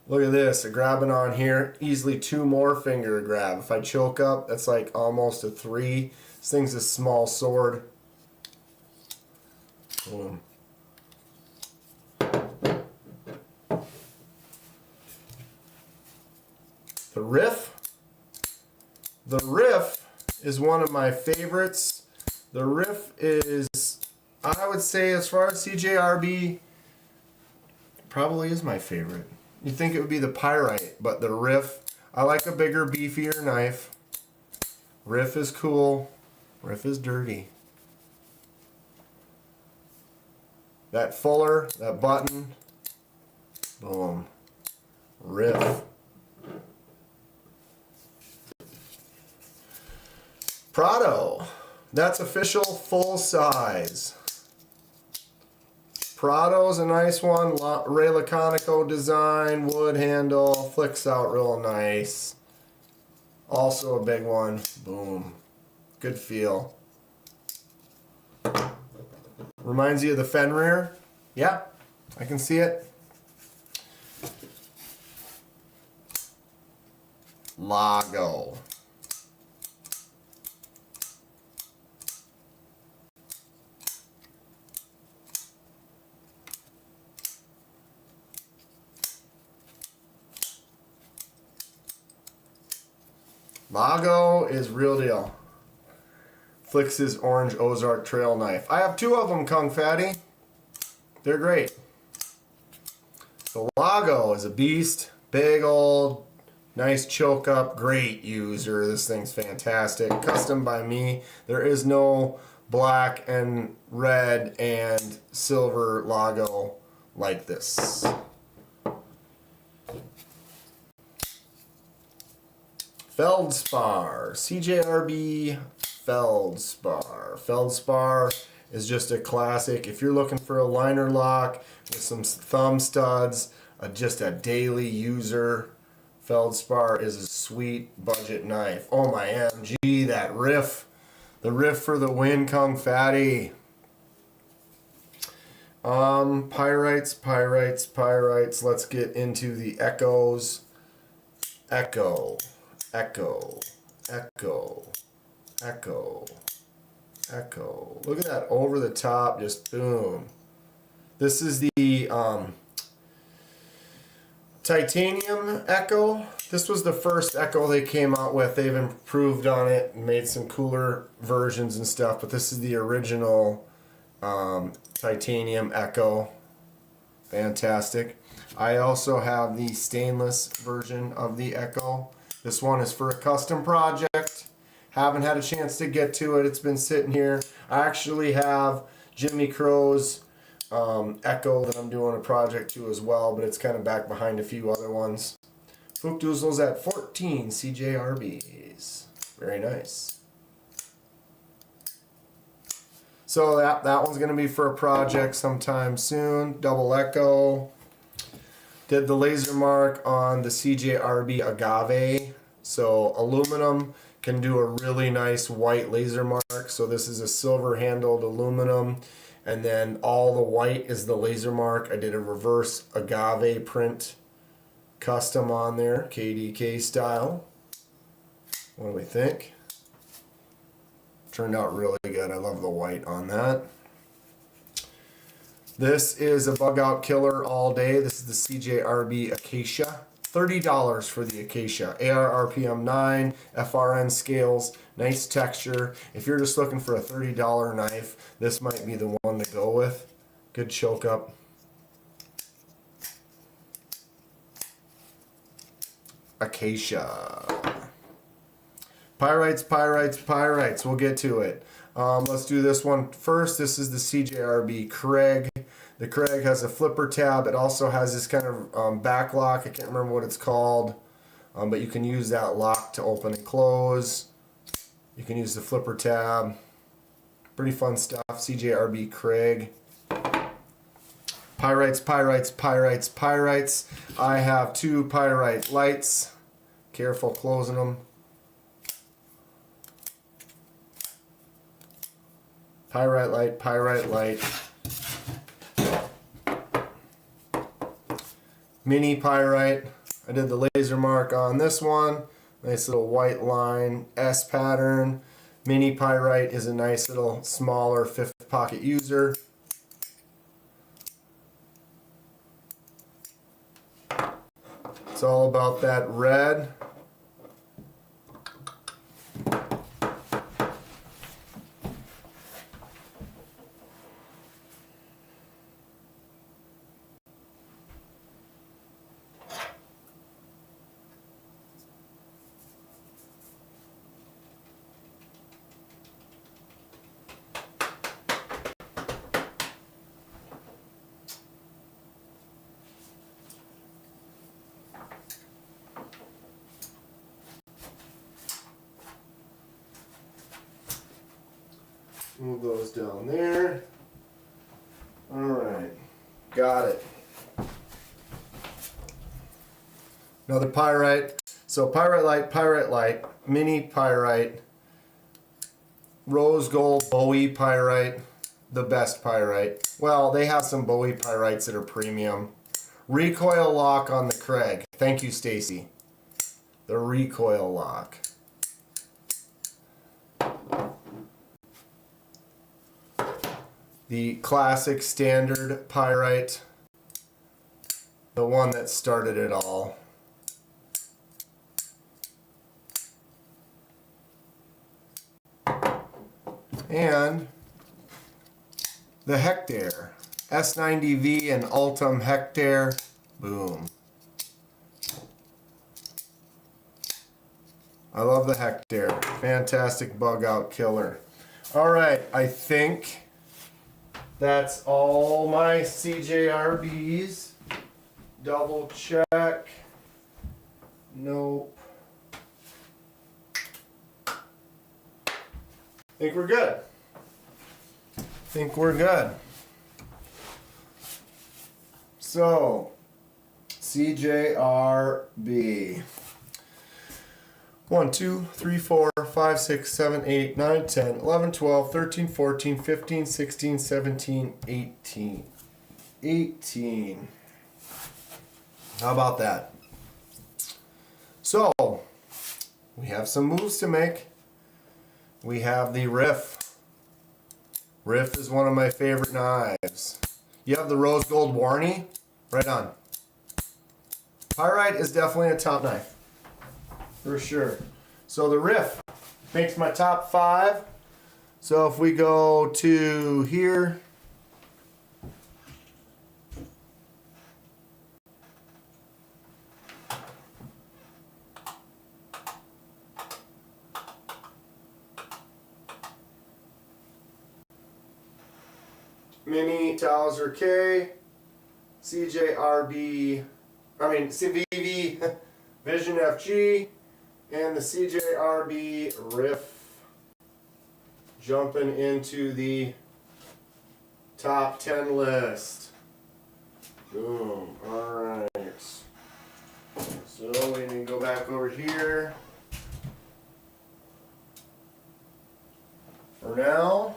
Look at this, grabbing on here, easily 2 more finger grab. If I choke up, that's like almost a 3. This thing's a small sword. Boom. The riff is one of my favorites. The riff is, I would say, as far as CJRB, probably is my favorite. You'd think it would be the pyrite, but the riff, I like a bigger, beefier knife. Riff is cool. Riff is dirty. That fuller, that button, boom. Riff. Prado. That's official full size. Prado's a nice one. Ray Laconico design, wood handle, flicks out real nice. Also a big one. Boom. Good feel. Reminds you of the Fenrir. Yeah, I can see it. Lago. Lago is real deal. Flicks his orange Ozark trail knife. I have two of them, Kung Fatty. They're great. The Lago is a beast. Big old, nice choke up, great user. This thing's fantastic. Custom by me. There is no black and red and silver Lago like this. Feldspar, CJRB Feldspar. Feldspar is just a classic. If you're looking for a liner lock with some thumb studs, just a daily user, Feldspar is a sweet budget knife. Oh my MG, that riff. The riff for the win, Kung Fatty. Pyrites. Let's get into the echoes. Echo. Look at that over the top, just boom. This is the titanium Echo. This was the first Echo they came out with. They've improved on it and made some cooler versions and stuff, but this is the original titanium Echo. Fantastic. I also have the stainless version of the Echo. This one is for a custom project. Haven't had a chance to get to it. It's been sitting here. I actually have Jimmy Crow's Echo that I'm doing a project to as well, but it's kind of back behind a few other ones. Fookdoozles at 14 CJRBs. Very nice. So that one's going to be for a project sometime soon. Double Echo. Did the laser mark on the CJRB Agave. So aluminum can do a really nice white laser mark. So this is a silver handled aluminum. And then all the white is the laser mark. I did a reverse Agave print custom on there. KDK style. What do we think? Turned out really good. I love the white on that. This is a bug out killer all day. This is the CJRB Acacia. $30 for the Acacia. AR RPM 9, FRN scales, nice texture. If you're just looking for a $30 knife, this might be the one to go with. Good choke up. Acacia. Pyrites. We'll get to it. Let's do this one first. This is the CJRB Craig. The Craig has a flipper tab. It also has this kind of back lock. I can't remember what it's called, but you can use that lock to open and close. You can use the flipper tab. Pretty fun stuff. CJRB Craig. Pyrites. I have two Pyrite lights. Careful closing them. Pyrite light. Mini Pyrite. I did the laser mark on this one. Nice little white line S pattern. Mini Pyrite is a nice little smaller fifth pocket user. It's all about that red. Move those down there. Alright, got it. Another pyrite. So pyrite light, mini pyrite, rose gold, Bowie pyrite, the best pyrite. Well, they have some Bowie pyrites that are premium. Recoil lock on the Craig. Thank you, Stacy. The recoil lock. The classic standard pyrite. The one that started it all. And the Hectare. S90V and Ultim Hectare. Boom. I love the Hectare. Fantastic bug out killer. Alright, I think that's all my CJRBs. Double check. Nope. Think we're good. Think we're good. So, CJRB. 1, 2, 3, 4, 5, 6, 7, 8, 9, 10, 11, 12, 13, 14, 15, 16, 17, 18. 18. How about that? So, we have some moves to make. We have the Riff. Riff is one of my favorite knives. You have the rose gold Warney. Right on. Pyrite is definitely a top knife. For sure. So the Riff makes my top 5. So if we go to here. Mini Towser K, CJRB, Civivi Vision FG, and the CJRB Riff. Jumping into the top 10 list. Boom. Alright. So we can go back over here. For now.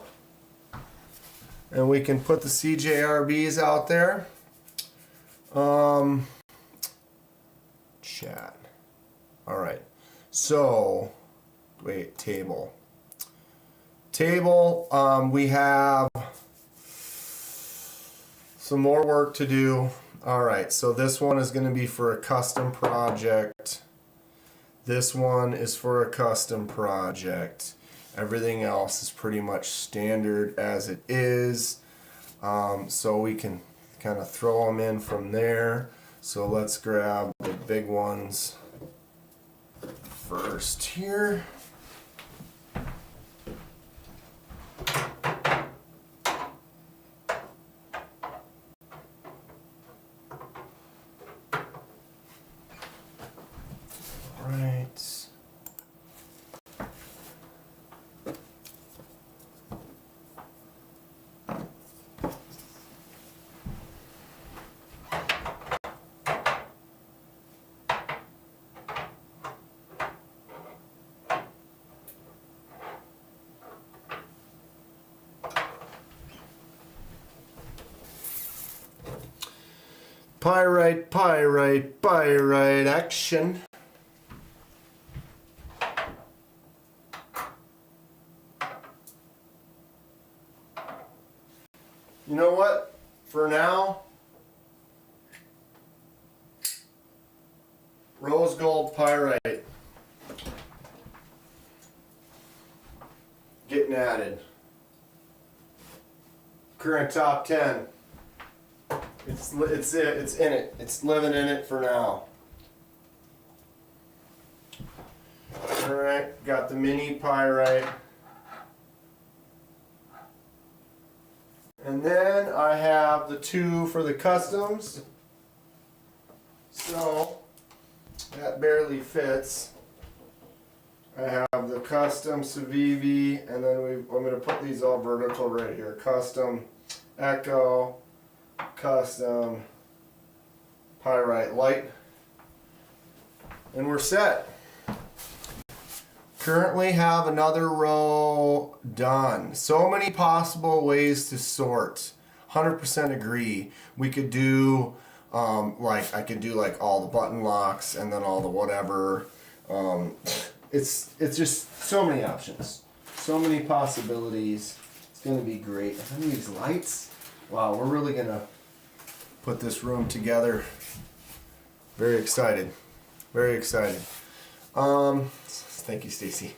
And we can put the CJRBs out there. Chat. Alright. So, wait, table. Table, we have some more work to do. Alright, so this one is going to be for a custom project. This one is for a custom project. Everything else is pretty much standard as it is. So we can kind of throw them in from there. So let's grab the big ones first here. All right. Pyrite action. You know what? For now, rose gold pyrite getting added. Current top 10. It's in it. It's living in it for now. Alright, got the mini pyrite. And then I have the 2 for the customs. So that barely fits. I have the custom Civivi, and then I'm going to put these all vertical right here. Custom Echo, custom Pyrite Light, and we're set. Currently have another row done. So many possible ways to sort. 100% agree. We could do like I could do like all the button locks and then all the whatever. It's just so many options, so many possibilities. It's gonna be great. And then these lights. Wow, we're really gonna put this room together. Very excited. Very excited. Thank you, Stacy.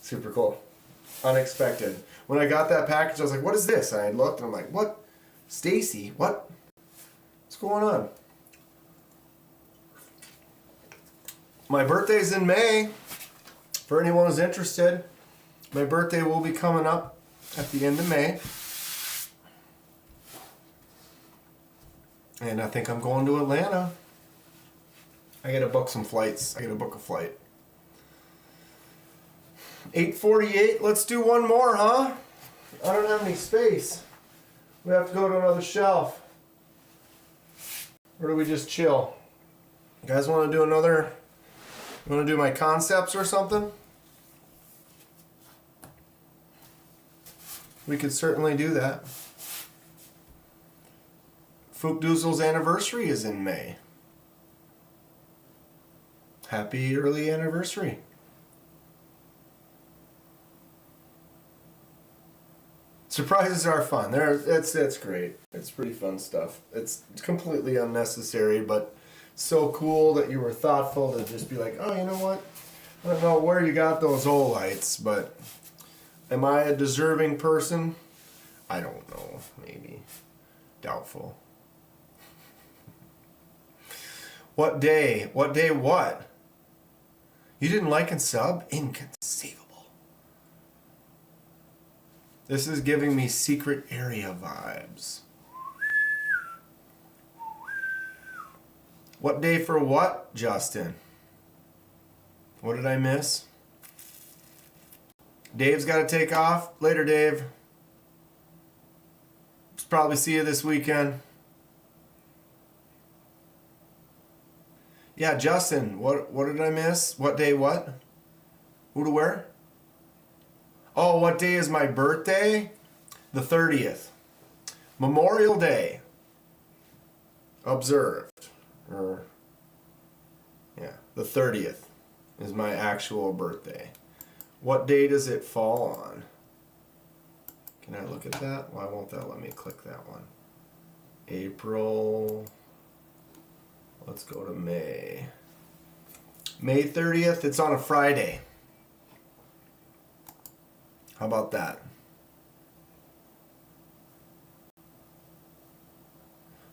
Super cool. Unexpected. When I got that package, I was like, what is this? And I looked and I'm like, what? Stacy, what? What's going on? My birthday's in May. For anyone who's interested, my birthday will be coming up at the end of May. And I think I'm going to Atlanta. I gotta book some flights. I gotta book a flight. 8:48, let's do one more, huh? I don't have any space. We have to go to another shelf. Or do we just chill? You guys want to do another? You want to do my concepts or something? We could certainly do that. Fookdoozle's anniversary is in May. Happy early anniversary. Surprises are fun. That's great. It's pretty fun stuff. It's completely unnecessary, but so cool that you were thoughtful to just be like, oh, you know what? I don't know where you got those lights, but am I a deserving person? I don't know. Maybe. Doubtful. What day? What day what? You didn't like and sub? Inconceivable. This is giving me secret area vibes. What day for what, Justin? What did I miss? Dave's got to take off. Later, Dave. Probably see you this weekend. Yeah, Justin, what did I miss? What day what? Who to where? Oh, what day is my birthday? The 30th. Memorial Day. Observed. Or, yeah, the 30th is my actual birthday. What day does it fall on? Can I look at that? Why won't that let me click that one? April. Let's go to May. May 30th, it's on a Friday. How about that?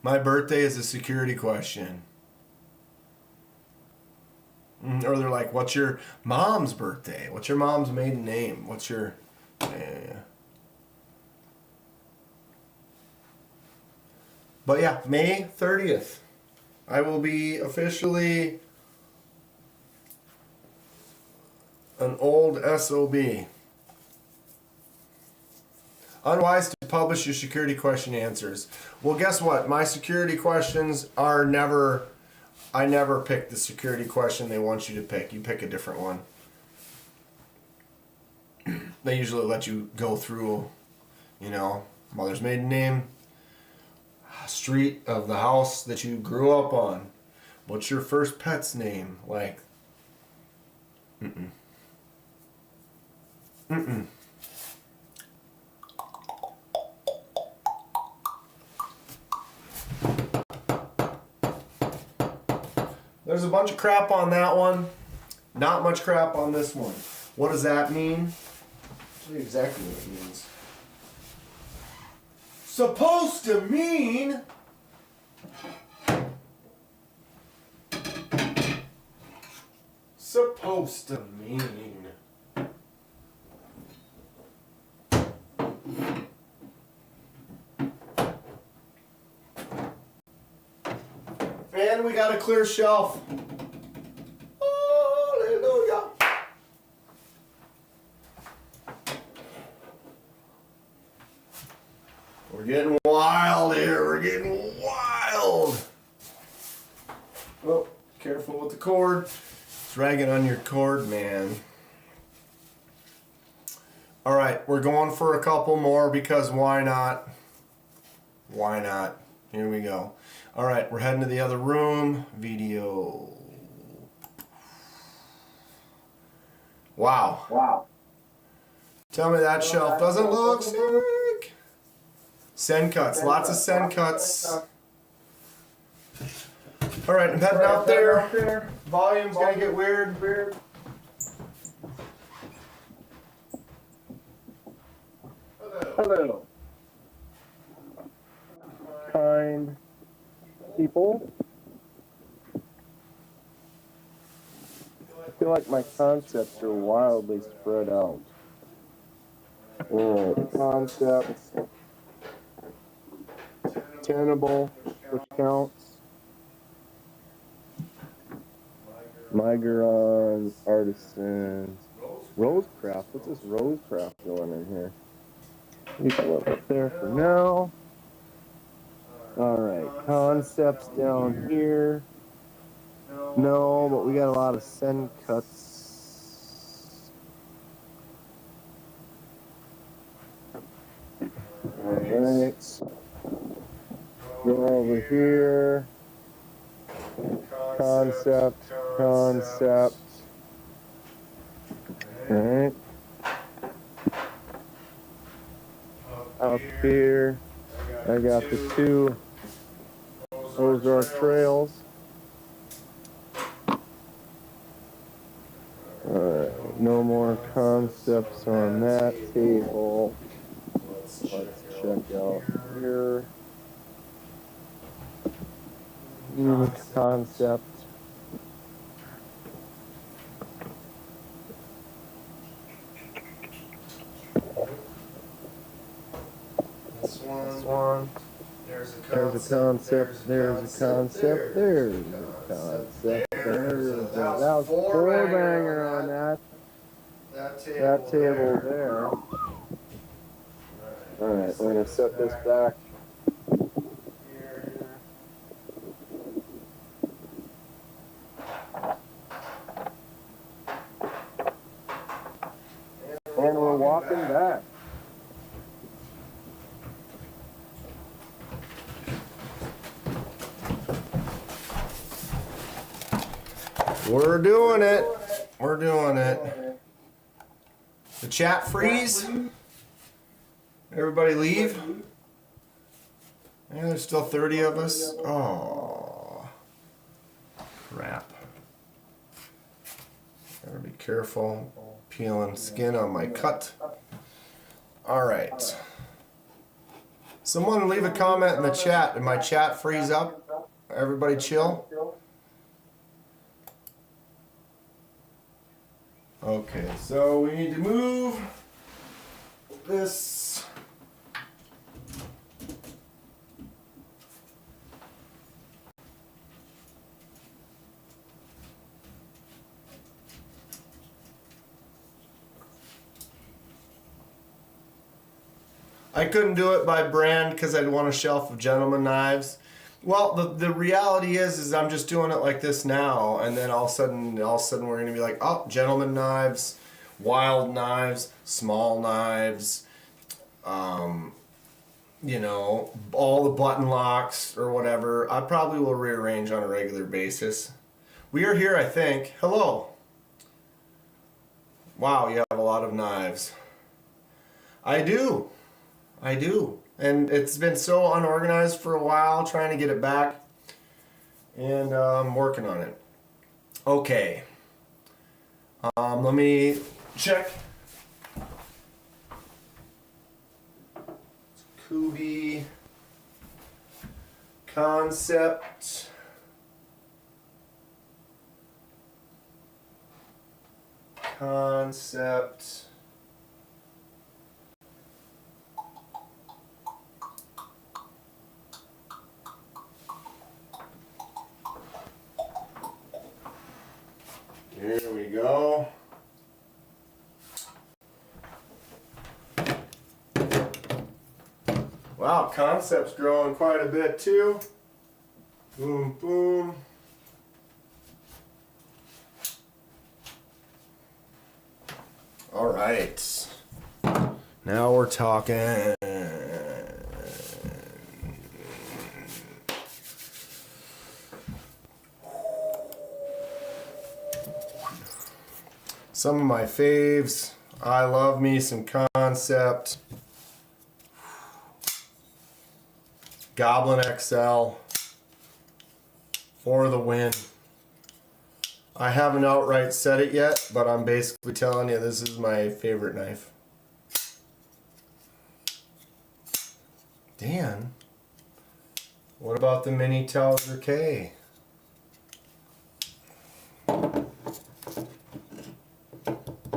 My birthday is a security question. Or they're like, what's your mom's birthday? What's your mom's maiden name? What's your... Yeah. But yeah, May 30th. I will be officially an old SOB. Unwise to publish your security question answers. Well, guess what? My security questions are never... I never pick the security question they want you to pick. You pick a different one. They usually let you go through, you know, mother's maiden name, street of the house that you grew up on. What's your first pet's name? Like, There's a bunch of crap on that one. Not much crap on this one. What does that mean? I'll tell you exactly what it means. Supposed to mean... Supposed to mean... And we got a clear shelf. Hallelujah. We're getting wild here. We're getting wild. Oh, careful with the cord. Dragging on your cord, man. All right, we're going for a couple more because why not? Why not? Here we go. All right, we're heading to the other room. Video. Wow. Wow. Tell me that shelf doesn't look sick. Sencuts, lots of Sencuts. All right, I'm heading out there. Volume's gonna get weird. Hello. Kind people. I feel like my concepts are wildly spread out. Alright, concepts. Tenable, which counts. Migrons, artisans. Rosecraft, what's this Rosecraft doing in here? You can look up there for now. Alright, concepts down here. No, but we got a lot of Sencuts. Alright. Go over here. Concept. Alright. Up here, I got the two. Those are our trails. Alright, no more concepts on that table. Let's check out here. Concept. This one. There's a concept. There's a concept. There's a concept. That was four banger on that table there. Alright, we're gonna set this back. And we're walking back. We're doing it. We're doing it. The chat freeze. Everybody leave. Yeah, there's still 30 of us. Oh, crap. Gotta be careful. Peeling skin on my cut. All right. Someone leave a comment in the chat. Did my chat freeze up? Everybody chill? Okay, so we need to move this. I couldn't do it by brand because I'd want a shelf of gentleman knives. Well, the reality is I'm just doing it like this now, and then all of a sudden we're gonna be like, oh, gentleman knives, wild knives, small knives, you know, all the button locks or whatever. I probably will rearrange on a regular basis. We are here, I think. Hello. Wow, you have a lot of knives. I do. And it's been so unorganized for a while, trying to get it back. And I'm working on it. Okay. Let me check. Kubi. Concept. Here we go. Wow, Concept's growing quite a bit too. Boom, boom. All right. Now we're talking. Some of my faves. I love me some Concept. Goblin XL. For the win. I haven't outright said it yet, but I'm basically telling you this is my favorite knife. Dan, what about the Mini Towser K?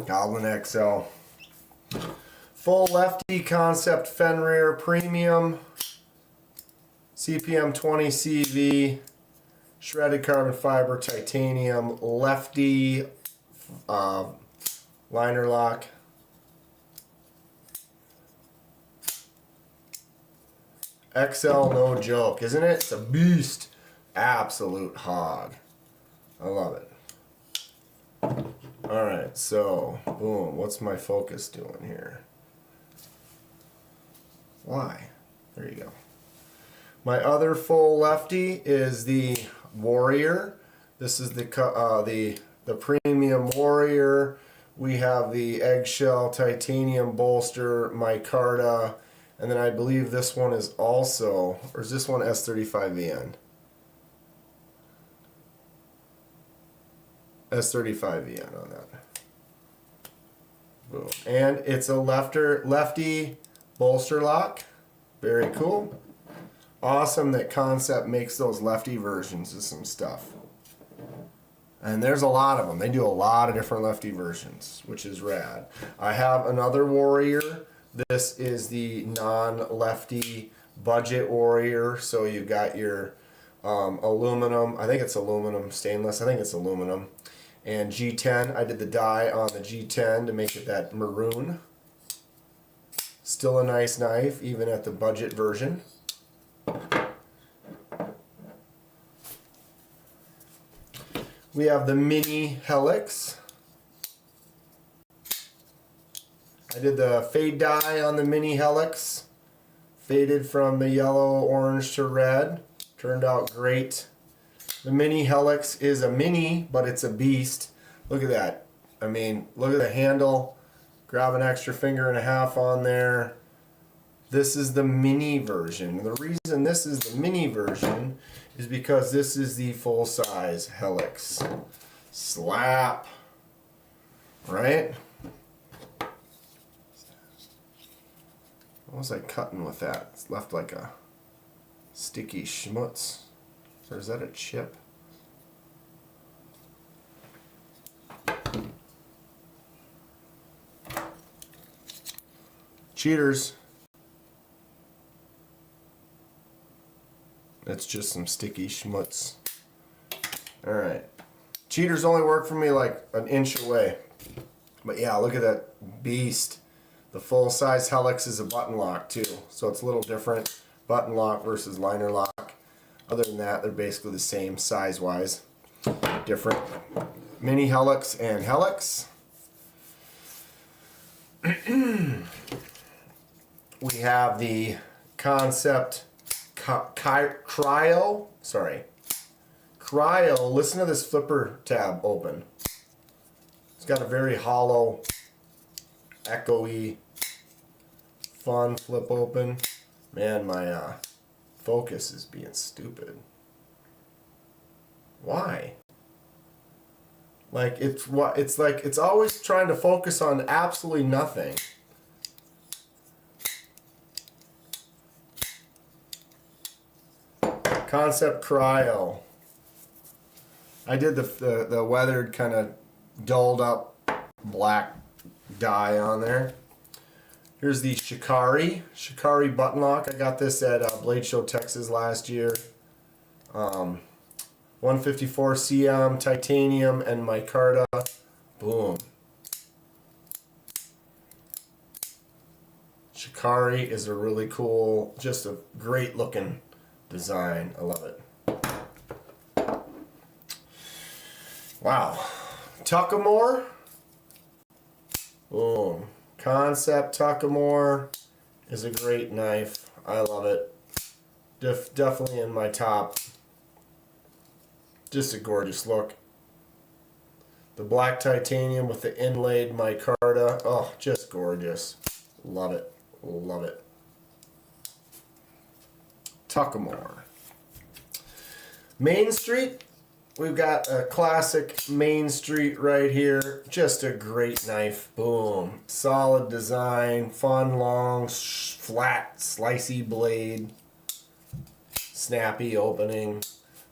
Goblin XL. Full lefty Concept Fenrir Premium. CPM 20 CV. Shredded carbon fiber titanium lefty liner lock. XL, no joke, isn't it? It's a beast. Absolute hog. I love it. Alright, so, boom. What's my focus doing here? Why? There you go. My other full lefty is the Warrior. This is the premium Warrior. We have the eggshell titanium bolster micarta, and then I believe this one is also, or is this one S35VN? S35VN on that. Boom. And it's a lefty bolster lock. Very cool. Awesome that Concept makes those lefty versions of some stuff. And there's a lot of them. They do a lot of different lefty versions, which is rad. I have another Warrior. This is the non-lefty budget Warrior. So you've got your aluminum. I think it's aluminum. Stainless. I think it's aluminum. And G10. I did the dye on the G10 to make it that maroon. Still a nice knife, even at the budget version. We have the Mini Helix. I did the fade dye on the Mini Helix. Faded from the yellow, orange to red. Turned out great. The Mini Helix is a mini, but it's a beast. Look at that. I mean, look at the handle. Grab an extra finger and a half on there. This is the mini version. The reason this is the mini version is because this is the full-size Helix. Slap. Right? What was I cutting with that? It's left like a sticky schmutz. Or is that a chip? Cheaters. That's just some sticky schmutz. Alright. Cheaters only work for me like an inch away. But yeah, look at that beast. The full-size Helix is a button lock too. So it's a little different. Button lock versus liner lock. Other than that, they're basically the same size-wise. Different. Mini Helix and Helix. We have the Concept Cryo. Cryo. Listen to this flipper tab open. It's got a very hollow, echoey, fun flip open. Man, my focus is being stupid. Why? Like it's like it's always trying to focus on absolutely nothing. Concept Cryo. I did the weathered kind of dulled up black dye on there. Here's the Shikari button lock. I got this at Blade Show Texas last year. 154 CM, titanium, and micarta. Boom. Hikari is a really cool, just a great looking design. I love it. Wow. Tuckamore. Boom. Concept Tuckamore is a great knife. I love it. Definitely in my top. Just a gorgeous look. The black titanium with the inlaid micarta. Oh, just gorgeous. Love it. Love it. Tuckamore. Main Street. We've got a classic Main Street right here. Just a great knife. Boom. Solid design. Fun, long, flat, slicey blade. Snappy opening.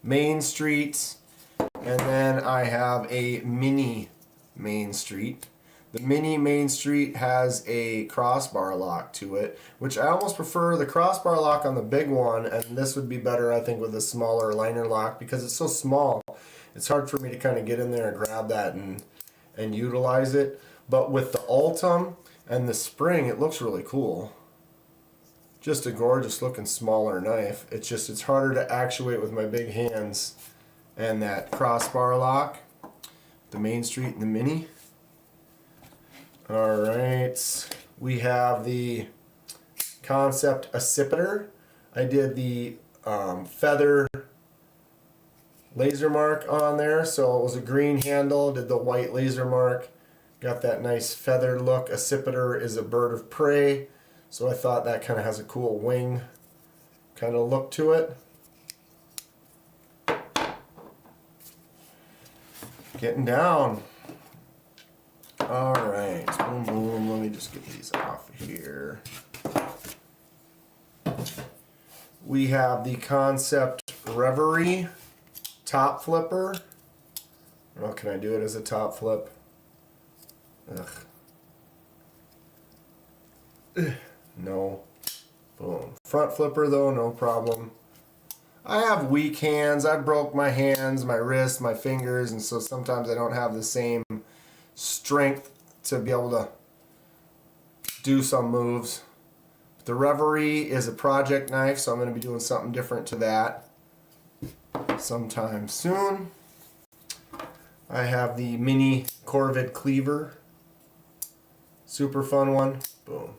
Main Street. And then I have a mini Main Street. The mini Main Street has a crossbar lock to it, which I almost prefer the crossbar lock on the big one, and this would be better, I think, with a smaller liner lock because it's so small. It's hard for me to kind of get in there and grab that and utilize it. But with the Ultim and the spring, it looks really cool. Just a gorgeous looking smaller knife. It's harder to actuate with my big hands. And that crossbar lock, the Main Street and the mini. All right, we have the Concept Accipiter. I did the feather laser mark on there, so it was a green handle, did the white laser mark, got that nice feathered look. Accipiter is a bird of prey, so I thought that kind of has a cool wing kind of look to it. Getting down. All right, boom, boom. Let me just get these off here. We have the Concept Reverie top flipper. Oh, can I do it as a top flip? Ugh. No. Boom. Front flipper though, no problem. I have weak hands. I broke my hands, my wrists, my fingers, and so sometimes I don't have the same strength to be able to do some moves. The Reverie is a project knife, so I'm going to be doing something different to that sometime soon. I have the mini Corvid cleaver. Super fun one. Boom.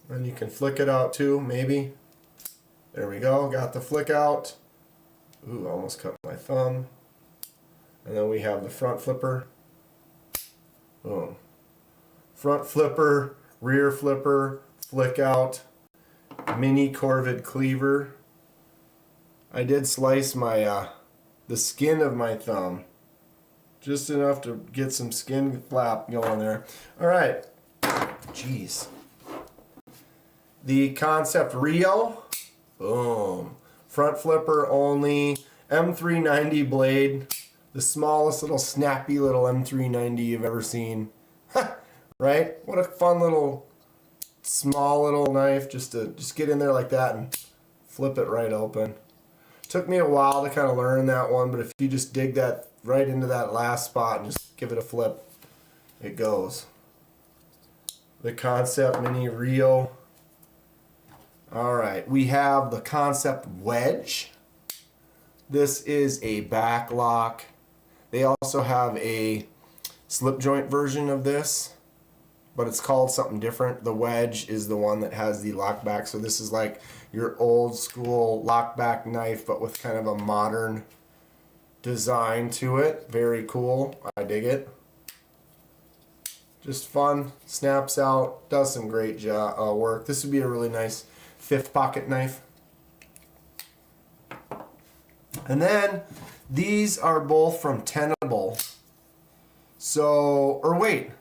And you can flick it out too, maybe. There we go, got the flick out. Ooh, almost cut my thumb. And then we have the front flipper. Boom. Front flipper, rear flipper, flick out, mini Corvid cleaver. I did slice my the skin of my thumb. Just enough to get some skin flap going there. All right. Jeez. The Concept Rio. Boom. Front flipper only. M390 blade. The smallest little snappy little M390 you've ever seen. Right? What a fun little small little knife just to get in there like that and flip it right open. Took me a while to kind of learn that one, but if you just dig that right into that last spot and just give it a flip, it goes. The Concept Mini Rio. Alright, we have the Concept Wedge. This is a back lock. They also have a slip joint version of this, but it's called something different. The Wedge is the one that has the lockback, so this is like your old school lockback knife, but with kind of a modern design to it. Very cool. I dig it. Just fun. Snaps out. Does some great work. This would be a really nice fifth pocket knife. And then these are both from Tenable. So, or wait,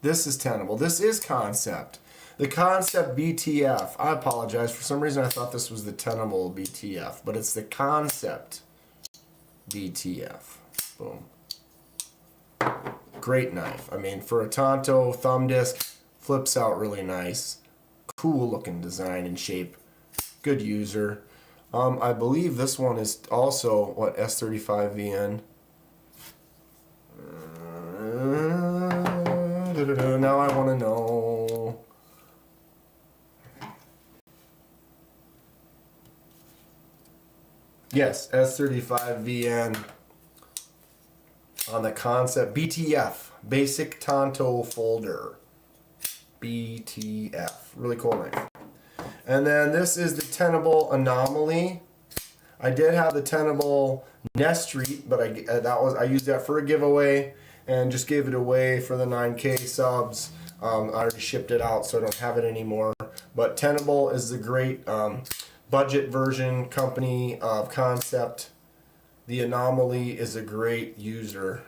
this is Tenable. This is Concept. The Concept BTF. I apologize. For some reason I thought this was the Tenable BTF, but it's the Concept BTF. Boom. Great knife. I mean, for a Tonto thumb disc, flips out really nice. Cool looking design and shape. Good user. I believe this one is also, what, S35VN. Now I want to know. Yes, S35VN on the concept BTF, Basic Tonto Folder. BTF, really cool name. And then this is the Tenable Anomaly. I did have the Tenable Nest Street, but I used that for a giveaway and just gave it away for the 9K subs. I already shipped it out, so I don't have it anymore. But Tenable is the great budget version company of concept. The Anomaly is a great user.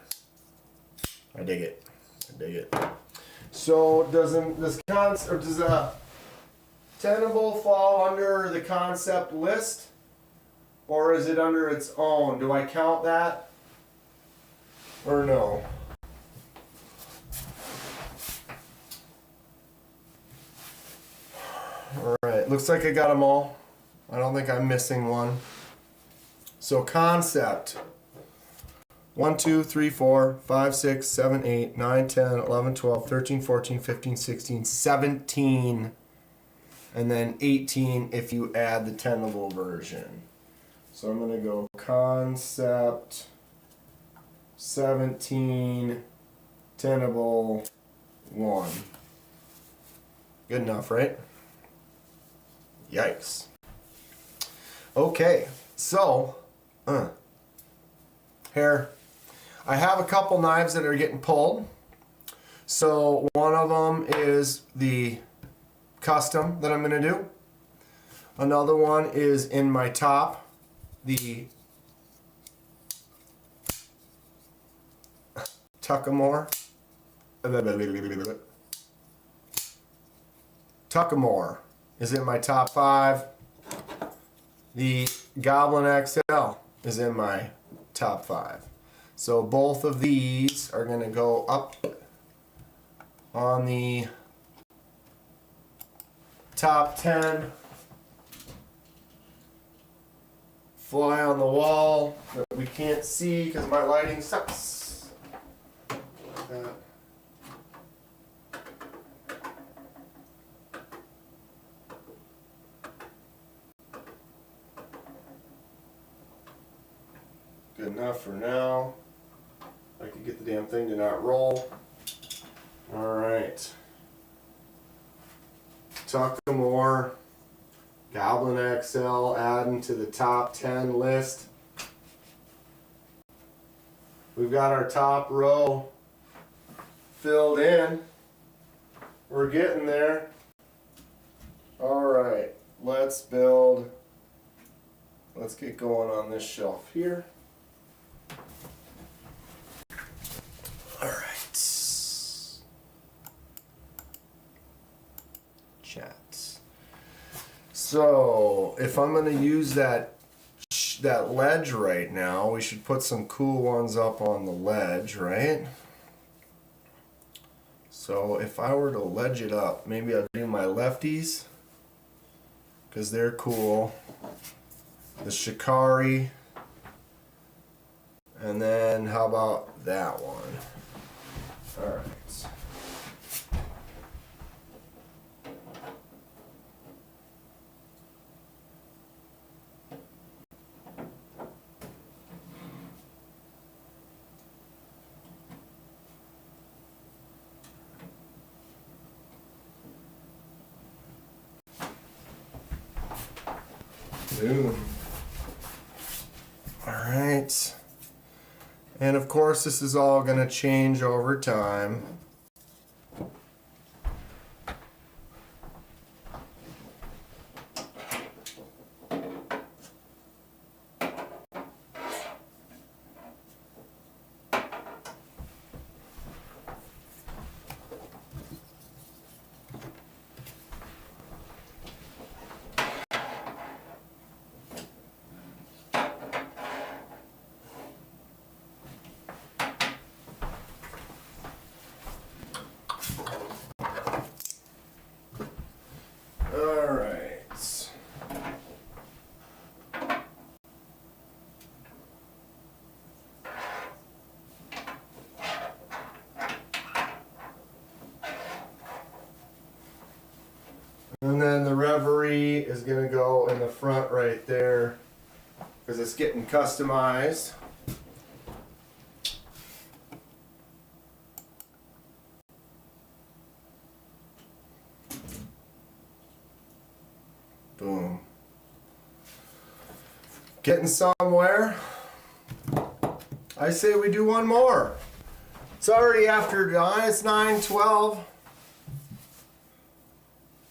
I dig it. I dig it. So does Tenable fall under the concept list, or is it under its own? Do I count that or no? All right, looks like I got them all. I don't think I'm missing one. So concept. 1, 2, 3, 4, 5, 6, 7, 8, 9, 10, 11, 12, 13, 14, 15, 16, 17, and then 18 if you add the Tenable version. So I'm going to go concept 17, Tenable 1. Good enough, right? Yikes. Okay, so here I have a couple knives that are getting pulled. So one of them is the custom that I'm going to do. Another one is in my top, the Tuckamore. Tuckamore is in my top 5. The Goblin XL is in my top 5. So both of these are going to go up on the top 10. Fly on the wall that we can't see because my lighting sucks. Like that. Good enough for now. I can get the damn thing to not roll. Alright. Tuckamore, Goblin XL adding to the top 10 list. We've got our top row filled in. We're getting there. Alright, let's build. Let's get going on this shelf here. Alright. Chat. So, if I'm going to use that ledge right now, we should put some cool ones up on the ledge, right? So, if I were to ledge it up, maybe I'll do my lefties, because they're cool. The Shikari. And then, how about that one? Alright. Boom. Alright. And of course, this is all going to change over time. front right there because it's getting customized. Boom. Getting somewhere. I say we do one more. It's already after dawn. It's 9:12.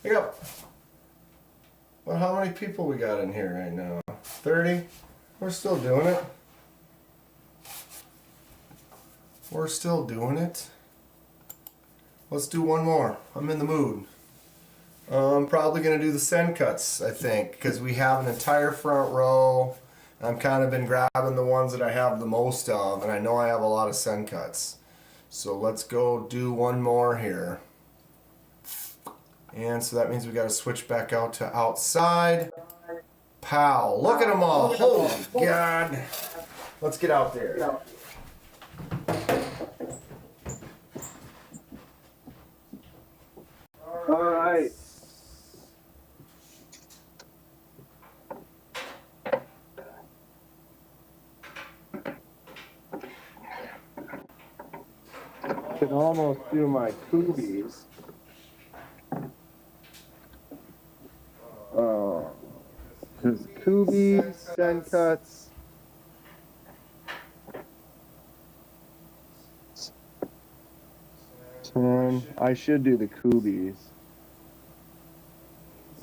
Yep. Well, how many people we got in here right now? 30? We're still doing it. We're still doing it. Let's do one more. I'm in the mood. I'm probably going to do the Sencuts, I think, because we have an entire front row. I've kind of been grabbing the ones that I have the most of, and I know I have a lot of Sencuts. So let's go do one more here. And so that means we got to switch back out to outside. Pow, look at them all. Holy God. Let's get out there. All right. Can almost do my coobies. Because coobies, Sencuts. I should do the coobies.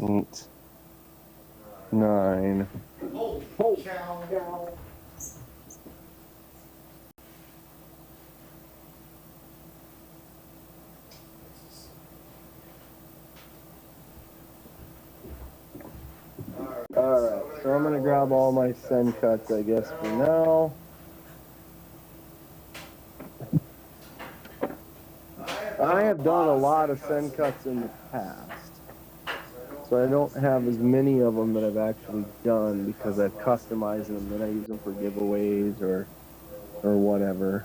8, 9. Holy cow. Alright, so I'm going to grab all my Sencuts, I guess, for now. I have done a lot of Sencuts in the past, so I don't have as many of them that I've actually done because I've customized them, then I use them for giveaways or whatever.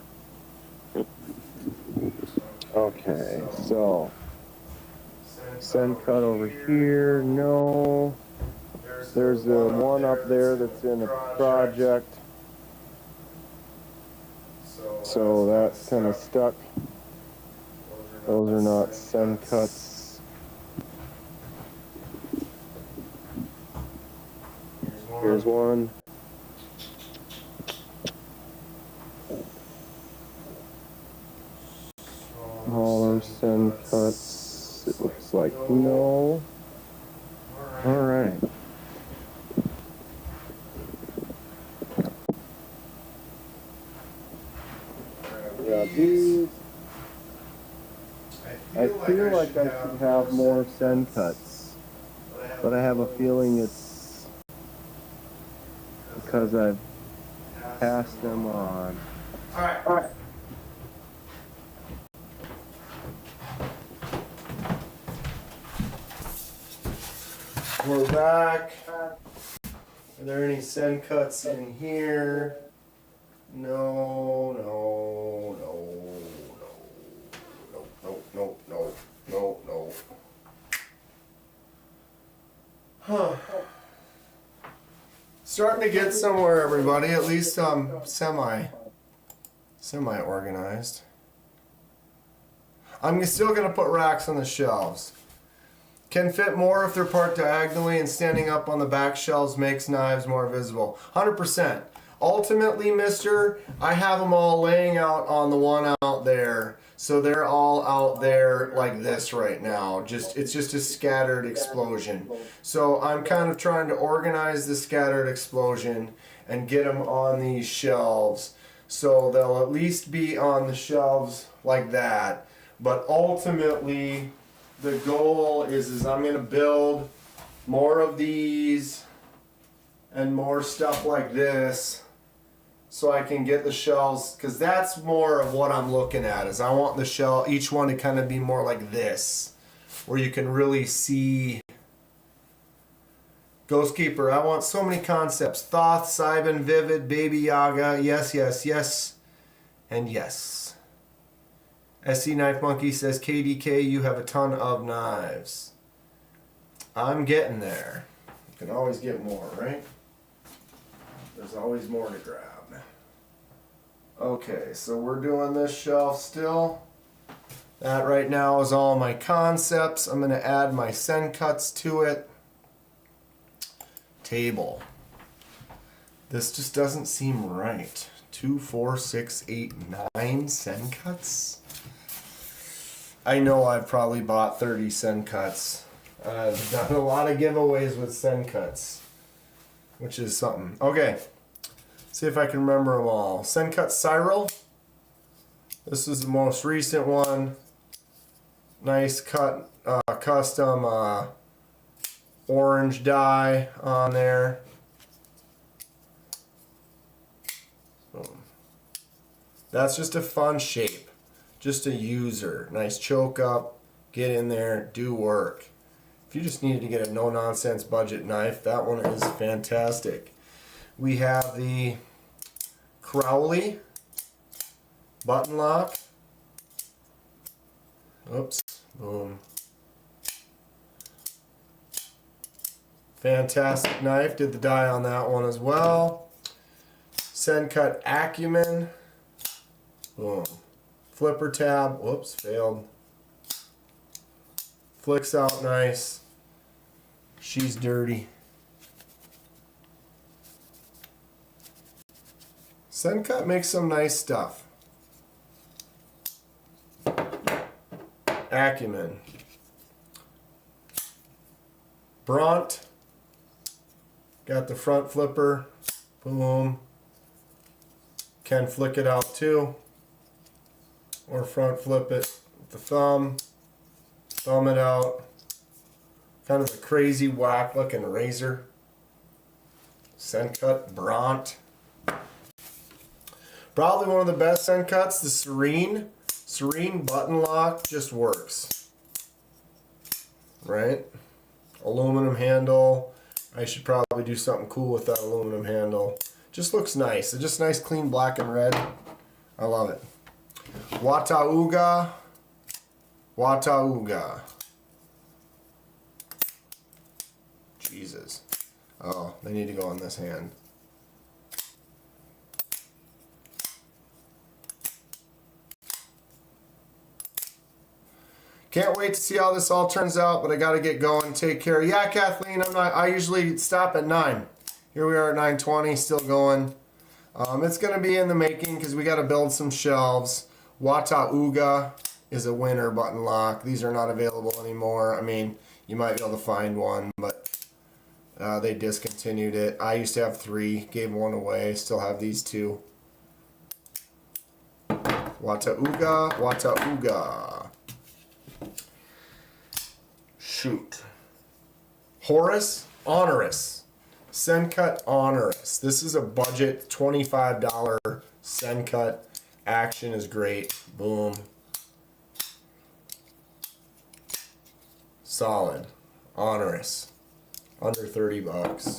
Okay, so Sencut over here, no. There's the one up there that's in a project, so that's kind of stuck. Those are not Sencuts. Here's one. Smaller Sencuts. It looks like no. Alright. Yeah, these. I feel like I should have more Sencuts, but I have a feeling it's because I've passed them on. Alright. We're back. Are there any Sencuts in here? No. Huh. Starting to get somewhere, everybody. At least semi organized. I'm still gonna put racks on the shelves. Can fit more if they're parked diagonally, and standing up on the back shelves makes knives more visible. 100%. Ultimately, mister, I have them all laying out on the one out there. So they're all out there like this right now. It's just a scattered explosion. So I'm kind of trying to organize the scattered explosion and get them on these shelves. So they'll at least be on the shelves like that. But ultimately, the goal is I'm going to build more of these and more stuff like this so I can get the shelves, because that's more of what I'm looking at. Is I want the shelf, each one to kind of be more like this, where you can really see. Ghost Keeper, I want so many concepts. Thoth, Cybin, Vivid, Baby Yaga, yes, and yes. SC Knife Monkey says, KDK, you have a ton of knives. I'm getting there. Can always get more, right? There's always more to grab. Okay, so we're doing this shelf still. That right now is all my concepts. I'm going to add my Sencuts to it. Table. This just doesn't seem right. 2, 4, 6, 8, 9 Sencuts? I know I've probably bought 30 Sencuts. I've done a lot of giveaways with Sencuts, which is something. Okay, see if I can remember them all. Sencut Cyril. This is the most recent one. Nice cut, custom orange dye on there. Boom. That's just a fun shape. Just a user. Nice choke up. Get in there. Do work. If you just needed to get a no-nonsense budget knife, that one is fantastic. We have the Crowley button lock. Oops. Boom. Fantastic knife. Did the die on that one as well. Sencut Acumen. Boom. Flipper tab. Whoops, failed. Flicks out nice. She's dirty. Sencut makes some nice stuff. Acumen. Bront. Got the front flipper. Boom. Can flick it out too. Or front flip it with the thumb. Thumb it out. Kind of a crazy whack looking razor. Sencut Bront. Probably one of the best Sencuts, the Serene. Serene button lock just works. Right? Aluminum handle. I should probably do something cool with that aluminum handle. Just looks nice. It's just nice, clean black and red. I love it. Watauga. Watauga. Jesus. Oh, they need to go on this hand. Can't wait to see how this all turns out, but I gotta get going. Take care. Yeah, Kathleen, I usually stop at 9. Here we are at 9:20, still going. It's gonna be in the making because we gotta build some shelves. Watauga is a winner button lock. These are not available anymore. I mean, you might be able to find one, but they discontinued it. I used to have 3, gave one away, still have these 2. Watauga, Watauga. Shoot. Horace, Honorous. Sencut Honorous. This is a budget $25 Sencut. Action is great. Boom. Solid. Honorous. Under 30 bucks.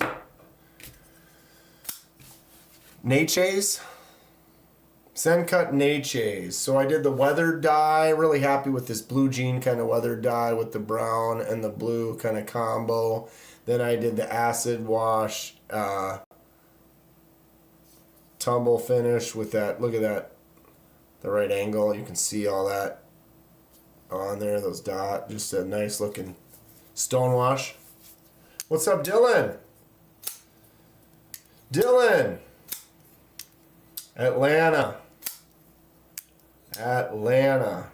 Natchez. Sencut Natchez. So I did the weathered dye. Really happy with this blue jean kind of weathered dye with the brown and the blue kind of combo. Then I did the acid wash tumble finish with that. Look at that. The right angle. You can see all that on there. Those dots. Just a nice looking stone wash. What's up, Dylan? Dylan. Atlanta. Atlanta.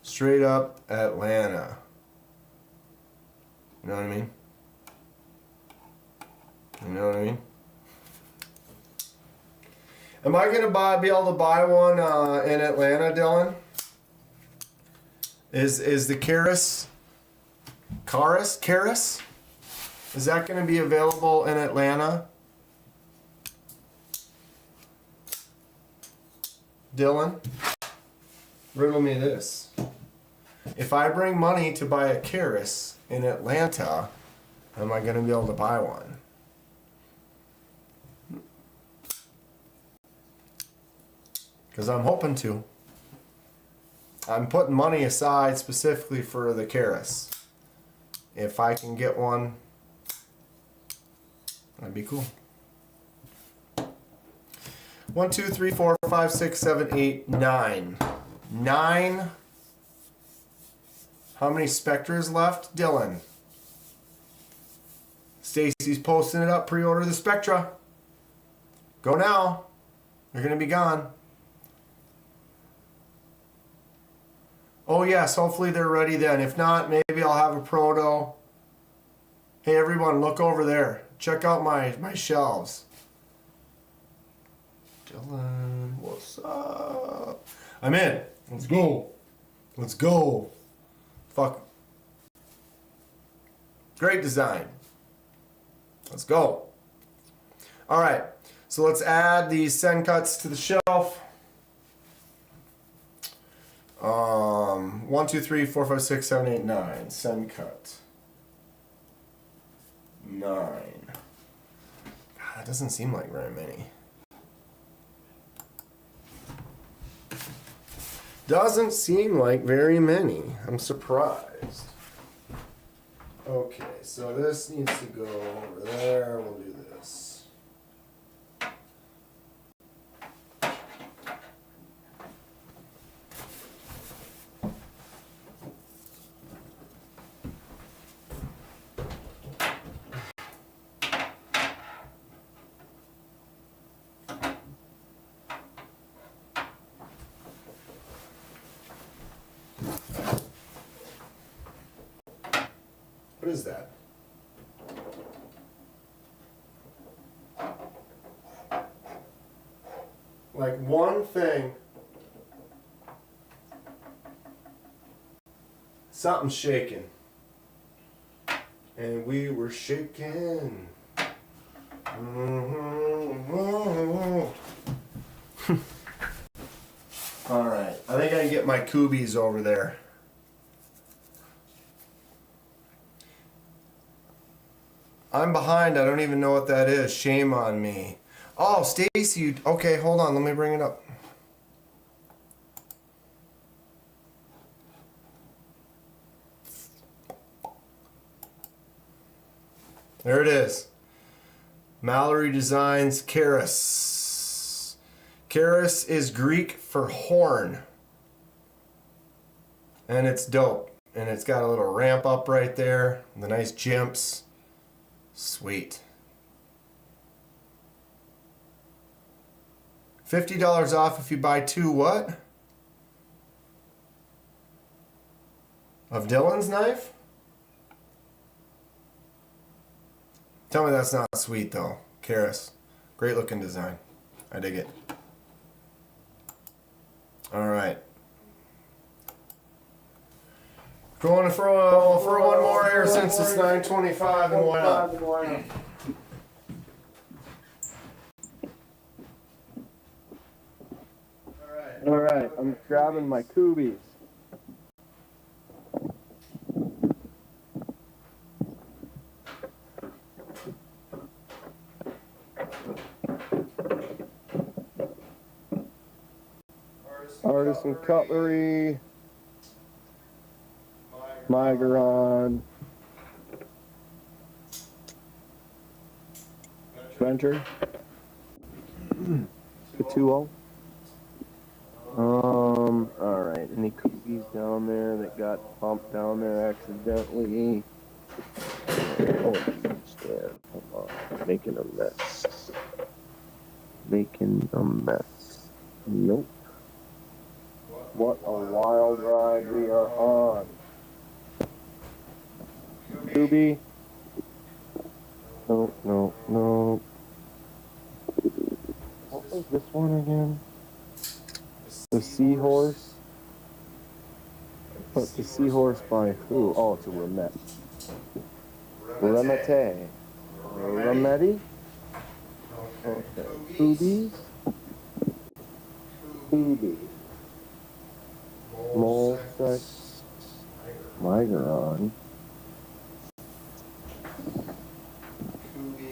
Straight up Atlanta. You know what I mean? You know what I mean? Am I gonna be able to buy one in Atlanta, Dylan? Is the Karis? Is that gonna be available in Atlanta? Dylan, riddle me this. If I bring money to buy a Karis in Atlanta, am I going to be able to buy one? Because I'm hoping to. I'm putting money aside specifically for the Karis. If I can get one, that'd be cool. 1, 2, 3, 4, 5, 6, 7, 8, 9. 9. How many Spectres left? Dylan. Stacy's posting it up. Pre-order the Spectra. Go now. They're going to be gone. Oh yes, hopefully they're ready then. If not, maybe I'll have a proto. Hey everyone, look over there. Check out my shelves. Dylan, what's up? I'm in. Let's go. Let's go. Fuck. Great design. Let's go. All right. So let's add these Sencuts to the shelf. 1, 2, 3, 4, 5, 6, 7, 8, 9. Sencut. 9. God, that doesn't seem like very many. Doesn't seem like very many. I'm surprised. Okay, so this needs to go over there. We'll do this. What is that? Like one thing. Something's shaking. And we were shaking. Alright, I think I can get my Kubies over there. I'm behind. I don't even know what that is. Shame on me. Oh, Stacy. Okay, hold on. Let me bring it up. There it is. Mallory Designs Karis. Karis is Greek for horn. And it's dope. And it's got a little ramp up right there. The nice jimps. Sweet. $50 off if you buy 2 what? Of Dylan's knife? Tell me that's not sweet though. Karis. Great looking design. I dig it. Alright. Going for one more here since it's 9:25 and why not? Alright, I'm grabbing my Kubies. Artisan Cutlery. Migron. Venture. Katuo. Alright, any cookies down there that got bumped down there accidentally? Oh, stand. Come on. Making a mess. Making a mess. Nope. What a wild ride we are on. Kubi. No, no, no. What was this one again? The seahorse? But the seahorse by who? Oh, it's a Remette. Remette. Remetti? Okay. Kubies? Kubi. Molsex. Migron.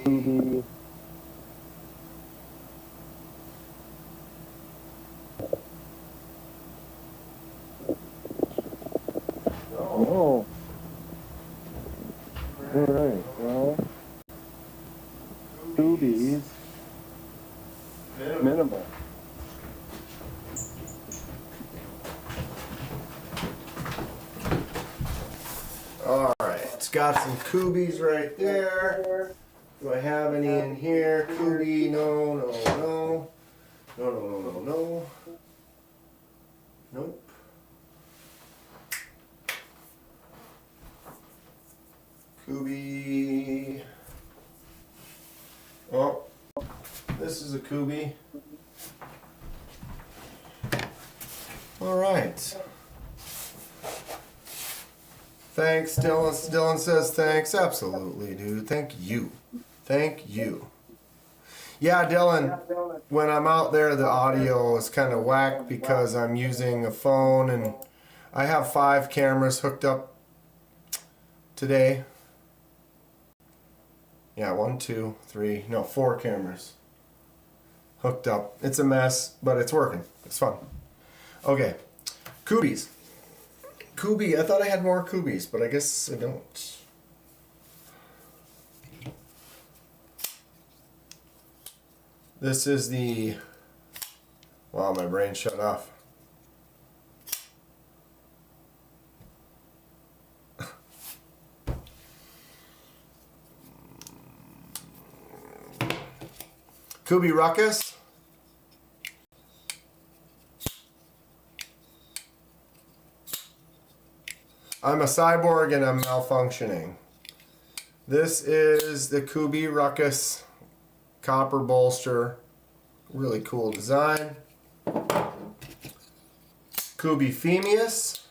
Kubi. Oh. Kubi's minimal. All right, it's got some Kubi's right there. Do I have any in here? Kubi, no, no, no. No, no, no, no, no. Nope. Kubi. Oh, this is a Kubi. All right. Thanks, Dylan. Dylan says thanks. Absolutely, dude. Thank you. Thank you. Yeah, Dylan, when I'm out there, the audio is kind of whack because I'm using a phone and I have 5 cameras hooked up today. Yeah, 1, 2, 3, no, 4 cameras hooked up. It's a mess, but it's working. It's fun. Okay, Kubi's. Kubi, I thought I had more Kubi's, but I guess I don't. This is the, wow, my brain shut off. Kubi Ruckus. I'm a cyborg and I'm malfunctioning. This is the Kubi Ruckus copper bolster. Really cool design. Kubi Phemius.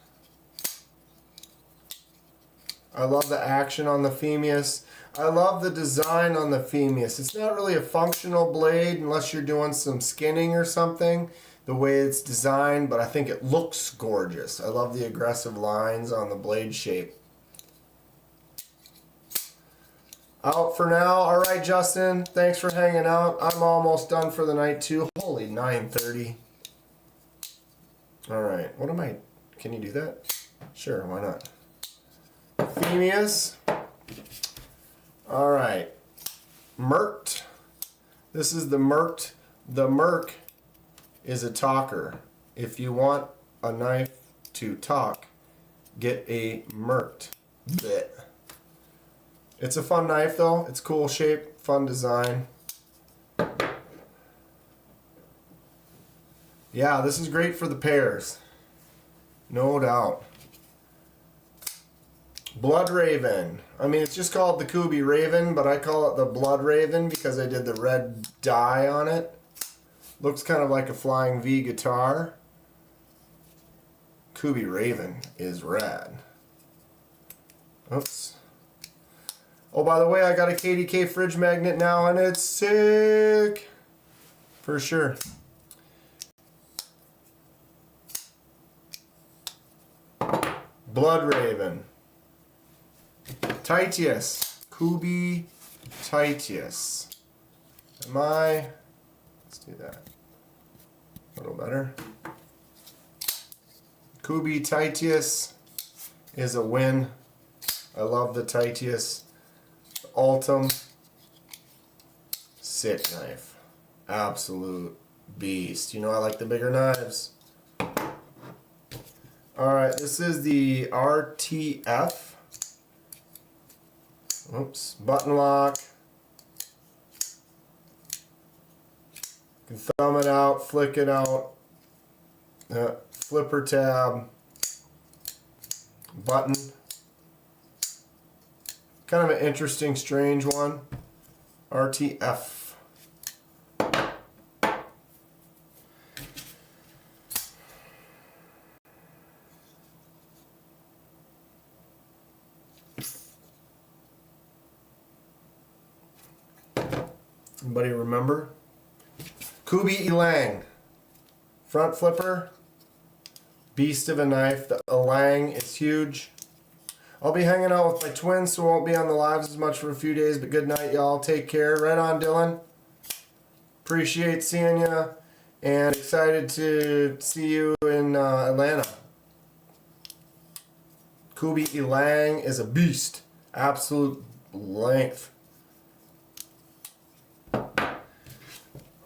I love the action on the Phemius. I love the design on the Phemius. It's not really a functional blade unless you're doing some skinning or something, the way it's designed, but I think it looks gorgeous. I love the aggressive lines on the blade shape. Out for now. All right, Justin, thanks for hanging out. I'm almost done for the night too. Holy 9:30. All right, what am I, can you do that? Sure, why not? Phemius. All right, Merked. This is the Merked. The Merc is a talker. If you want a knife to talk, get a Merked bit. It's a fun knife though. It's cool shape, fun design. Yeah, this is great for the pairs. No doubt. Blood Raven. I mean, it's just called the Kubi Raven, but I call it the Blood Raven because I did the red dye on it. Looks kind of like a Flying V guitar. Kubi Raven is rad. Oops. Oh, by the way, I got a KDK fridge magnet now, and it's sick. For sure. Blood Raven. Titius. Kubi Titius. Let's do that. A little better. Kubi Titius is a win. I love the Titius. Ultim. Sick knife. Absolute beast. You know I like the bigger knives. Alright, this is the RTF. Oops. Button lock. You can thumb it out, flick it out. Flipper tab. Button. Kind of an interesting, strange one. RTF. Anybody remember? Kubi Elang. Front flipper. Beast of a knife. The Elang is huge. I'll be hanging out with my twins, so won't be on the lives as much for a few days, but good night, y'all. Take care. Right on, Dylan. Appreciate seeing you, and excited to see you in Atlanta. Kubi Elang is a beast. Absolute length.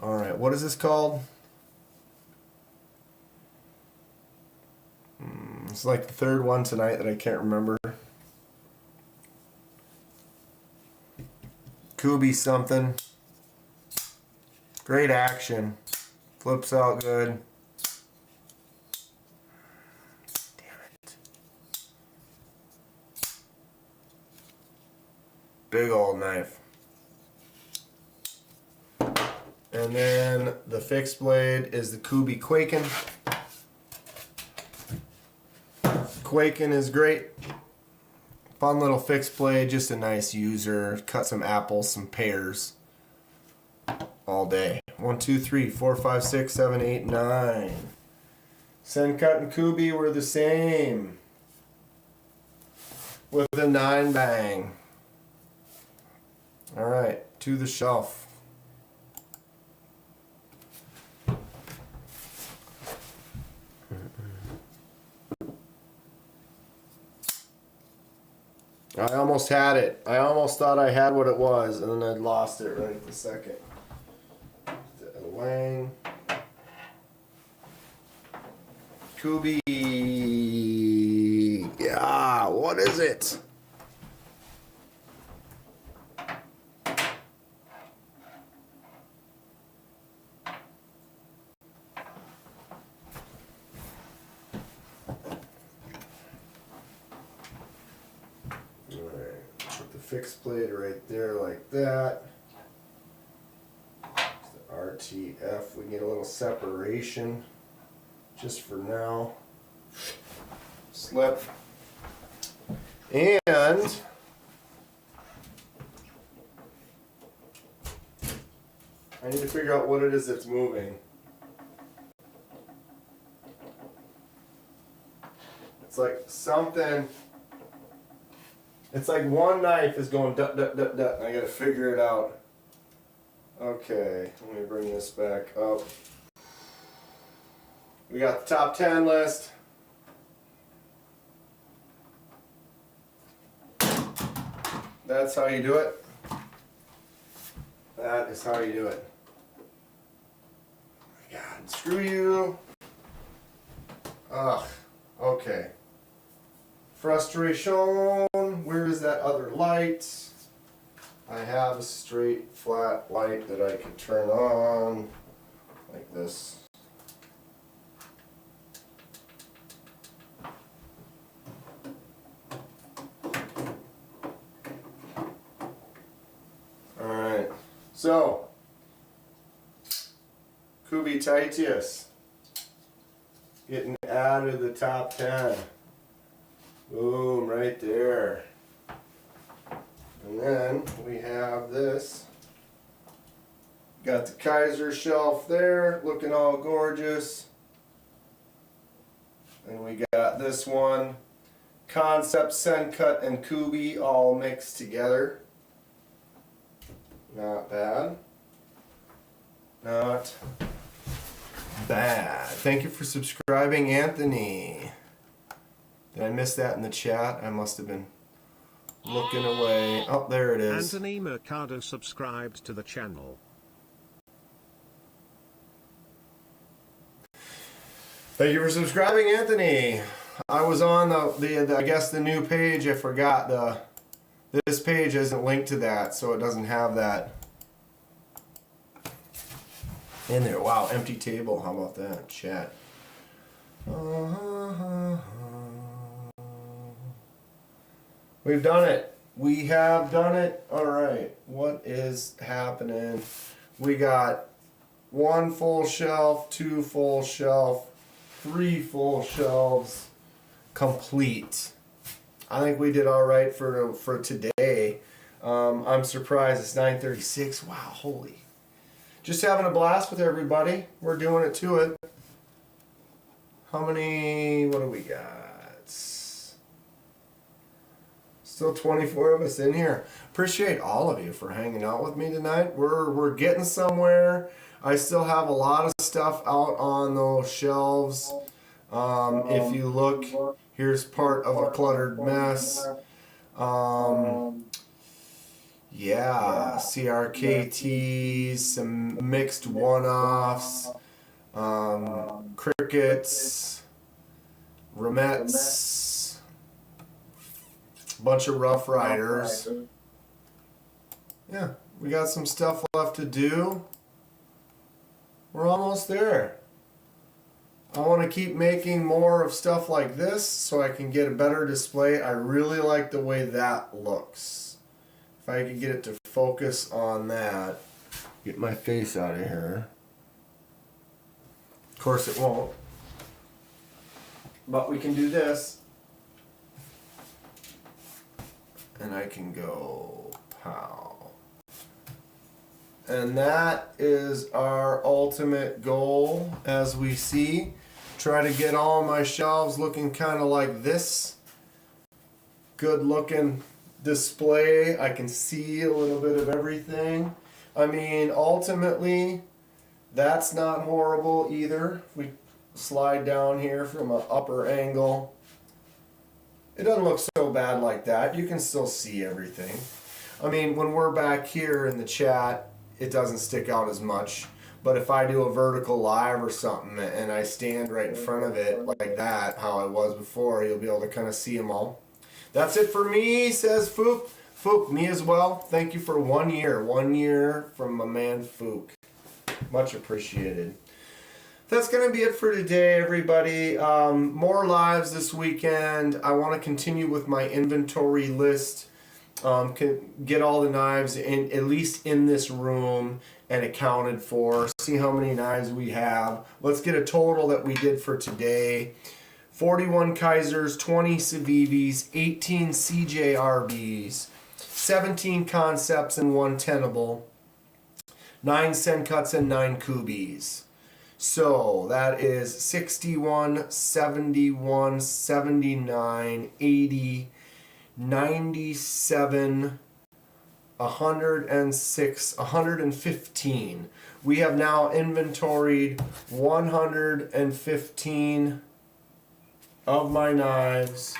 All right, what is this called? It's like the third one tonight that I can't remember. Kubi something. Great action. Flips out good. Damn it. Big old knife. And then the fixed blade is the Kubi Quakin. Quakin is great. Fun little fixed blade, just a nice user. Cut some apples, some pears. All day. 1, 2, 3, 4, 5, 6, 7, 8, 9. Sencut and Kubi were the same. With a 9 bang. Alright, to the shelf. I almost had it. I almost thought I had what it was, and then I lost it right at the second. Wang. Kubi. Yeah, what is it? Alright, put the fixed blade right there like that. RTF, we get a little separation just for now. Slip. And I need to figure out what it is that's moving. It's like something, it's like one knife is going dut dut dut dut and I gotta figure it out. Okay, let me bring this back up. We got the top 10 list. That's how you do it. That is how you do it. Oh my God, screw you. Ugh, okay. Frustration, where is that other light? I have a straight, flat light that I can turn on, like this. Alright, so, Kubi Titius, getting out of the top 10. Boom, right there. And then we have this. Got the Kaiser shelf there, looking all gorgeous. And we got this one, Concept, Sencut, and Kubi all mixed together. Not bad. Not bad. Thank you for subscribing, Anthony. Did I miss that in the chat? I must have been looking away. Oh, there it is. Anthony Mercado subscribed to the channel. Thank you for subscribing, Anthony. I was on the I guess the new page. I forgot this page isn't linked to that, so it doesn't have that in there. Wow, empty table. How about that? Chat. We've done it. We have done it. All right. What is happening? We got 1 full shelf, 2 full shelf, 3 full shelves complete. I think we did all right for today. I'm surprised it's 9:36. Wow, holy. Just having a blast with everybody. We're doing it to it. How many, what do we got? Still 24 of us in here. Appreciate all of you for hanging out with me tonight. We're getting somewhere. I still have a lot of stuff out on those shelves. If you look, here's part of a cluttered mess. Yeah, CRKTs, some mixed one-offs, crickets, remettes, bunch of Rough Riders. Yeah, we got some stuff left to do. We're almost there. I want to keep making more of stuff like this so I can get a better display. I really like the way that looks. If I could get it to focus on that. Get my face out of here. Of course it won't. But we can do this. And I can go pow. And that is our ultimate goal, as we see. Try to get all my shelves looking kind of like this. Good looking display. I can see a little bit of everything. I mean, ultimately, that's not horrible either. We slide down here from an upper angle. It doesn't look so bad like that. You can still see everything. I mean, when we're back here in the chat, it doesn't stick out as much. But if I do a vertical live or something and I stand right in front of it like that, how I was before, you'll be able to kind of see them all. That's it for me, says Fook. Fook, me as well. Thank you for 1 year. 1 year from my man Fook. Much appreciated. That's going to be it for today, everybody. More lives this weekend. I want to continue with my inventory list. Get all the knives in, at least in this room, and accounted for. See how many knives we have. Let's get a total that we did for today. 41 Kaisers, 20 Civivis, 18 CJRBs, 17 Concepts and 1 Tenable, 9 Sencuts and 9 Kubis. So that is 61, 71, 79, 80, 97, 106, 115. We have now inventoried 115 of my knives.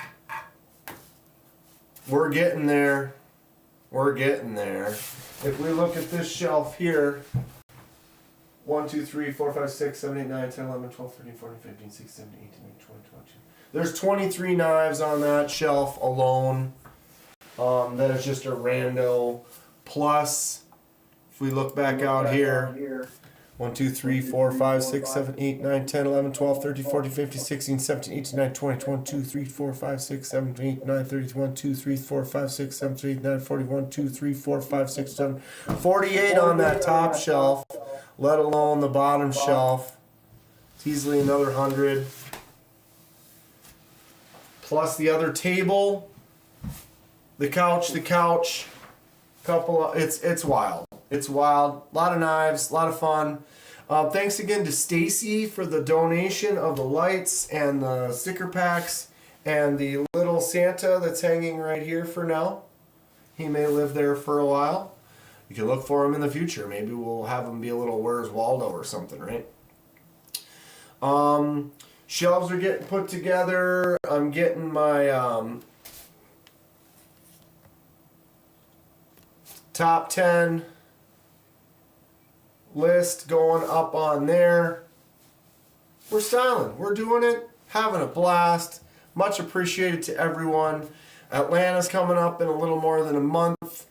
We're getting there. We're getting there. If we look at this shelf here, 1, 2, 3, 4, 5, 6, 7, 8, 9, 10, 11, 12, 13, 14, 15, 16, 17, 18, 19, 20, 22. There's 23 knives on that shelf alone. That is just a rando. Plus, if we look back out here, 1, 2, 3, 4, 5, 6, 7, 8, 9, 10, 11, 12, 13, 14, 15, 16, 17, 18, 19, 20, 1, 2, 3, 4, 5, 6, 7, 8, 9, 30, 1, 2, 3, 4, 5, 6, 7, 8, 9, 40, 1, 2, 3, 4, 5, 6, 7, 48 on that top shelf, let alone the bottom shelf. It's easily another 100. Plus the other table, the couch, couple of, it's wild. It's wild. A lot of knives, a lot of fun. Thanks again to Stacy for the donation of the lights and the sticker packs and the little Santa that's hanging right here for now. He may live there for a while. You can look for him in the future. Maybe we'll have him be a little Where's Waldo or something, right? Shelves are getting put together. I'm getting my top 10 list going up on there. We're styling. We're doing it. Having a blast. Much appreciated to everyone. Atlanta's coming up in a little more than a month.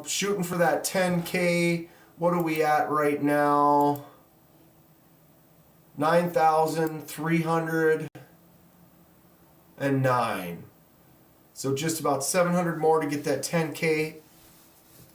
Shooting for that 10K. What are we at right now? 9,309. So just about 700 more to get that 10K.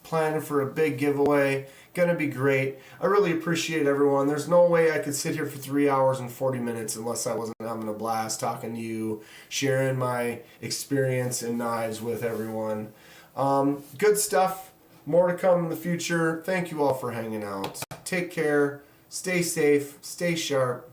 Planning for a big giveaway. Gonna be great. I really appreciate everyone. There's no way I could sit here for 3 hours and 40 minutes unless I wasn't having a blast talking to you, sharing my experience in knives with everyone. Good stuff. More to come in the future. Thank you all for hanging out. Take care. Stay safe. Stay sharp.